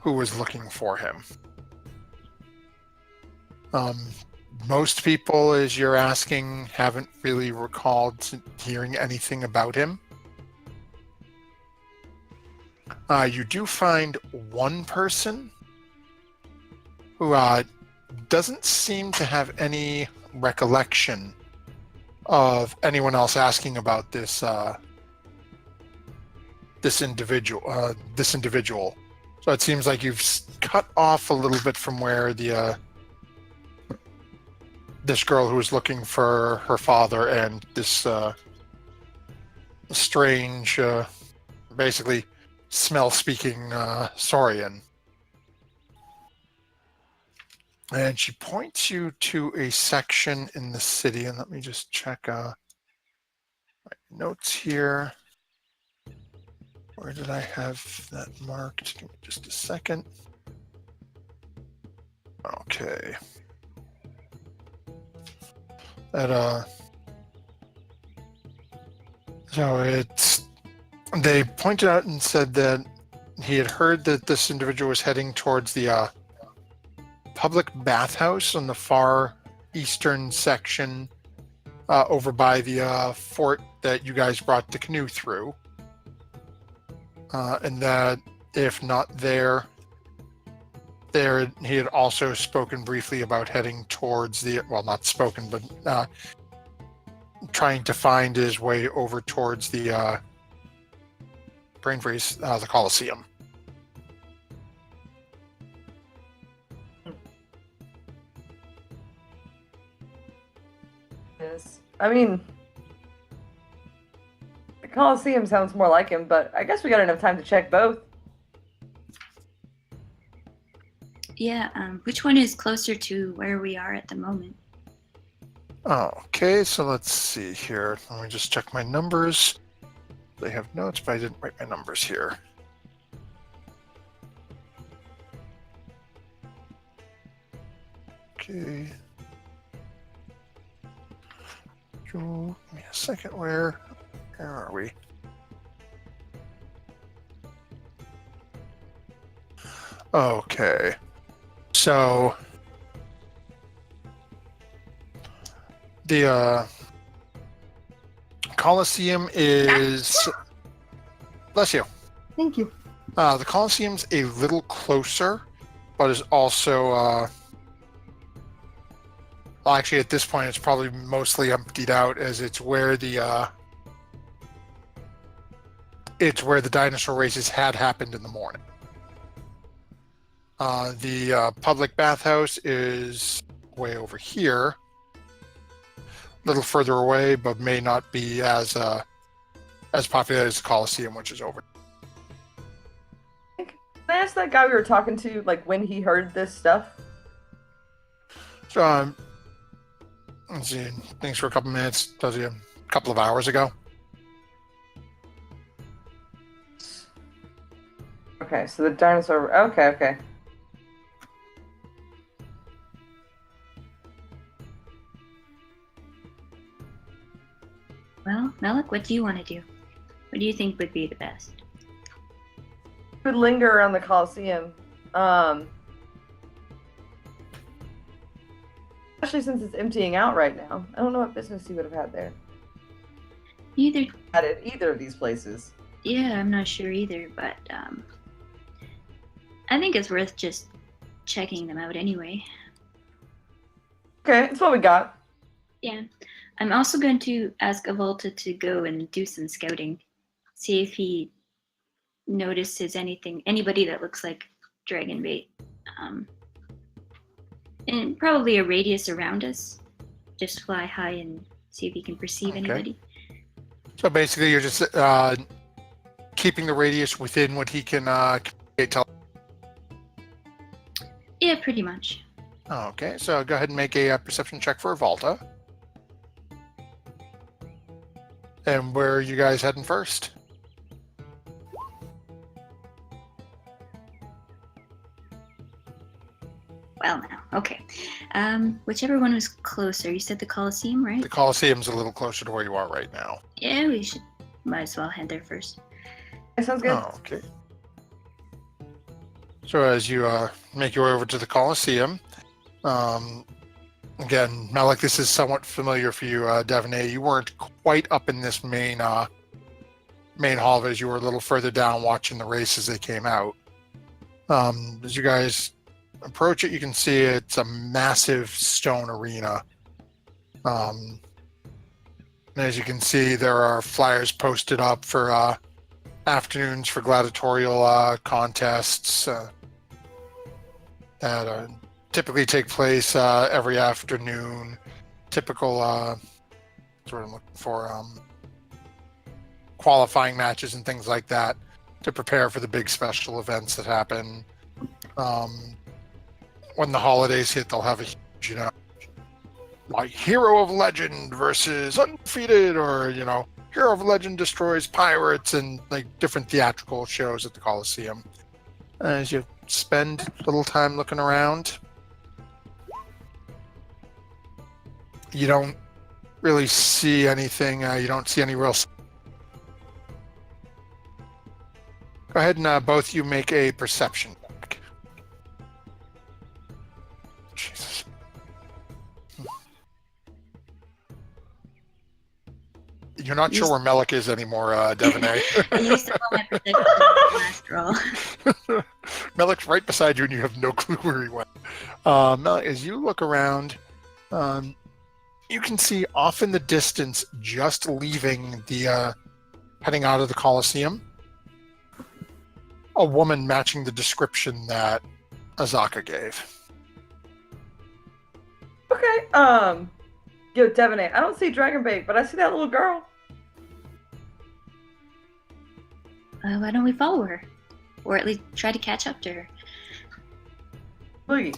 who was looking for him. Most people, as you're asking, haven't really recalled hearing anything about him. You do find one person who doesn't seem to have any recollection of anyone else asking about this this individual. So it seems like you've cut off a little bit from where the this girl who was looking for her father and this strange, basically smell-speaking Saurian. And she points you to a section in the city, and let me just check my notes here. Where did I have that marked? Give me just a second. Okay. So they pointed out and said that he had heard that this individual was heading towards the public bathhouse on the far eastern section over by the fort that you guys brought the canoe through. And that if not there, he had also spoken briefly about heading towards not spoken, but trying to find his way over towards the brain freeze, the Colosseum. I mean, the Colosseum sounds more like him, but I guess we got enough time to check both. Yeah, which one is closer to where we are at the moment? Okay, so let's see here. Let me just check my numbers. They have notes, but I didn't write my numbers here. Okay. Give me a second. Where are we? Okay. So the Colosseum is. Bless you. Thank you. The Colosseum's a little closer, but is also. Well, actually, at this point, it's probably mostly emptied out, as it's where the dinosaur races had happened in the morning. The public bathhouse is way over here, a little further away, but may not be as popular as the Colosseum, which is over. Can I ask that guy we were talking to, like, when he heard this stuff? So, let's see. Thanks for a couple minutes. Tells you a couple of hours ago. Okay, so the dinosaur. Okay. Well, Malik, what do you want to do? What do you think would be the best? Could linger around the Colosseum. Especially since it's emptying out right now. I don't know what business he would have had there. At either of these places. Yeah, I'm not sure either, but I think it's worth just checking them out anyway. Okay, that's what we got. Yeah. I'm also going to ask Avolta to go and do some scouting. See if he notices anybody that looks like dragon bait. And probably a radius around us. Just fly high and see if he can perceive anybody. So basically, you're just keeping the radius within what he can tell. Yeah, pretty much. Okay, so go ahead and make a perception check for Volta. And where are you guys heading first? Well, now, okay. Whichever one was closer. You said the Colosseum, right? The Colosseum's a little closer to where you are right now. Yeah, might as well head there first. That sounds good. Okay. So as you make your way over to the Colosseum, again, now like this is somewhat familiar for you, Devaney. You weren't quite up in this main hall as you were a little further down watching the race as they came out. As you guys approach it, you can see it's a massive stone arena. And as you can see, there are flyers posted up for afternoons for gladiatorial contests that typically take place every afternoon. Typical, sort of looking for qualifying matches and things like that to prepare for the big special events that happen. When the holidays hit, they'll have a huge, like Hero of Legend versus Undefeated, or, Hero of Legend destroys pirates, and like different theatrical shows at the Colosseum. As you spend a little time looking around, you don't really see anything. You don't see any real. Go ahead and both you make a perception check. Jesus. You're not sure where Melik is anymore, Devaney. I used all my perception in the last roll. Melik's right beside you, and you have no clue where he went. Melik, as you look around, you can see off in the distance, just leaving the heading out of the Colosseum, a woman matching the description that Azaka gave. Okay, Yo, Devaney, I don't see Dragonbait, but I see that little girl. Why don't we follow her? Or at least try to catch up to her. Boogie.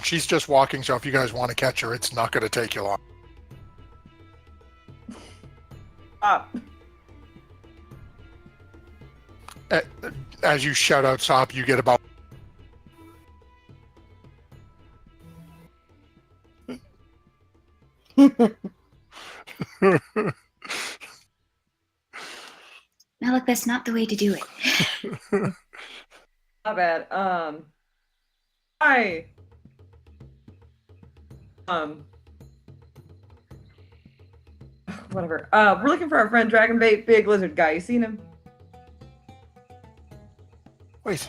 She's just walking, so if you guys want to catch her, it's not going to take you long. Stop. As you shout out stop, you get about... Now, look, that's not the way to do it. Not bad. Hi. Whatever. We're looking for our friend Dragonbait, big lizard guy. You seen him? Wait,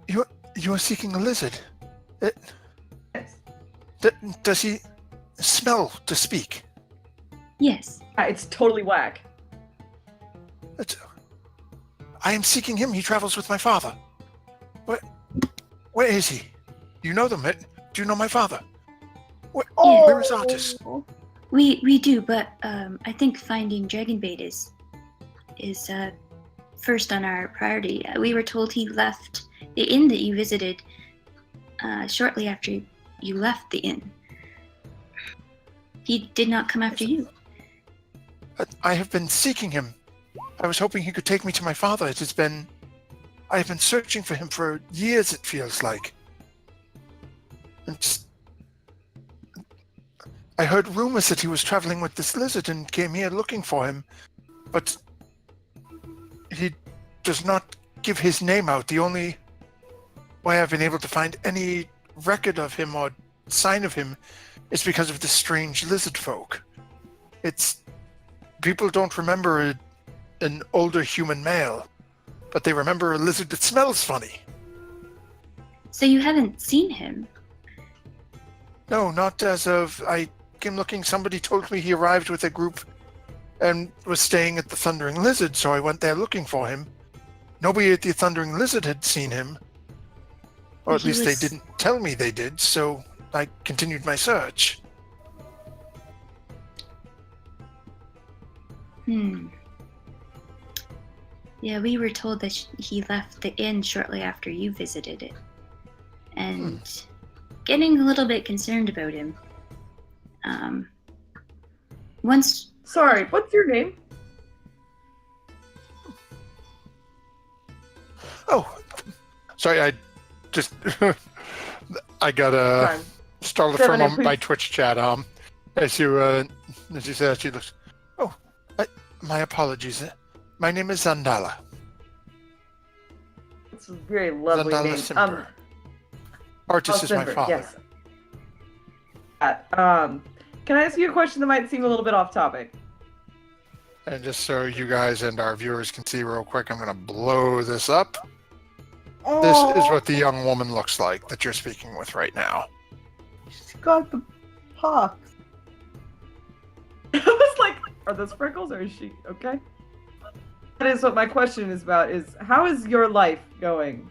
you are seeking a lizard? Yes. Does he smell to speak? Yes. It's totally whack. I am seeking him. He travels with my father. Where is he? You know them. Do you know my father? Where is Artis? We do, but I think finding Dragonbait is first on our priority. We were told he left the inn that you visited shortly after you left the inn. He did not come after you. I have been seeking him. I was hoping he could take me to my father. I have been searching for him for years, it feels like. I heard rumors that he was traveling with this lizard and came here looking for him, but he does not give his name out. The only way I've been able to find any record of him or sign of him is because of the strange lizard folk. People don't remember an older human male, but they remember a lizard that smells funny. So you haven't seen him? No, not as of... I came looking. Somebody told me he arrived with a group and was staying at the Thundering Lizard, so I went there looking for him. Nobody at the Thundering Lizard had seen him. Or at least they didn't tell me they did, so I continued my search. Yeah, we were told that he left the inn shortly after you visited it. And getting a little bit concerned about him. Once... Sorry, what's your name? Oh, sorry, I just... I got startled for a moment by Twitch chat. As you said, she looks... Oh, my apologies. My name is Zandala. It's a very lovely Zandala name. Simber. Artis is my Simber, father. Yes. Can I ask you a question that might seem a little bit off topic? And just so you guys and our viewers can see real quick, I'm going to blow this up. This is what the young woman looks like that you're speaking with right now. She's got the pox. I was like, are those freckles or is she okay? That is what my question is about, is how is your life going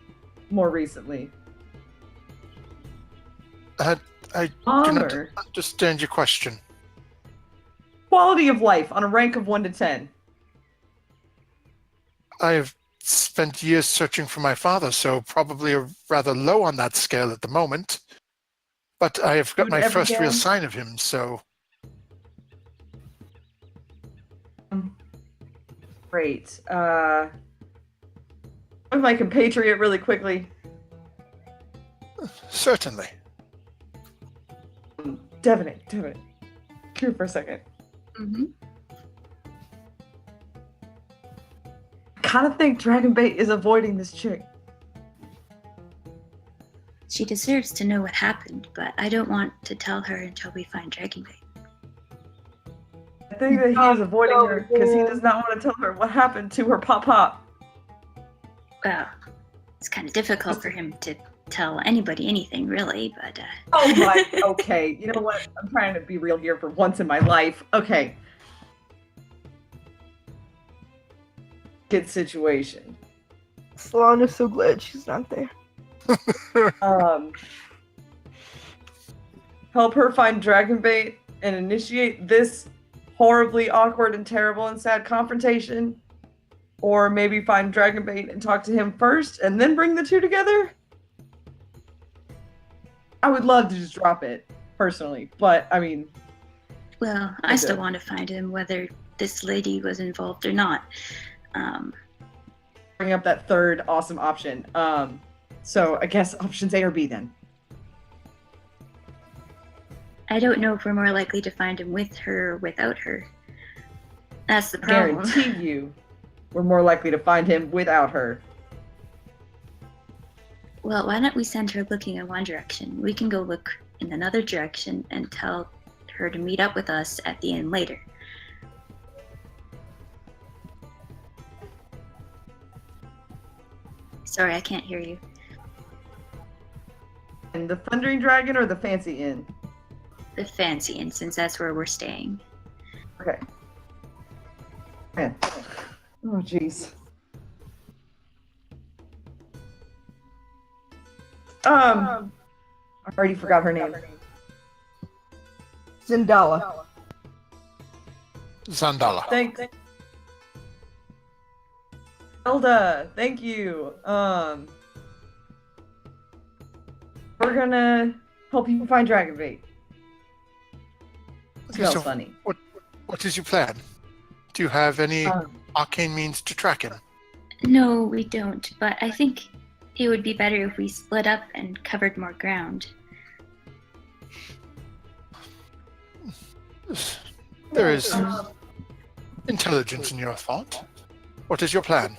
more recently? I do not understand your question. Quality of life on a rank of 1 to 10. I have spent years searching for my father, so probably rather low on that scale at the moment. But I have got my first real sign of him, so... Great. With my compatriot really quickly. Certainly. Devaney. Here for a second. Mm-hmm. I kind of think Dragonbait is avoiding this chick. She deserves to know what happened, but I don't want to tell her until we find Dragonbait. I think that he is avoiding her because he does not want to tell her what happened to her pop. Well, it's kind of difficult for him to tell anybody anything, really, but... Oh my, okay. You know what? I'm trying to be real here for once in my life. Okay. Good situation. Solana's so glad she's not there. Help her find Dragonbait and initiate this horribly awkward and terrible and sad confrontation, or maybe find Dragonbait and talk to him first and then bring the two together. I would love to just drop it personally, but I mean, Well, I still want to find him, whether this lady was involved or not. bring up that third awesome option. So I guess options A or B then. I don't know if we're more likely to find him with her or without her. That's the problem. Guarantee you, we're more likely to find him without her. Well, why don't we send her looking in one direction? We can go look in another direction and tell her to meet up with us at the inn later. Sorry, I can't hear you. And the Thundering Dragon or the Fancy Inn? The fancy inn, since that's where we're staying. Okay. Man. Oh, jeez. I already forgot her name. Zindala. Zandala. Thanks. Zelda, thank you. We're gonna help you find Dragonbait. Smells funny. What is your plan? Do you have any arcane means to track him? No, we don't, but I think it would be better if we split up and covered more ground. There is intelligence in your thought. What is your plan?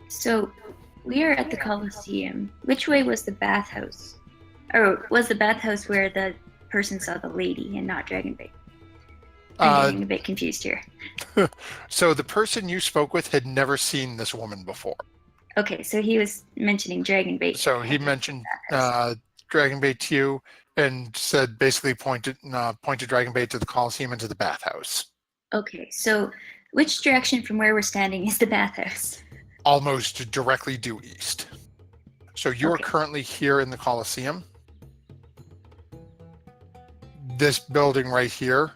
So, we are at the Colosseum. Which way was the bathhouse? Or was the bathhouse where the person saw the lady and not Dragonbait? I'm getting a bit confused here. So the person you spoke with had never seen this woman before. Okay, so he was mentioning Dragonbait. So he mentioned Dragonbait to you and said basically pointed Dragonbait to the Colosseum and to the bathhouse. Okay, so which direction from where we're standing is the bathhouse? Almost directly due east. So you're Okay. currently here in the Colosseum. This building right here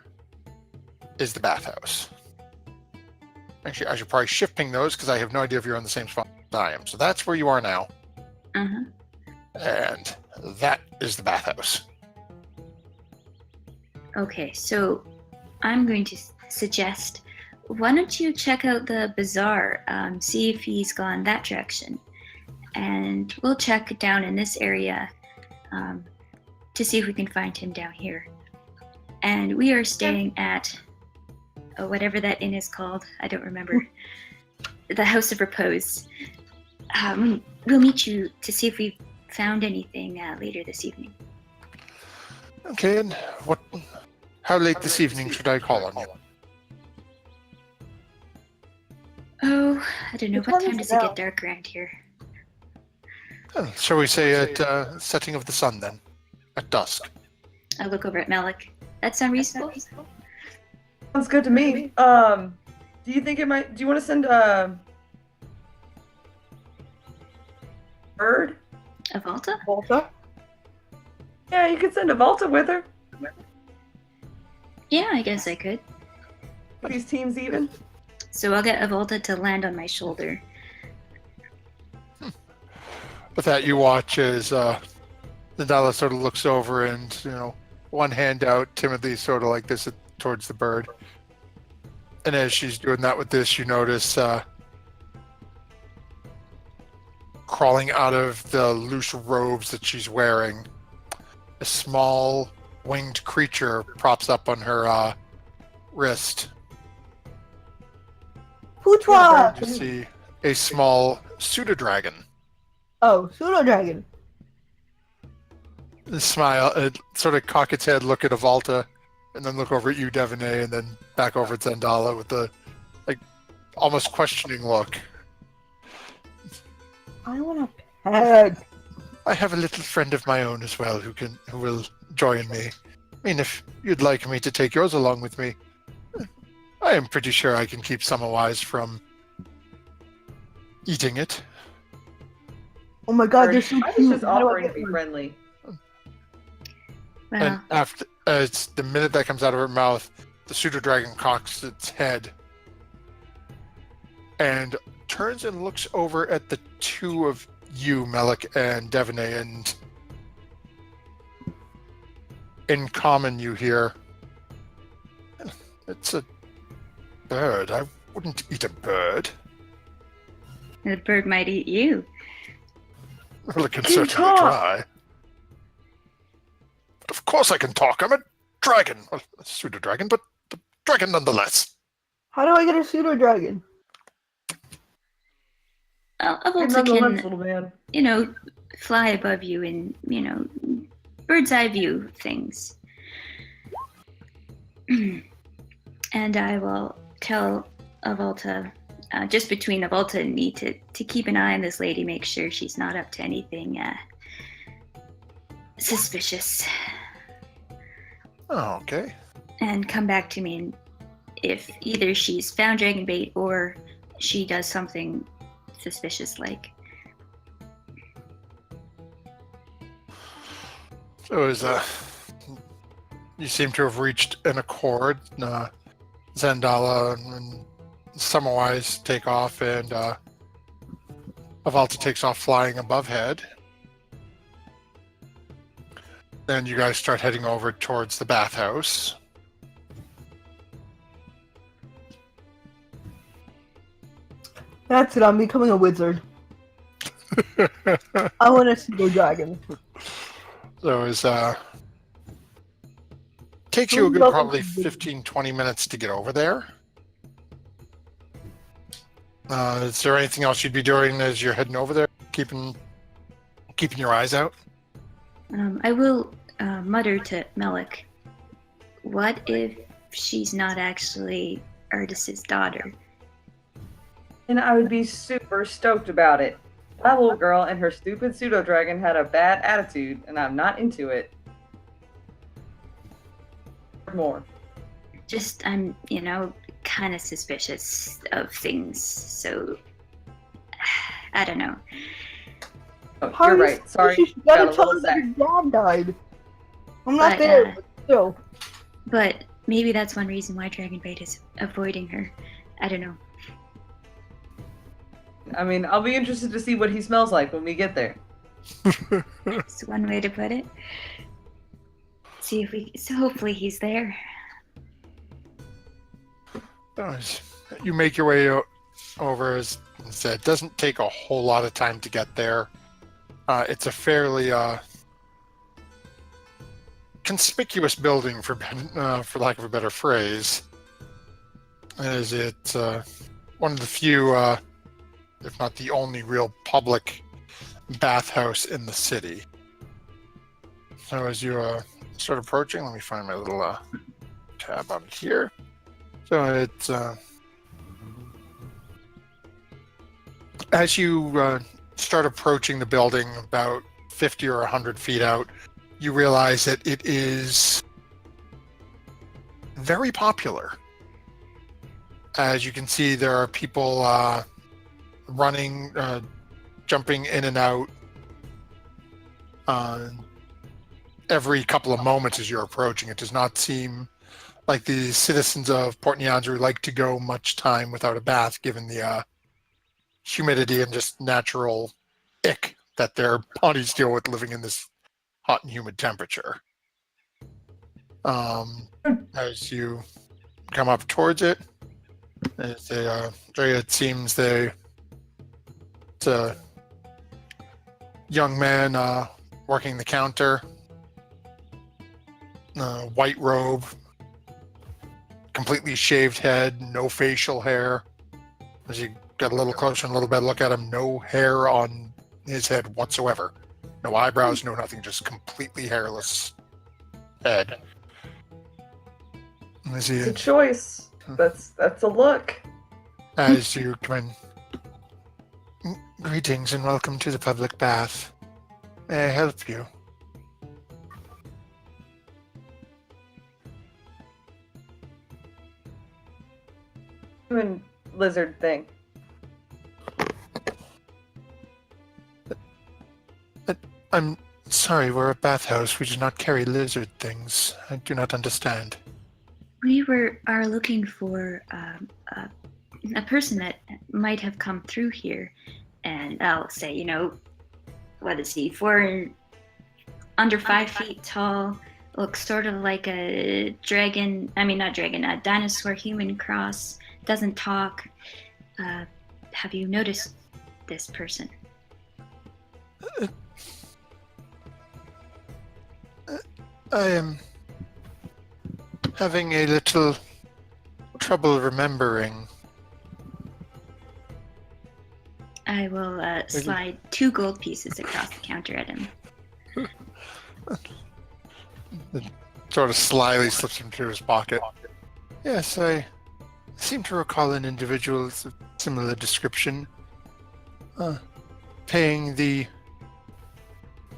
is the bathhouse. Actually, I should probably shift ping those because I have no idea if you're on the same spot as I am. So that's where you are now. Uh-huh. And that is the bathhouse. Okay, so I'm going to suggest, why don't you check out the bazaar, see if he's gone that direction. And we'll check down in this area to see if we can find him down here. And we are staying at whatever that inn is called. I don't remember. The House of Repose. We'll meet you to see if we've found anything later this evening. Okay, and how late this evening should I call on you? Oh, I don't know. Which What one time is does it it get dark around here? Shall we say at setting of the sun then? At dusk. I'll look over at Malik. That sound reasonable? Sounds good to me. Do you think it might? Do you want to send a bird? A Volta? Volta? Yeah, you could send a Volta with her. Yeah, I guess I could. These teams even. So I'll get a Volta to land on my shoulder. With that, you watch as Nadala sort of looks over and, one hand out timidly, sort of like this towards the bird. And as she's doing that with this, you notice crawling out of the loose robes that she's wearing, a small winged creature props up on her wrist. Putwa! You see a small pseudo-dragon. Oh, pseudo dragon. Smile, sort of cock its head, look at Avalta, and then look over at you, Devaney, and then back over at Zendala with the almost questioning look. I want a pet. I have a little friend of my own as well who will join me. I mean, if you'd like me to take yours along with me, I am pretty sure I can keep Samawise from eating it. Oh my god, Or they're so I was cute. just How do I offering to get be one? friendly. Well, And after it's the minute that comes out of her mouth, the pseudo dragon cocks its head and turns and looks over at the two of you, Melik and Devaney, and in common you hear, "It's a bird. I wouldn't eat a bird." the bird might eat you. Well, it can Can certainly talk. try. But of course I can talk. I'm a dragon. Well, a pseudo dragon, but a dragon nonetheless. How do I get a pseudo dragon? A Hey, Volta nonetheless, can, little man. fly above you in, bird's eye view things. And I will tell Avolta, just between Avolta and me, to keep an eye on this lady, make sure she's not up to anything suspicious, Oh, okay. and come back to me if either she's found dragon bait or she does something suspicious like. So you seem to have reached an accord. Zendala and Samawise take off, and Avalta takes off flying above head. Then you guys start heading over towards the bathhouse. That's it, I'm becoming a wizard. I want a pseudo dragon. So takes you a good probably 15-20 minutes to get over there. Is there anything else you'd be doing as you're heading over there? Keeping your eyes out? I will mutter to Melik, what if she's not actually Artis's daughter? And I would be super stoked about it. That little girl and her stupid pseudo dragon had a bad attitude, and I'm not into it. More. Just, I'm, kind of suspicious of things, so I don't know. Oh, How you're are you right. Sorry. suspicious? You gotta Got a tell little her that sack. your dad died. I'm not But, there, but still. But maybe that's one reason why Dragonbait is avoiding her. I don't know. I mean, I'll be interested to see what he smells like when we get there. That's one way to put it. So hopefully he's there. You make your way over, as I said. It doesn't take a whole lot of time to get there. It's a fairly conspicuous building, for lack of a better phrase. As it's one of the few, if not the only, real public bathhouse in the city. So as you start approaching, let me find my little tab on it here. So it's as you start approaching the building about 50 or 100 feet out, you realize that it is very popular. As you can see, there are people running, jumping in and out every couple of moments as you're approaching. It does not seem like the citizens of Port Nyanza like to go much time without a bath, given the humidity and just natural ick that their bodies deal with living in this hot and humid temperature. As you come up towards it, it seems it's a young man working the counter, white robe, completely shaved head, no facial hair. As you get a little closer and a little better look at him, no hair on his head whatsoever. No eyebrows, no nothing, just completely hairless head. As It's a choice. That's a look. as you come in, greetings and welcome to the public bath. May I help you? Human lizard thing. I'm sorry, we're a bathhouse. We do not carry lizard things. I do not understand. We are looking for a person that might have come through here, and I'll say, what is he? Under 5 feet tall, looks sort of like a dragon. I mean, not dragon, a dinosaur human cross. Doesn't talk. Have you noticed this person? I am having a little trouble remembering. I will slide 2 gold pieces across the counter at him. Sort of slyly slips into his pocket. Yes, I seem to recall an individual of similar description. Paying the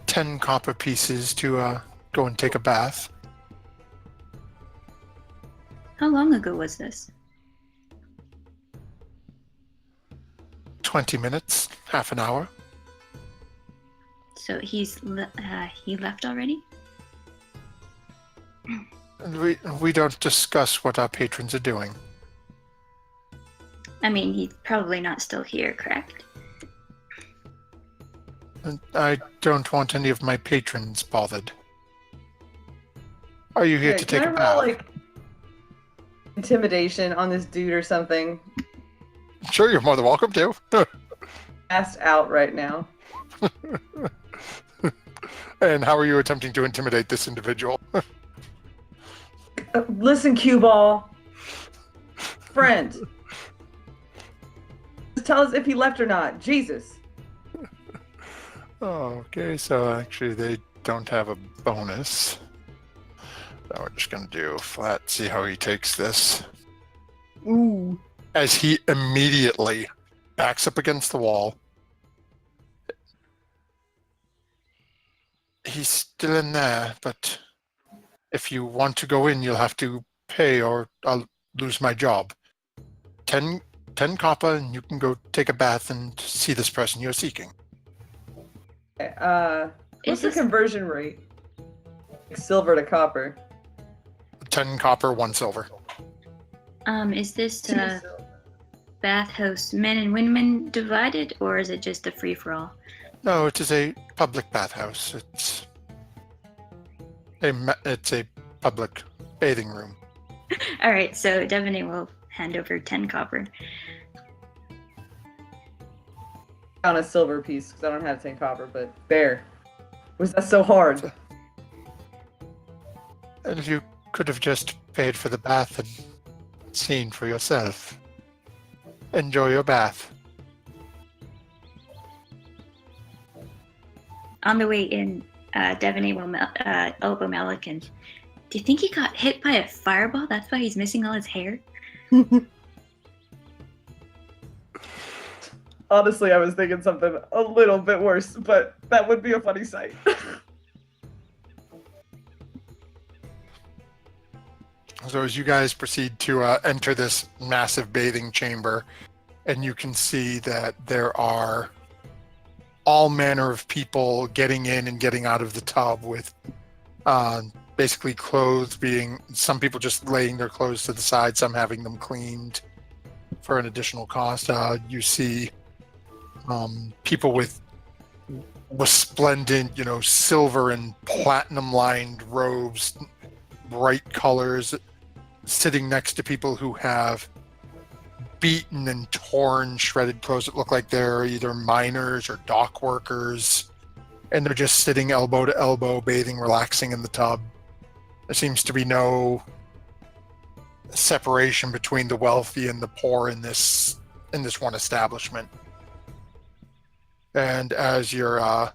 10 copper pieces to go and take a bath. How long ago was this? 20 minutes, half an hour. So he left already? And we don't discuss what our patrons are doing. I mean, he's probably not still here, correct? And I don't want any of my patrons bothered. Are you here Okay, to take a can I roll, bath? intimidation on this dude or something? Sure, you're more than welcome to. Passed out right now. And how are you attempting to intimidate this individual? Listen, cue ball. Friend. Just tell us if he left or not. Jesus. Okay, so actually they don't have a bonus. So we're just going to do flat, see how he takes this. Ooh. As he immediately backs up against the wall. He's still in there, but if you want to go in, you'll have to pay or I'll lose my job. 10 copper and you can go take a bath and see this person you're seeking. What's the conversion rate? Silver to copper. 10 copper, 1 silver. Is this bathhouse men and women divided, or is it just a free-for-all? No, it is a public bathhouse. It's a public bathing room. All right, so Devaney will hand over 10 copper. On a silver piece, because I don't have 10 copper, but there. Was that so hard? And if you could have just paid for the bath and seen for yourself. Enjoy your bath. On the way in, Devaney will elbow Melican. Do you think he got hit by a fireball? That's why he's missing all his hair? Honestly, I was thinking something a little bit worse, but that would be a funny sight. So as you guys proceed to enter this massive bathing chamber, and you can see that there are all manner of people getting in and getting out of the tub with basically clothes being, some people just laying their clothes to the side, some having them cleaned for an additional cost. You see people with resplendent, silver and platinum lined robes, bright colors, sitting next to people who have beaten and torn, shredded clothes that look like they're either miners or dock workers, and they're just sitting elbow to elbow, bathing, relaxing in the tub. There seems to be no separation between the wealthy and the poor in this one establishment. And as you're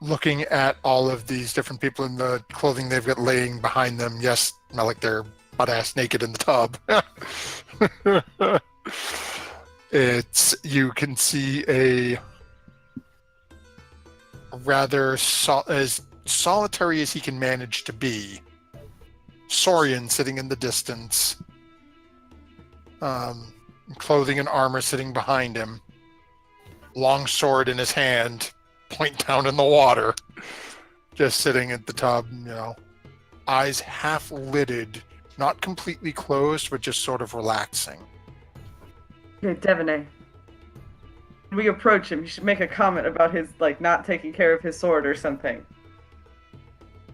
looking at all of these different people in the clothing they've got laying behind them, yes, not like they're butt-ass naked in the tub. You can see a rather as solitary as he can manage to be, Saurian sitting in the distance, clothing and armor sitting behind him, long sword in his hand, point down in the water, just sitting at the tub, eyes half lidded, not completely closed, but just sort of relaxing. Okay, Devaney. When we approach him, you should make a comment about his, not taking care of his sword or something.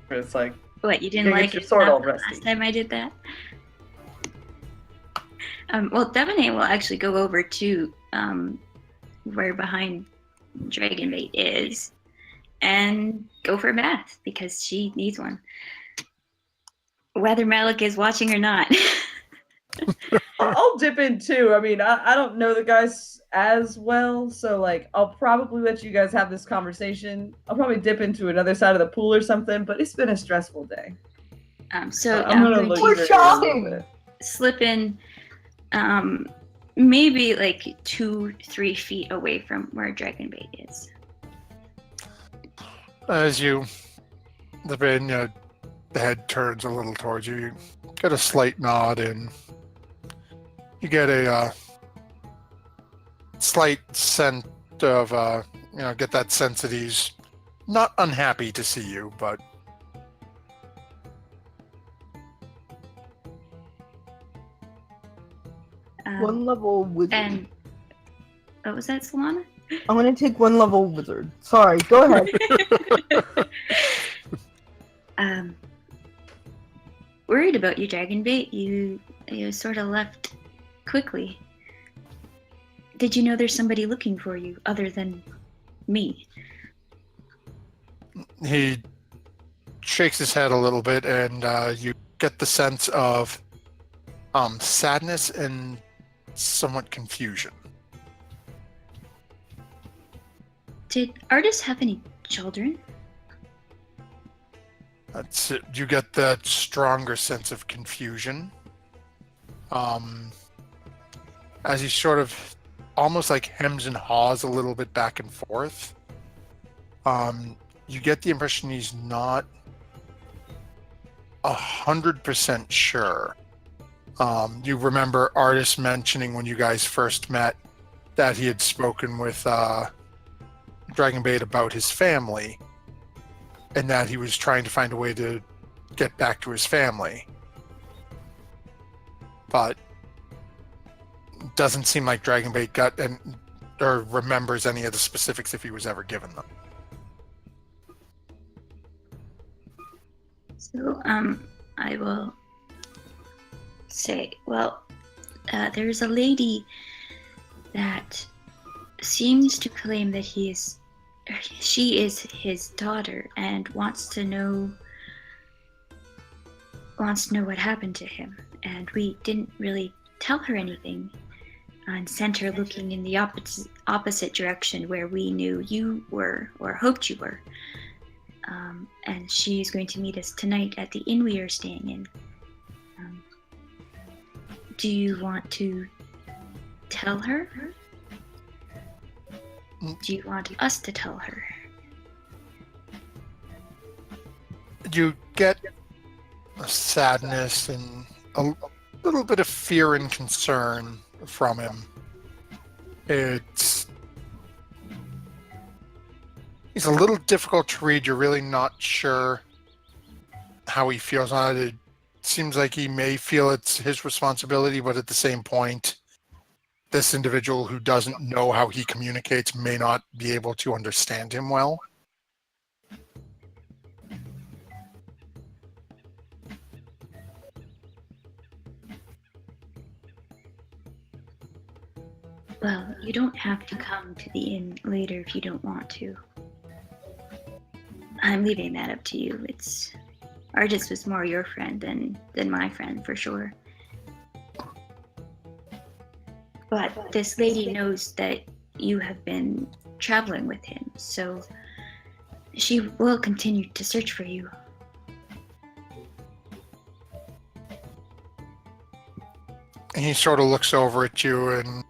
Or it's like, What, you didn't You're gonna like get your it sword all the rusty. last time I did that? Well, Devaney will actually go over to where behind Dragonbait is and go for a bath because she needs one. Whether Malik is watching or not. I'll dip in too. I mean, I don't know the guys as well, so I'll probably let you guys have this conversation. I'll probably dip into another side of the pool or something, but it's been a stressful day. So I'm gonna going look We're here a shopping! little bit. slip in maybe 2-3 feet away from where Dragonbait is. As you the head turns a little towards you. You get a slight nod, and you get a slight sense of, get that sense that he's not unhappy to see you, but One level wizard. And what was that, Solana? I'm gonna take one level wizard. Sorry, go ahead. Worried about you, Dragonbait. You sort of left quickly. Did you know there's somebody looking for you other than me? he shakes his head a little bit, and you get the sense of sadness and somewhat confusion. Did Artis have any children? That's it. You get that stronger sense of confusion. As he sort of almost hems and haws a little bit back and forth. You get the impression he's not 100% sure. You remember Artis mentioning when you guys first met that he had spoken with Dragonbait about his family, and that he was trying to find a way to get back to his family. But it doesn't seem like Dragonbait got or remembers any of the specifics if he was ever given them. So, I will say, there's a lady that seems to claim that she is his daughter and wants to know what happened to him. And we didn't really tell her anything and sent her looking in the opposite direction where we knew you were or hoped you were. And she's going to meet us tonight at the inn we are staying in. Do you want to tell her? Do you want us to tell her? You get a sadness and a little bit of fear and concern from him. He's a little difficult to read. You're really not sure how he feels on it. It seems like he may feel it's his responsibility, but at the same point, this individual who doesn't know how he communicates may not be able to understand him well. Well, you don't have to come to the inn later if you don't want to. I'm leaving that up to you. Artis was more your friend than my friend, for sure. But this lady knows that you have been traveling with him, so she will continue to search for you. And he sort of looks over at you and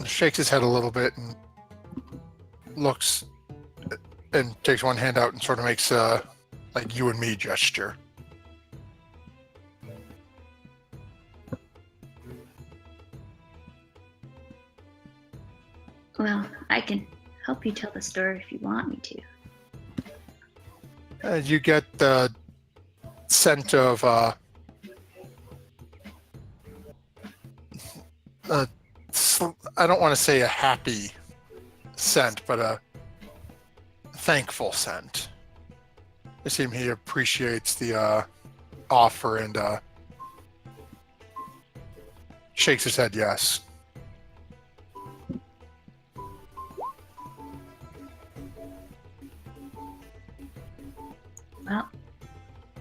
shakes his head a little bit and looks and takes one hand out and sort of makes a you and me gesture. Well, I can help you tell the story if you want me to. You get the scent of I don't want to say a happy scent, but a thankful scent. It seems he appreciates the offer and shakes his head yes. Well,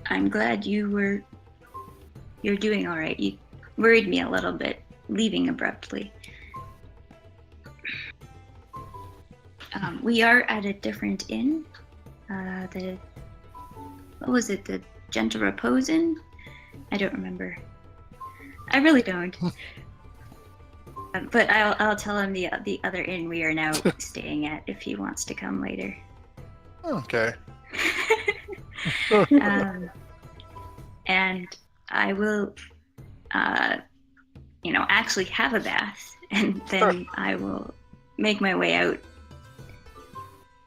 I'm glad you're doing all right. You worried me a little bit, leaving abruptly. We are at a different inn. What was it? The Gentle Repose Inn? I don't remember. I really don't. But I'll tell him the other inn we are now staying at if he wants to come later. Okay. And I will, actually have a bath, and then I will make my way out,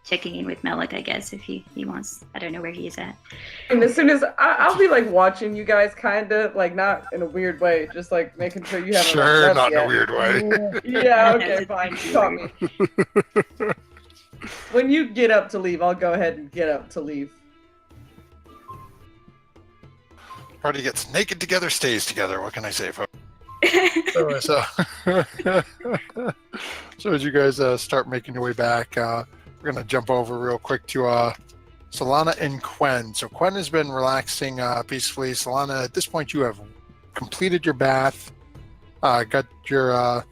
checking in with Melik, I guess, if he wants. I don't know where he is at. And as soon as I'll be like watching you guys, kind of like not in a weird way, just like making sure you haven't. Sure, not yet. in a weird way. Yeah. Okay. Fine. You taught me. When you get up to leave, I'll go ahead and get up to leave. Party gets naked together, stays together. What can I say, folks? So as you guys start making your way back, we're gonna jump over real quick to Solana and Quen. So Quen has been relaxing peacefully. Solana, at this point, you have completed your bath, got your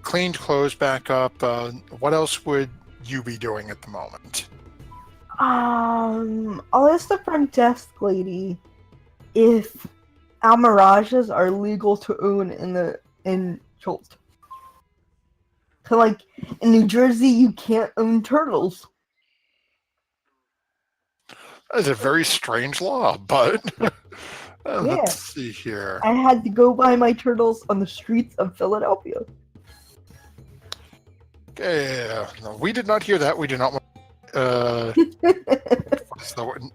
cleaned clothes back up. What else would you be doing at the moment? I'll ask the front desk lady if almirages are legal to own in Jolt. So, like, in New Jersey, you can't own turtles. That's a very strange law, but let's see here. I had to go buy my turtles on the streets of Philadelphia. Okay, no, we did not hear that. We do not want the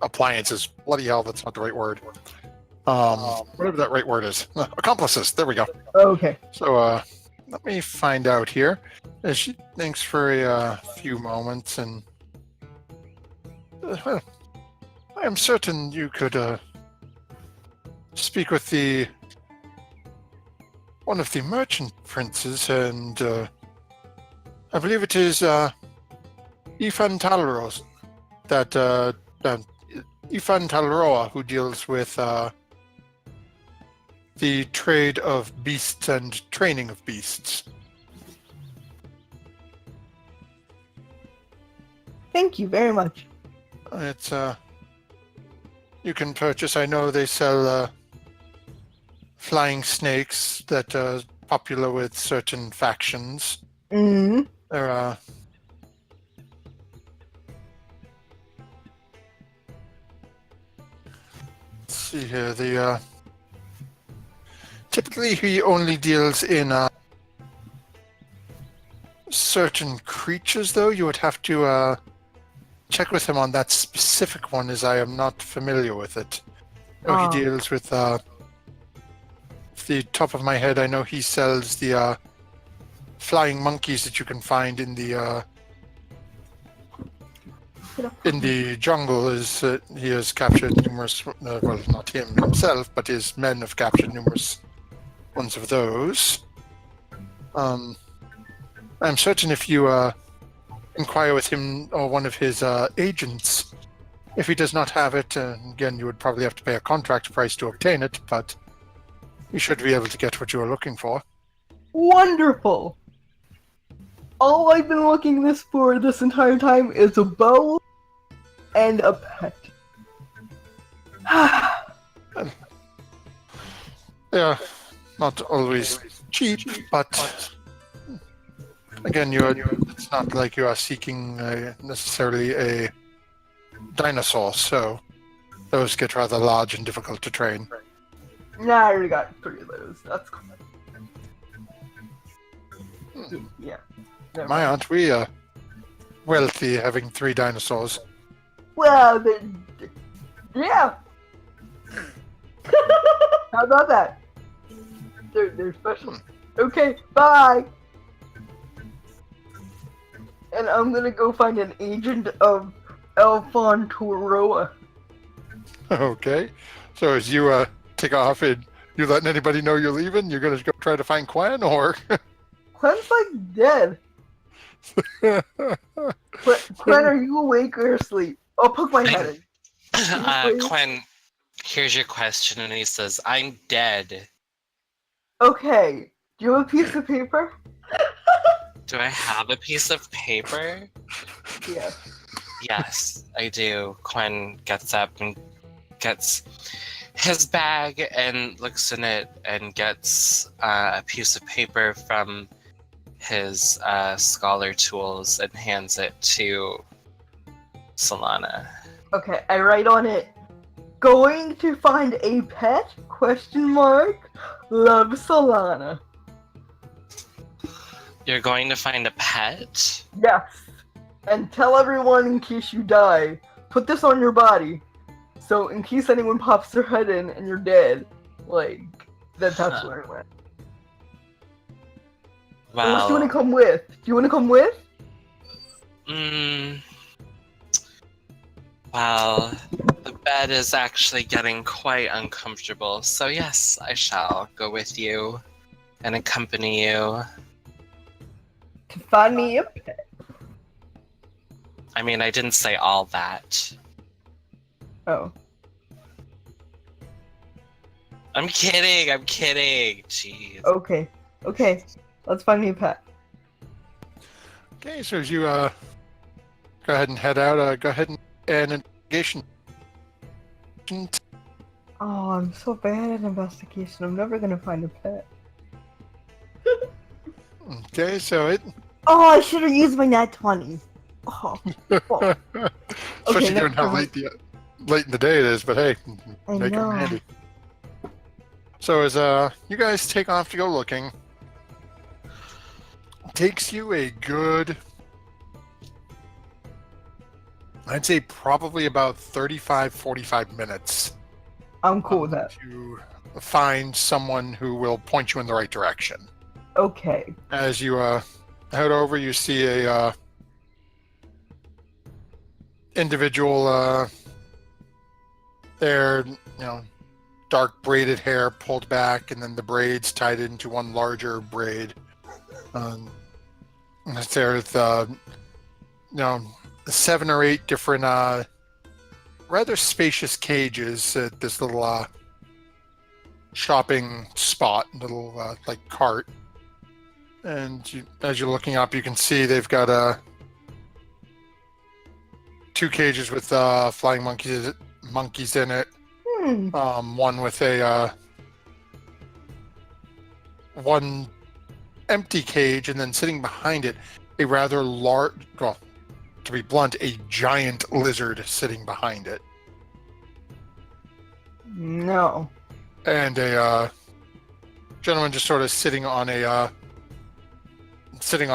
appliances. Bloody hell, that's not the right word. Whatever that right word is. Accomplices. There we go. Okay. So, let me find out here. She thinks for a few moments, and I am certain you could speak with one of the merchant princes, and I believe it is Ifan Talros, Ifan Talroa, who deals with the trade of beasts and training of beasts. Thank you very much. It's you can purchase. I know they sell flying snakes that are popular with certain factions. Mm-hmm. They're let's see here. The typically he only deals in certain creatures, though. You would have to check with him on that specific one, as I am not familiar with it. He deals with the top of my head. I know he sells the flying monkeys that you can find in the jungle. Is he has captured numerous? Well, not him himself, but his men have captured numerous ones of those. I'm certain if you inquire with him or one of his agents, if he does not have it, again, you would probably have to pay a contract price to obtain it, but you should be able to get what you are looking for. Wonderful! All I've been looking for this entire time is a bow and a pet. Yeah, not always cheap, but again, it's not like you are seeking necessarily a dinosaur, so those get rather large and difficult to train. Nah, I already got 3 of those. That's cool. Yeah. Never My mind. aunt, we wealthy, having 3 dinosaurs. Well, then, yeah. How about that? They're special. Okay, bye. And I'm gonna go find an agent of Alphon Toroa. Okay. So as you take off and you letting anybody know you're leaving, you're gonna go try to find Quen, or? Quen's like dead. Quen, are you awake or asleep? I'll poke my head in. Please. Quen, here's your question, and he says, "I'm dead. Okay. Do you have a piece of paper? Do I have a piece of paper?" Yeah. Yes, I do. Quen gets up and gets his bag and looks in it and gets a piece of paper from his scholar tools and hands it to Solana. Okay, I write on it. Going to find a pet? Question mark. Love, Solana. You're going to find a pet? Yes. And tell everyone in case you die. Put this on your body. So in case anyone pops their head in and you're dead, like, that's where I went. Unless you want to Well, come with. Do you want to come with? Well, the bed is actually getting quite uncomfortable, so yes, I shall go with you and accompany you. To find me a pet. I mean, I didn't say all that. Oh. I'm kidding, jeez. Okay. Let's find me a pet. Okay, so as you go ahead and head out, go ahead and investigation. Oh, I'm so bad at investigation. I'm never gonna find a pet. Okay, so it. Oh, I should have used my nat 20. Oh. Especially never given how mind. late in the day it is, but hey, I make know. them handy. So as you guys take off to go looking, it takes you a good, I'd say probably about 35-45 minutes I'm cool with that. to find someone who will point you in the right direction. Okay. As you head over, you see a individual there, dark braided hair pulled back, and then the braids tied into one larger braid. It's there with 7 or 8 different rather spacious cages at this little shopping spot, little like cart. And as you're looking up, you can see they've got 2 cages with flying monkeys in it. One with one empty cage, and then sitting behind it, a rather large, well, to be blunt, a giant lizard sitting behind it. No. And a gentleman just sort of sitting on a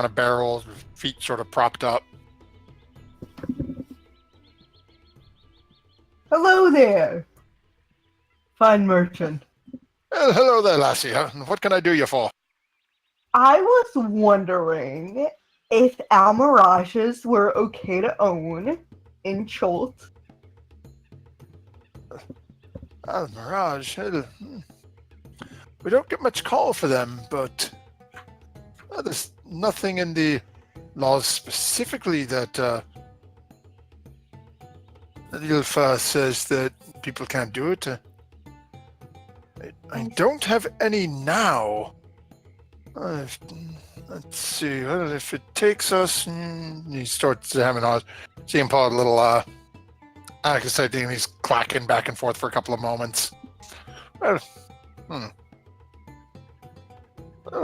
barrel, feet sort of propped up. Hello there. Fine merchant. Hello there, lassie. What can I do you for? I was wondering if Almirages were okay to own in Cholt. Mirage. We don't get much call for them, but there's nothing in the laws specifically that Ilfa says that people can't do it. I don't have any now. Let's see. Well, if it takes us, he starts having a see him pull out a little Akasite thing, and he's clacking back and forth for a couple of moments. Well, well,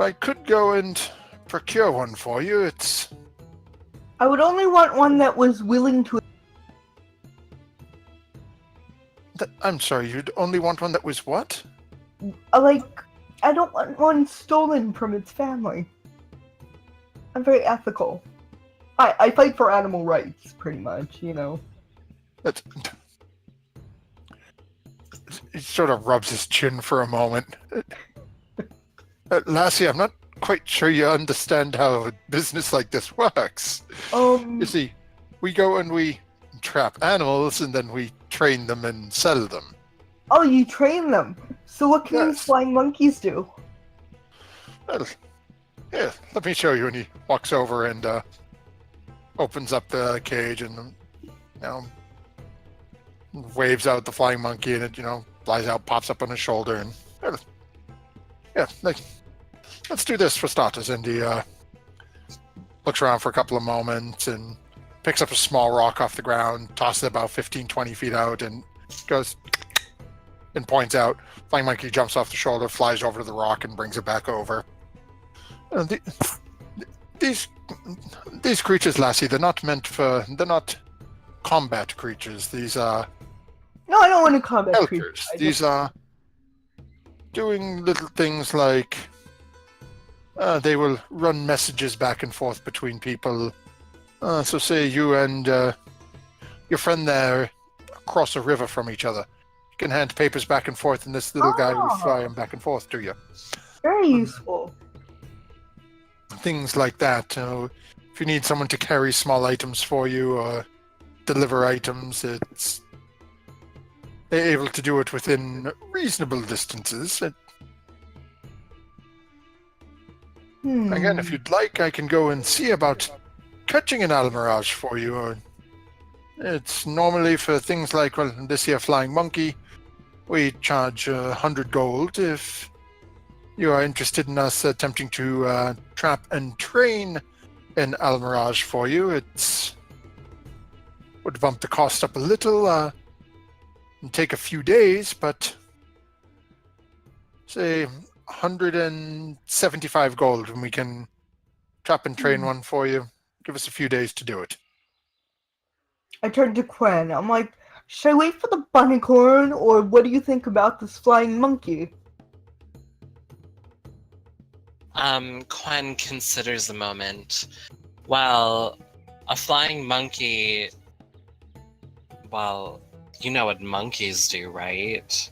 I could go and procure one for you. I would only want one that was willing to. I'm sorry, you'd only want one that was what? I don't want one stolen from its family. I'm very ethical. I fight for animal rights, pretty much, you know. That's, he sort of rubs his chin for a moment. Lassie, I'm not quite sure you understand how a business like this works. You see, we go and we trap animals and then we train them and sell them. Oh, you train them. So what can these Yes. flying monkeys do? Well, yeah, let me show you. And he walks over and opens up the cage and, waves out the flying monkey and it, flies out, pops up on his shoulder and, let's do this for starters. And he looks around for a couple of moments and picks up a small rock off the ground, tosses it about 15, 20 feet out and goes and points out. Flying monkey jumps off the shoulder, flies over to the rock and brings it back over. These creatures, Lassie, they're not combat creatures. These are No, I don't want to combat helpers. creatures. These are doing little things like they will run messages back and forth between people. So say you and your friend there cross a river from each other. You can hand papers back and forth and this little guy will fly them back and forth to you. Very useful. Things like that. If you need someone to carry small items for you or deliver items, they're able to do it within reasonable distances. Again, if you'd like, I can go and see about catching an almirage for you. It's normally for things like, this here flying monkey, we charge 100 gold. If you are interested in us attempting to trap and train an almirage for you, it would bump the cost up a little and take a few days, but say 175 gold and we can trap and train one for you. Give us a few days to do it. I turned to Quen. I'm like, should I wait for the bunnycorn, or what do you think about this flying monkey? Quen considers a moment. Well, a flying monkey... Well, you know what monkeys do, right?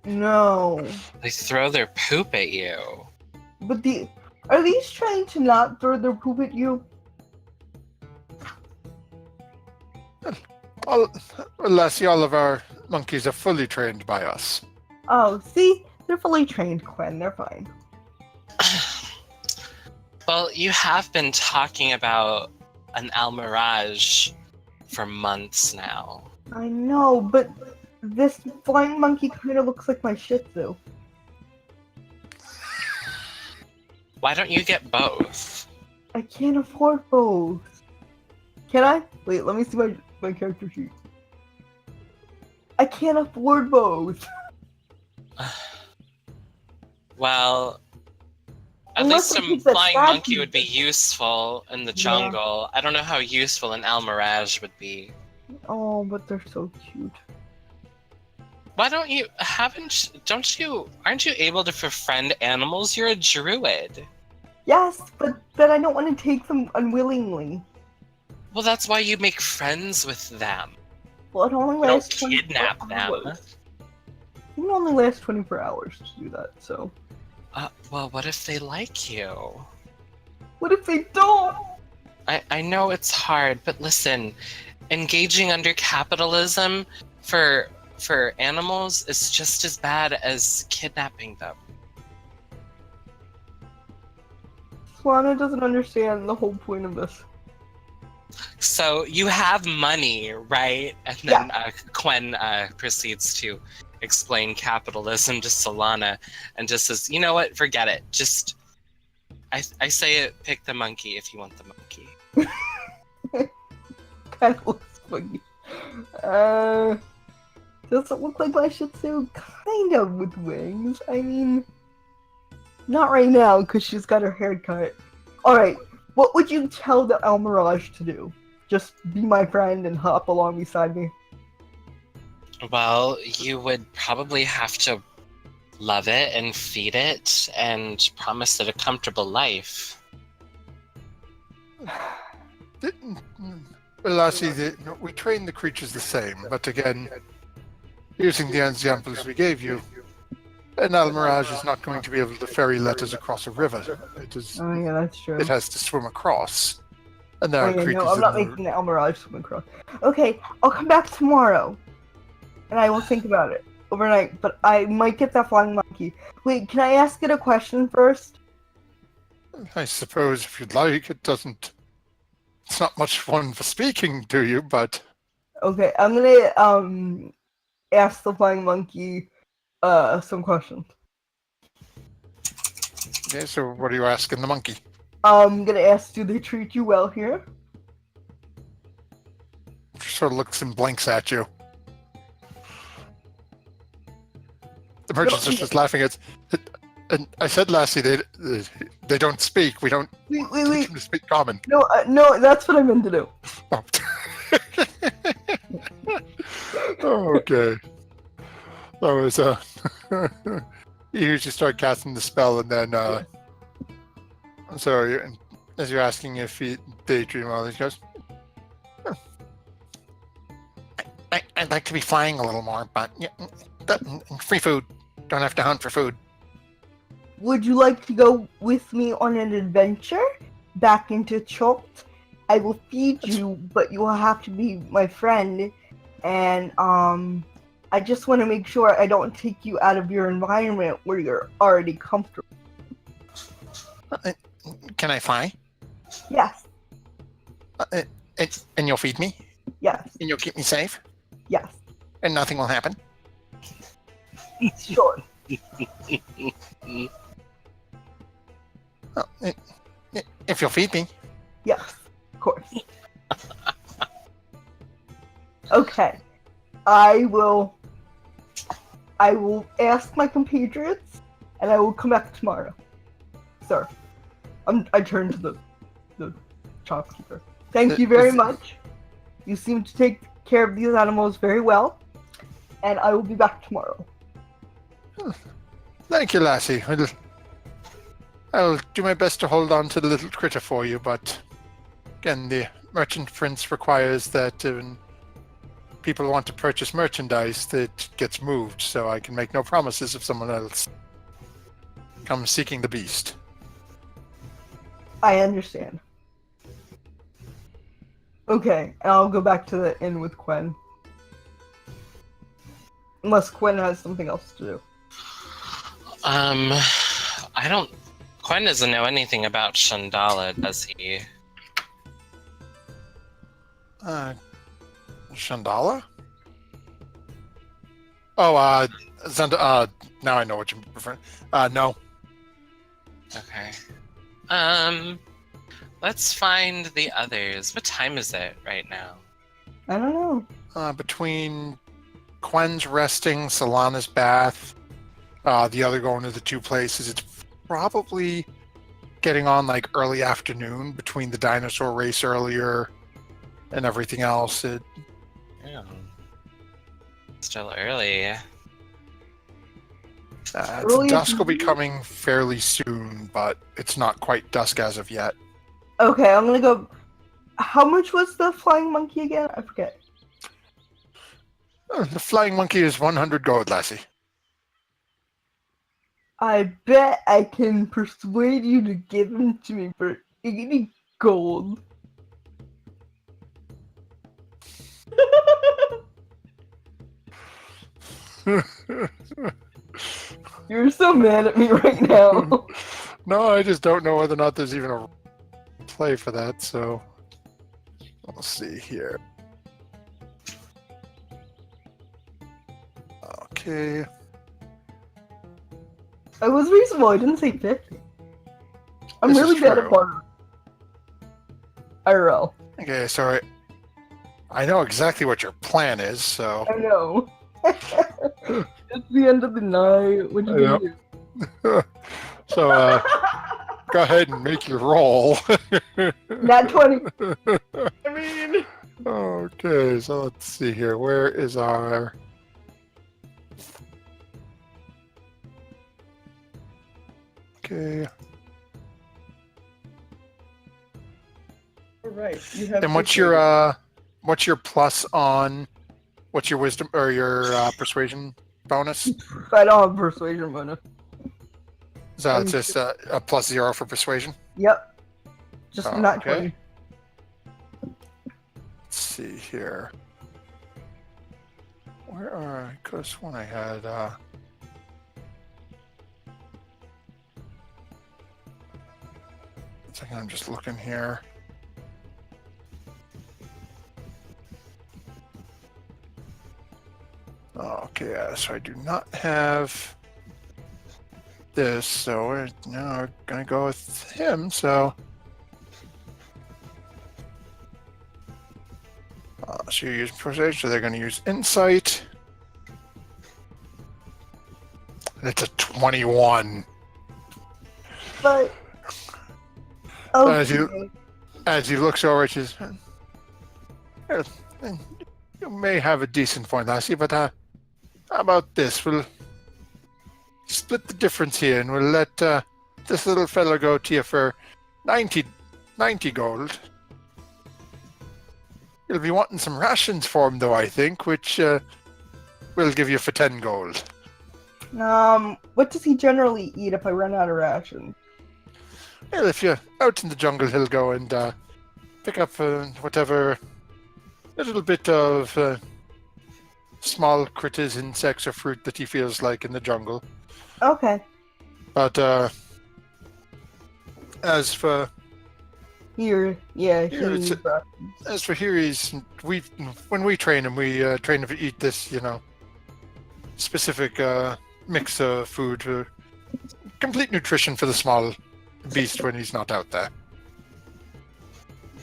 No. They throw their poop at you. But are these trying to not throw their poop at you? Lassie, all of our monkeys are fully trained by us. Oh, see? They're fully trained, Quen. They're fine. Well, you have been talking about an almirage for months now. I know, but this flying monkey kind of looks like my Shih Tzu. Why don't you get both? I can't afford both. Can I? Wait, let me see my character sheet. I can't afford both. Well, at Unless least I a keep the flying statue. monkey would be useful in the jungle. I don't know how useful an almirage would be. Oh, but they're so cute. Why don't you aren't you able to befriend animals? You're a druid. Yes, but I don't want to take them unwillingly. Well, that's why you make friends with them. Well, it only You don't lasts 24 kidnap them. hours. It can only last 24 hours to do that, so. Well, what if they like you? What if they don't? I know it's hard, but listen, engaging under capitalism for animals is just as bad as kidnapping them. Swana doesn't understand the whole point of this. So you have money, right? And then Quen proceeds to explain capitalism to Solana and just says, you know what, forget it. Just, I say it, pick the monkey if you want the monkey. Kind of looks funny. Does it look like my Shih Tzu? Kind of with wings. I mean, not right now because she's got her hair cut. Alright, what would you tell the Almirage to do? Just be my friend and hop along beside me? Well, you would probably have to love it and feed it and promise it a comfortable life. Well, I see that we train the creatures the same, but again, using the examples we gave you, an Almirage is not going to be able to ferry letters across a river. Oh yeah, that's true. It has to swim across. And there Oh are yeah, creatures no, I'm not in the... making the Elmirage swim across. Okay, I'll come back tomorrow, and I will think about it overnight. But I might get that flying monkey. Wait, can I ask it a question first? I suppose if you'd like, it doesn't... It's not much fun for speaking to you, but... Okay, I'm gonna ask the flying monkey some questions. Okay, so what are you asking the monkey? I'm gonna ask, do they treat you well here? Sort of looks and blinks at you. The merchants are just laughing at... And I said, Lassie, they don't speak. We don't Wait, teach them to speak common. no, that's what I meant to do. Oh. Oh, okay. That was you usually start casting the spell, and then so as you're asking if they dream well, he goes, I'd like to be flying a little more, but yeah, free food. Don't have to hunt for food. Would you like to go with me on an adventure back into Chult? I will feed you, but you will have to be my friend. And I just want to make sure I don't take you out of your environment where you're already comfortable. Can I fly? Yes. And you'll feed me? Yes. And you'll keep me safe? Yes. And nothing will happen? Sure. Well, if you'll feed me. Yes. Of course. Okay. I will ask my compatriots, and I will come back tomorrow. Sir. I turn to the shopkeeper. Thank you very much. You seem to take care of these animals very well, and I will be back tomorrow. Thank you, Lassie. I'll do my best to hold on to the little critter for you, but again, the merchant prince requires that when people want to purchase merchandise, that gets moved, so I can make no promises if someone else comes seeking the beast. I understand. Okay, and I'll go back to the inn with Quen. Unless Quen has something else to do. Quinn doesn't know anything about Shandala, does he? Shandala? Oh, now I know what you're referring. No. Okay. Let's find the others. What time is it right now? I don't know. Between Quen's resting, Solana's bath, the other going to the two places, it's probably getting on like early afternoon between the dinosaur race earlier and everything else. Yeah. Still early. Dusk will be coming fairly soon, but it's not quite dusk as of yet. Okay, I'm gonna go. How much was the flying monkey again? I forget. The flying monkey is 100 gold, Lassie. I bet I can persuade you to give him to me for 80 gold. You're so mad at me right now. No, I just don't know whether or not there's even a play for that, so we'll see here. Okay. I was reasonable, I didn't say 50. I'm This is really bad at true. barter. IRL. Okay, so I know exactly what your plan is, so... I know. It's the end of the night. What do you I do? So, go ahead and make your roll. Nat 20. I mean, Okay, so let's see here. Where is our... Okay. right. You have. Then what's your plus on? What's your wisdom or your persuasion bonus? I don't have persuasion bonus. So it's just a +0 for persuasion. Yep. Just Oh, not okay. 20. Let's see here. Where are I? Could have sworn I had. One second, I'm just looking here. Okay, so I do not have this, so we're now gonna go with him. So, so you're using persuasion, so they're gonna use insight. And it's a 21. But As okay. As he looks over at you, "Well, you may have a decent point, Lassie, but how about this? We'll split the difference here, and we'll let this little fella go to you for 90 gold. You'll be wanting some rations for him, though, I think, which we'll give you for 10 gold. What does he generally eat if I run out of rations? Well, if you're out in the jungle, he'll go and pick up whatever little bit of small critters, insects, or fruit that he feels like in the jungle. Okay. But as for Here, Here, he it's- needs rations. here, when we train him, we train him to eat this, specific mix of food, complete nutrition for the small beast when he's not out there.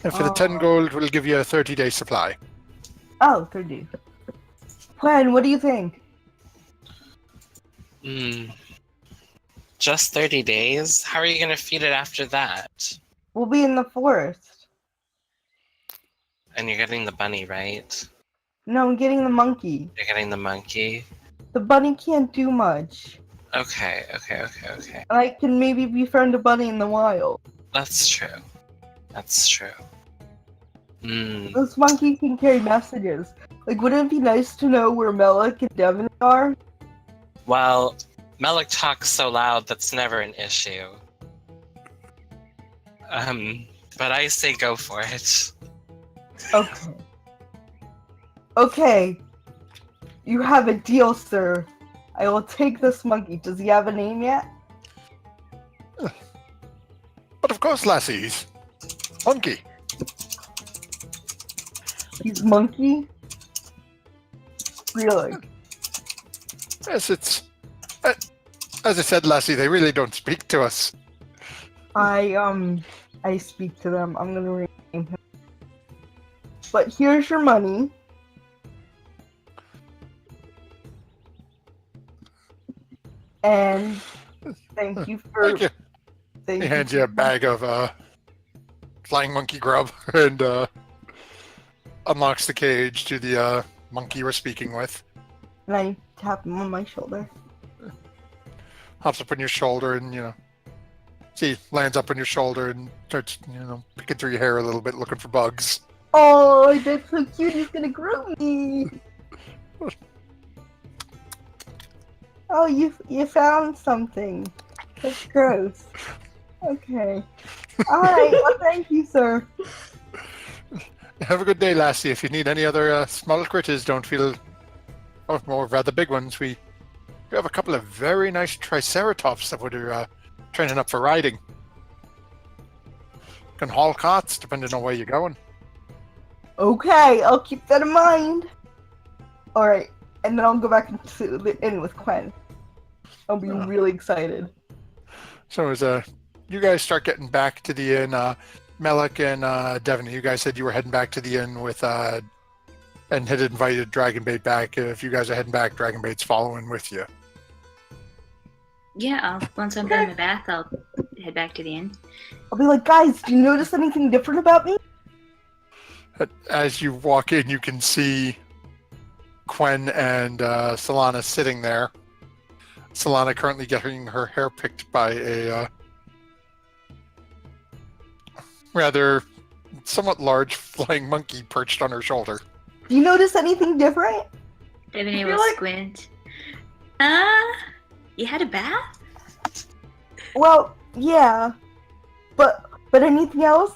And for the 10 gold, we'll give you a 30-day supply. Oh, 30. Gwen, what do you think? Just 30 days? How are you going to feed it after that? We'll be in the forest. And you're getting the bunny, right? No, I'm getting the monkey. You're getting the monkey? The bunny can't do much. Okay. I can maybe befriend a bunny in the wild. That's true. This monkey can carry messages. Like, wouldn't it be nice to know where Melik and Devin are? Well, Melik talks so loud that's never an issue. But I say go for it. Okay. Okay. You have a deal, sir. I will take this monkey. Does he have a name yet? But of course, Lassie, he's Monkey. He's monkey? Really? Yes, it's... as I said, Lassie, they really don't speak to us. I speak to them. I'm gonna rename him. But here's your money. And thank you for... Thank you. Thank He hands you a bag of flying monkey grub and unlocks the cage to the monkey you were speaking with. And I tap him on my shoulder. Hops up on your shoulder and, see, lands up on your shoulder and starts, picking through your hair a little bit, looking for bugs. Oh, that's so cute. He's gonna groom me. Oh, you found something. That's gross. Okay. Alright, well, thank you, sir. Have a good day, Lassie. If you need any other small critters, don't feel... or rather big ones, we have a couple of very nice triceratops that we're training up for riding. Can haul carts, depending on where you're going. Okay, I'll keep that in mind. Alright, and then I'll go back into the inn with Quen. I'll be really excited. So as you guys start getting back to the inn, Melik and Devin, you guys said you were heading back to the inn with and had invited Dragonbait back. If you guys are heading back, Dragonbait's following with you. Yeah, once I'm done in the bath, I'll head back to the inn. I'll be like, guys, do you notice anything different about me? As you walk in, you can see Quen and Solana sitting there. Solana currently getting her hair picked by a rather somewhat large flying monkey perched on her shoulder. Do you notice anything different? Ebony I will feel like- squint. You had a bath? Well, yeah. But anything else?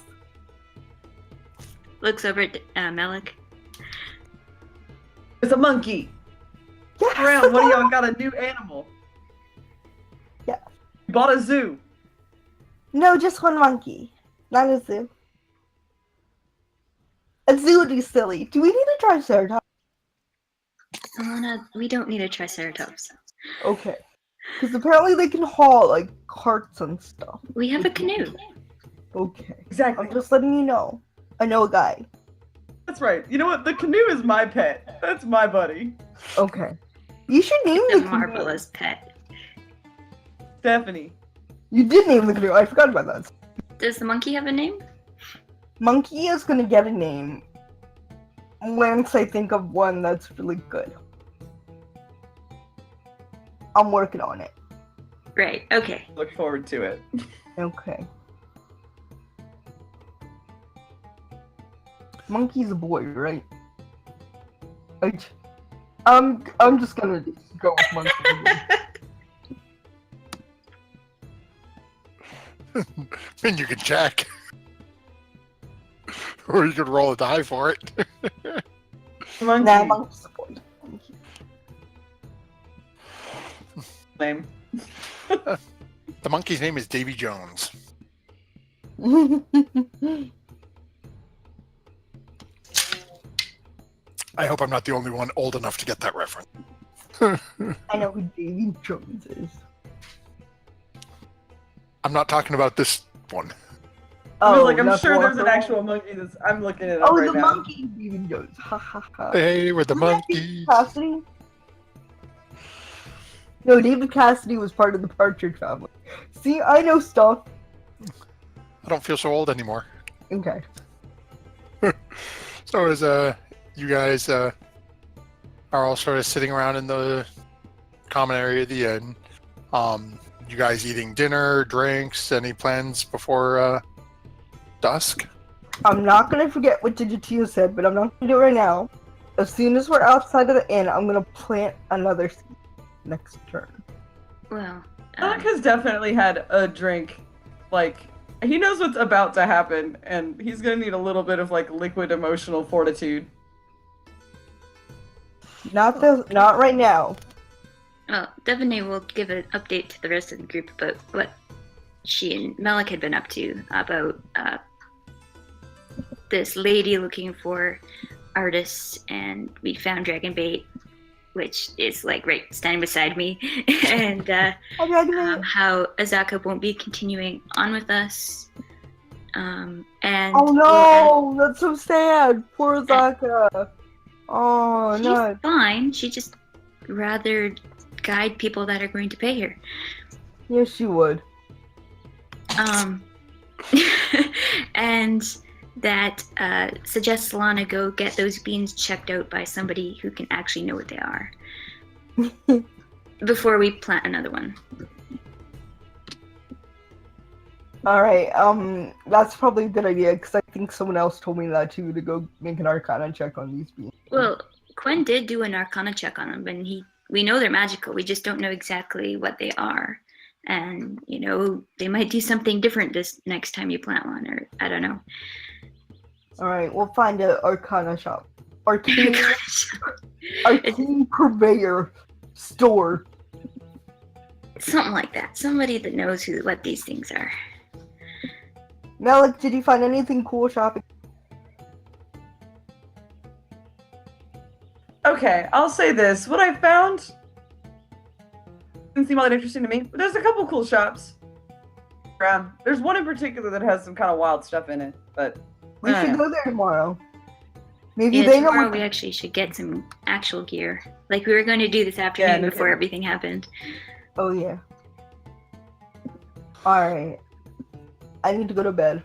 Looks over at Melik. It's a monkey. Yes. Around, what do y'all got a new animal? Yeah. You bought a zoo. No, just one monkey. Not a zoo. A zoo would be silly. Do we need a triceratops? Alana, we don't need a triceratops. Okay. Because apparently they can haul, like, carts and stuff. We have a canoe. Okay. Exactly. I'm just letting you know. I know a guy. That's right. You know what? The canoe is my pet. That's my buddy. Okay. You should name The the canoe. marvelous pet. Stephanie. You did name the canoe. I forgot about that. Does the monkey have a name? Monkey is gonna get a name once I think of one that's really good. I'm working on it. Right, okay. Look forward to it. Okay. Monkey's a boy, right? I'm just gonna go with monkey. And you can check. Or you could roll a die for it. Monkey. Nah, monkey's a boy. Monkey. Name. The monkey's name is Davy Jones. I hope I'm not the only one old enough to get that reference. I know who Davy Jones is. I'm not talking about this one. I was like, I'm that's sure one there's an for- actual monkey that's. I'm looking it up Oh, right the now. monkey Davy Jones. Ha ha ha. Hey, we're the Wasn't that David monkeys. Cassidy? No, David Cassidy was part of the Partridge Family. See, I know stuff. I don't feel so old anymore. Okay. So as you guys are all sort of sitting around in the common area of the inn, you guys eating dinner, drinks, any plans before dusk? I'm not gonna forget what Digitio said, but I'm not gonna do it right now. As soon as we're outside of the inn, I'm gonna plant another seed next turn. Well, Alec has definitely had a drink. Like, he knows what's about to happen, and he's gonna need a little bit of like liquid emotional fortitude. Not right now. well, Devaney will give an update to the rest of the group about what she and Melik had been up to, about this lady looking for artists, and we found Dragon Bait, which is like right standing beside me, and how Azaka won't be continuing on with us. And Oh no, that's so sad. Poor Zaka. Oh she's no. fine. She just rather guide people that are going to pay her. Yes, she would. And that suggests Lana go get those beans checked out by somebody who can actually know what they are before we plant another one. All right. That's probably a good idea because I think someone else told me that too, to go make an Arcana check on these beans. Well, Quen did do an Arcana check on them, and we know they're magical. We just don't know exactly what they are. And, you know, they might do something different this next time you plant one, or I don't know. All right, we'll find an Arcana shop. Arcane purveyor store. Something like that. Somebody that knows what these things are. Melik, did you find anything cool shopping? Okay, I'll say this. What I found didn't seem all that interesting to me, but there's a couple cool shops around. There's one in particular that has some kind of wild stuff in it, but We I should don't know. go there tomorrow. Maybe Yeah, they know tomorrow what we actually should get some actual gear. Like we were going to do this afternoon no before kidding. everything happened. Oh yeah. Alright. I need to go to bed.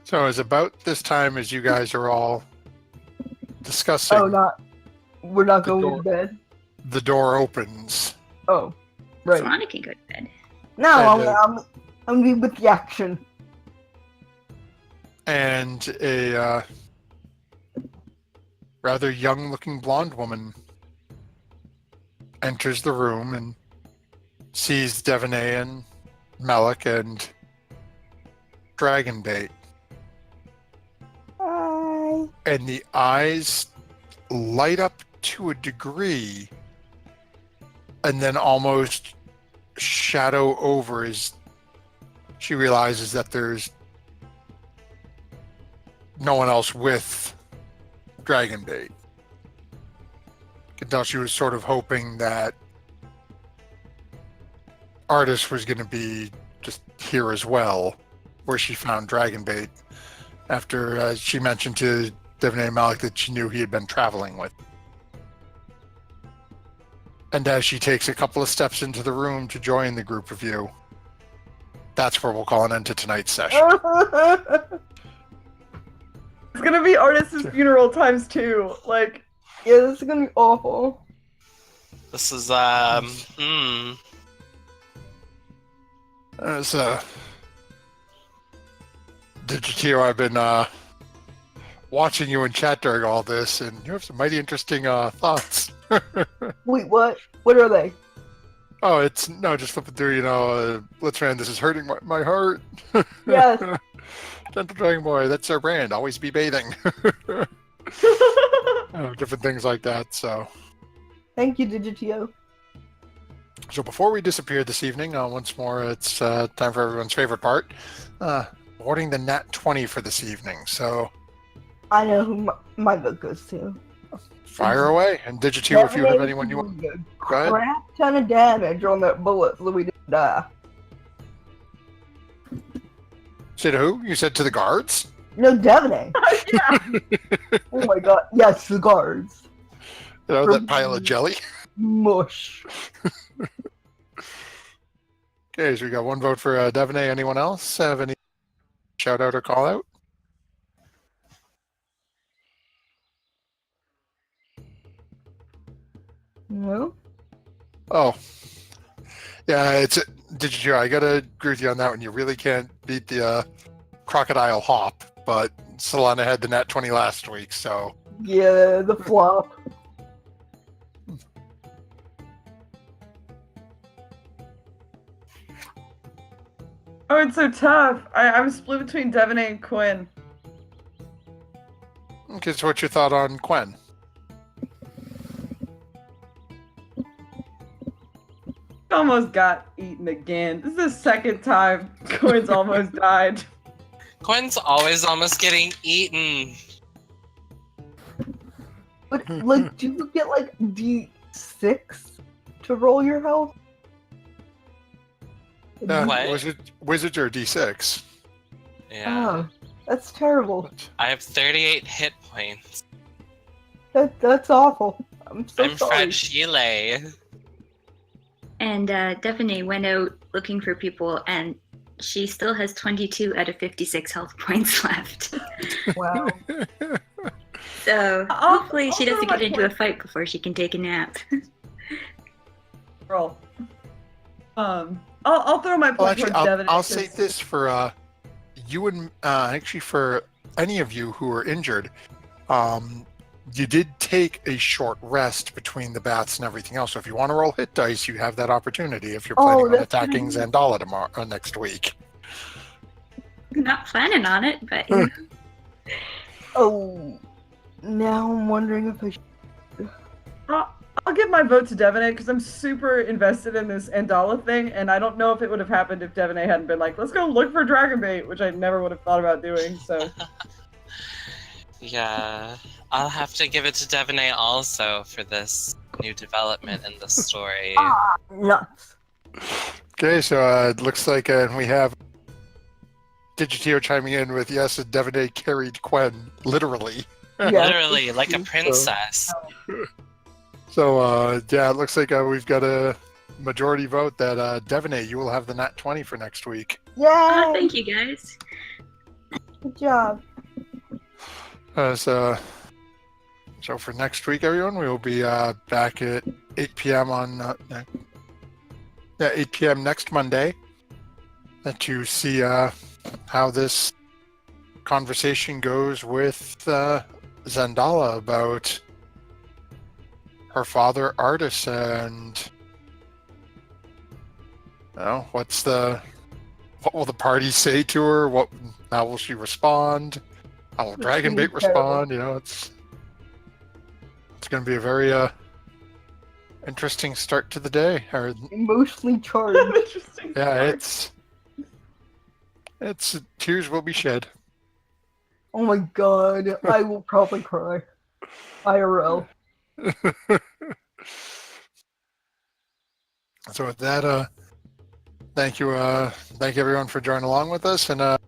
So it's about this time as you guys are all discussing, We're not The going door. to bed. the door opens. Oh. Right. Solana can go to bed. No, And, I'm gonna be with the action. and a rather young-looking blonde woman enters the room and sees Devaney and Malik and Dragonbait. Hi. And the eyes light up to a degree and then almost shadow over as she realizes that there's no one else with Dragonbait. You can tell she was sort of hoping that Artis was going to be just here as well, where she found Dragonbait after she mentioned to Devaney and Malik that she knew he had been traveling with. And as she takes a couple of steps into the room to join the group of you, that's where we'll call an end to tonight's session. It's gonna be Artis's funeral times 2. Like, Yeah, this is gonna be awful. This is So, Digitio, I've been watching you in chat during all this, and you have some mighty interesting thoughts. Wait, what? What are they? Oh, it's no, just flipping through. Blitzman, this is hurting my heart. Yes. Gentle Dragon Boy, that's our brand. Always be bathing. Different things like that. So Thank you, Digitio. before we disappear this evening, once more, it's time for everyone's favorite part, awarding the Nat 20 for this evening. So I know who my vote goes to. fire away. And Digitio, if you have anyone you want. Definitely Go ahead. crap ton of damage on that bullet, so we didn't die. Say to who? You said to the guards? No, Devaney. yeah. Oh my god. Yes, the guards. That pile of jelly? Mush. Okay, so we got one vote for Devaney. Anyone else have any shout out or call out? No? Oh. Yeah, Digitio, I gotta agree with you on that one. You really can't beat the crocodile hop, but Solana had the Nat 20 last week, so Yeah, the flop. Oh, it's so tough. I'm split between Devaney and Quinn. okay, so what's your thought on Quen? Almost got eaten again. This is the second time Quinn's almost died. Quinn's always almost getting eaten. But, like, do you get, like, D6 to roll your health? What? Wizards or D6? Yeah. Oh, that's terrible. I have 38 hit points. That's awful. I'm so I'm sorry. fragile. And Devaney went out looking for people, and she still has 22 out of 56 health points left. Wow. So I'll- hopefully she I'll doesn't throw get my into a point. fight before she can take a nap. Roll. I'll throw my Well, point actually, towards Devaney. I'll say 'cause- this for you and actually for any of you who are injured. You did take a short rest between the baths and everything else. So if you want to roll hit dice, you have that opportunity if you're Oh, planning on that's attacking good. Zandala tomorrow next week. Not planning on it, but Oh, now I'm wondering if I should. I'll give my vote to Devaney because I'm super invested in this Andala thing, and I don't know if it would have happened if Devaney hadn't been like, let's go look for Dragonbait, which I never would have thought about doing, so. Yeah. I'll have to give it to Devaney also for this new development in the story. Nuts. Okay, so it looks like we have Digitio chiming in with yes, and Devaney carried Quen literally. Yeah. Literally, like a princess. So yeah, it looks like we've got a majority vote that Devaney, you will have the Nat 20 for next week. oh, Yay! thank you guys. Good job. So for next week, everyone, we will be back at 8 p.m. on 8 p.m. next Monday to see how this conversation goes with Zandala about her father, Artis, and what will the party say to her? How will she respond? How will It's gonna be Dragonbait respond? It's going to be a very interesting start to the day. Emotionally charged. Interesting. Yeah, it's tears will be shed. Oh my god, I will probably cry. IRL. So with that, thank you everyone for joining along with us, and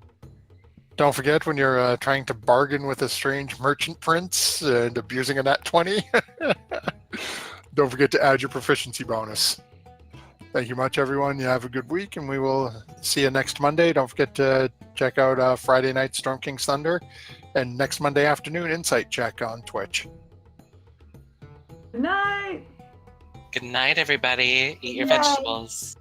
don't forget when you're trying to bargain with a strange merchant prince and abusing a nat 20, don't forget to add your proficiency bonus. Thank you much, everyone. You have a good week, and we will see you next Monday. Don't forget to check out Friday night Storm King's Thunder, and next Monday afternoon Insight Check on Twitch. Good night. Good night, everybody. Eat your Night. vegetables.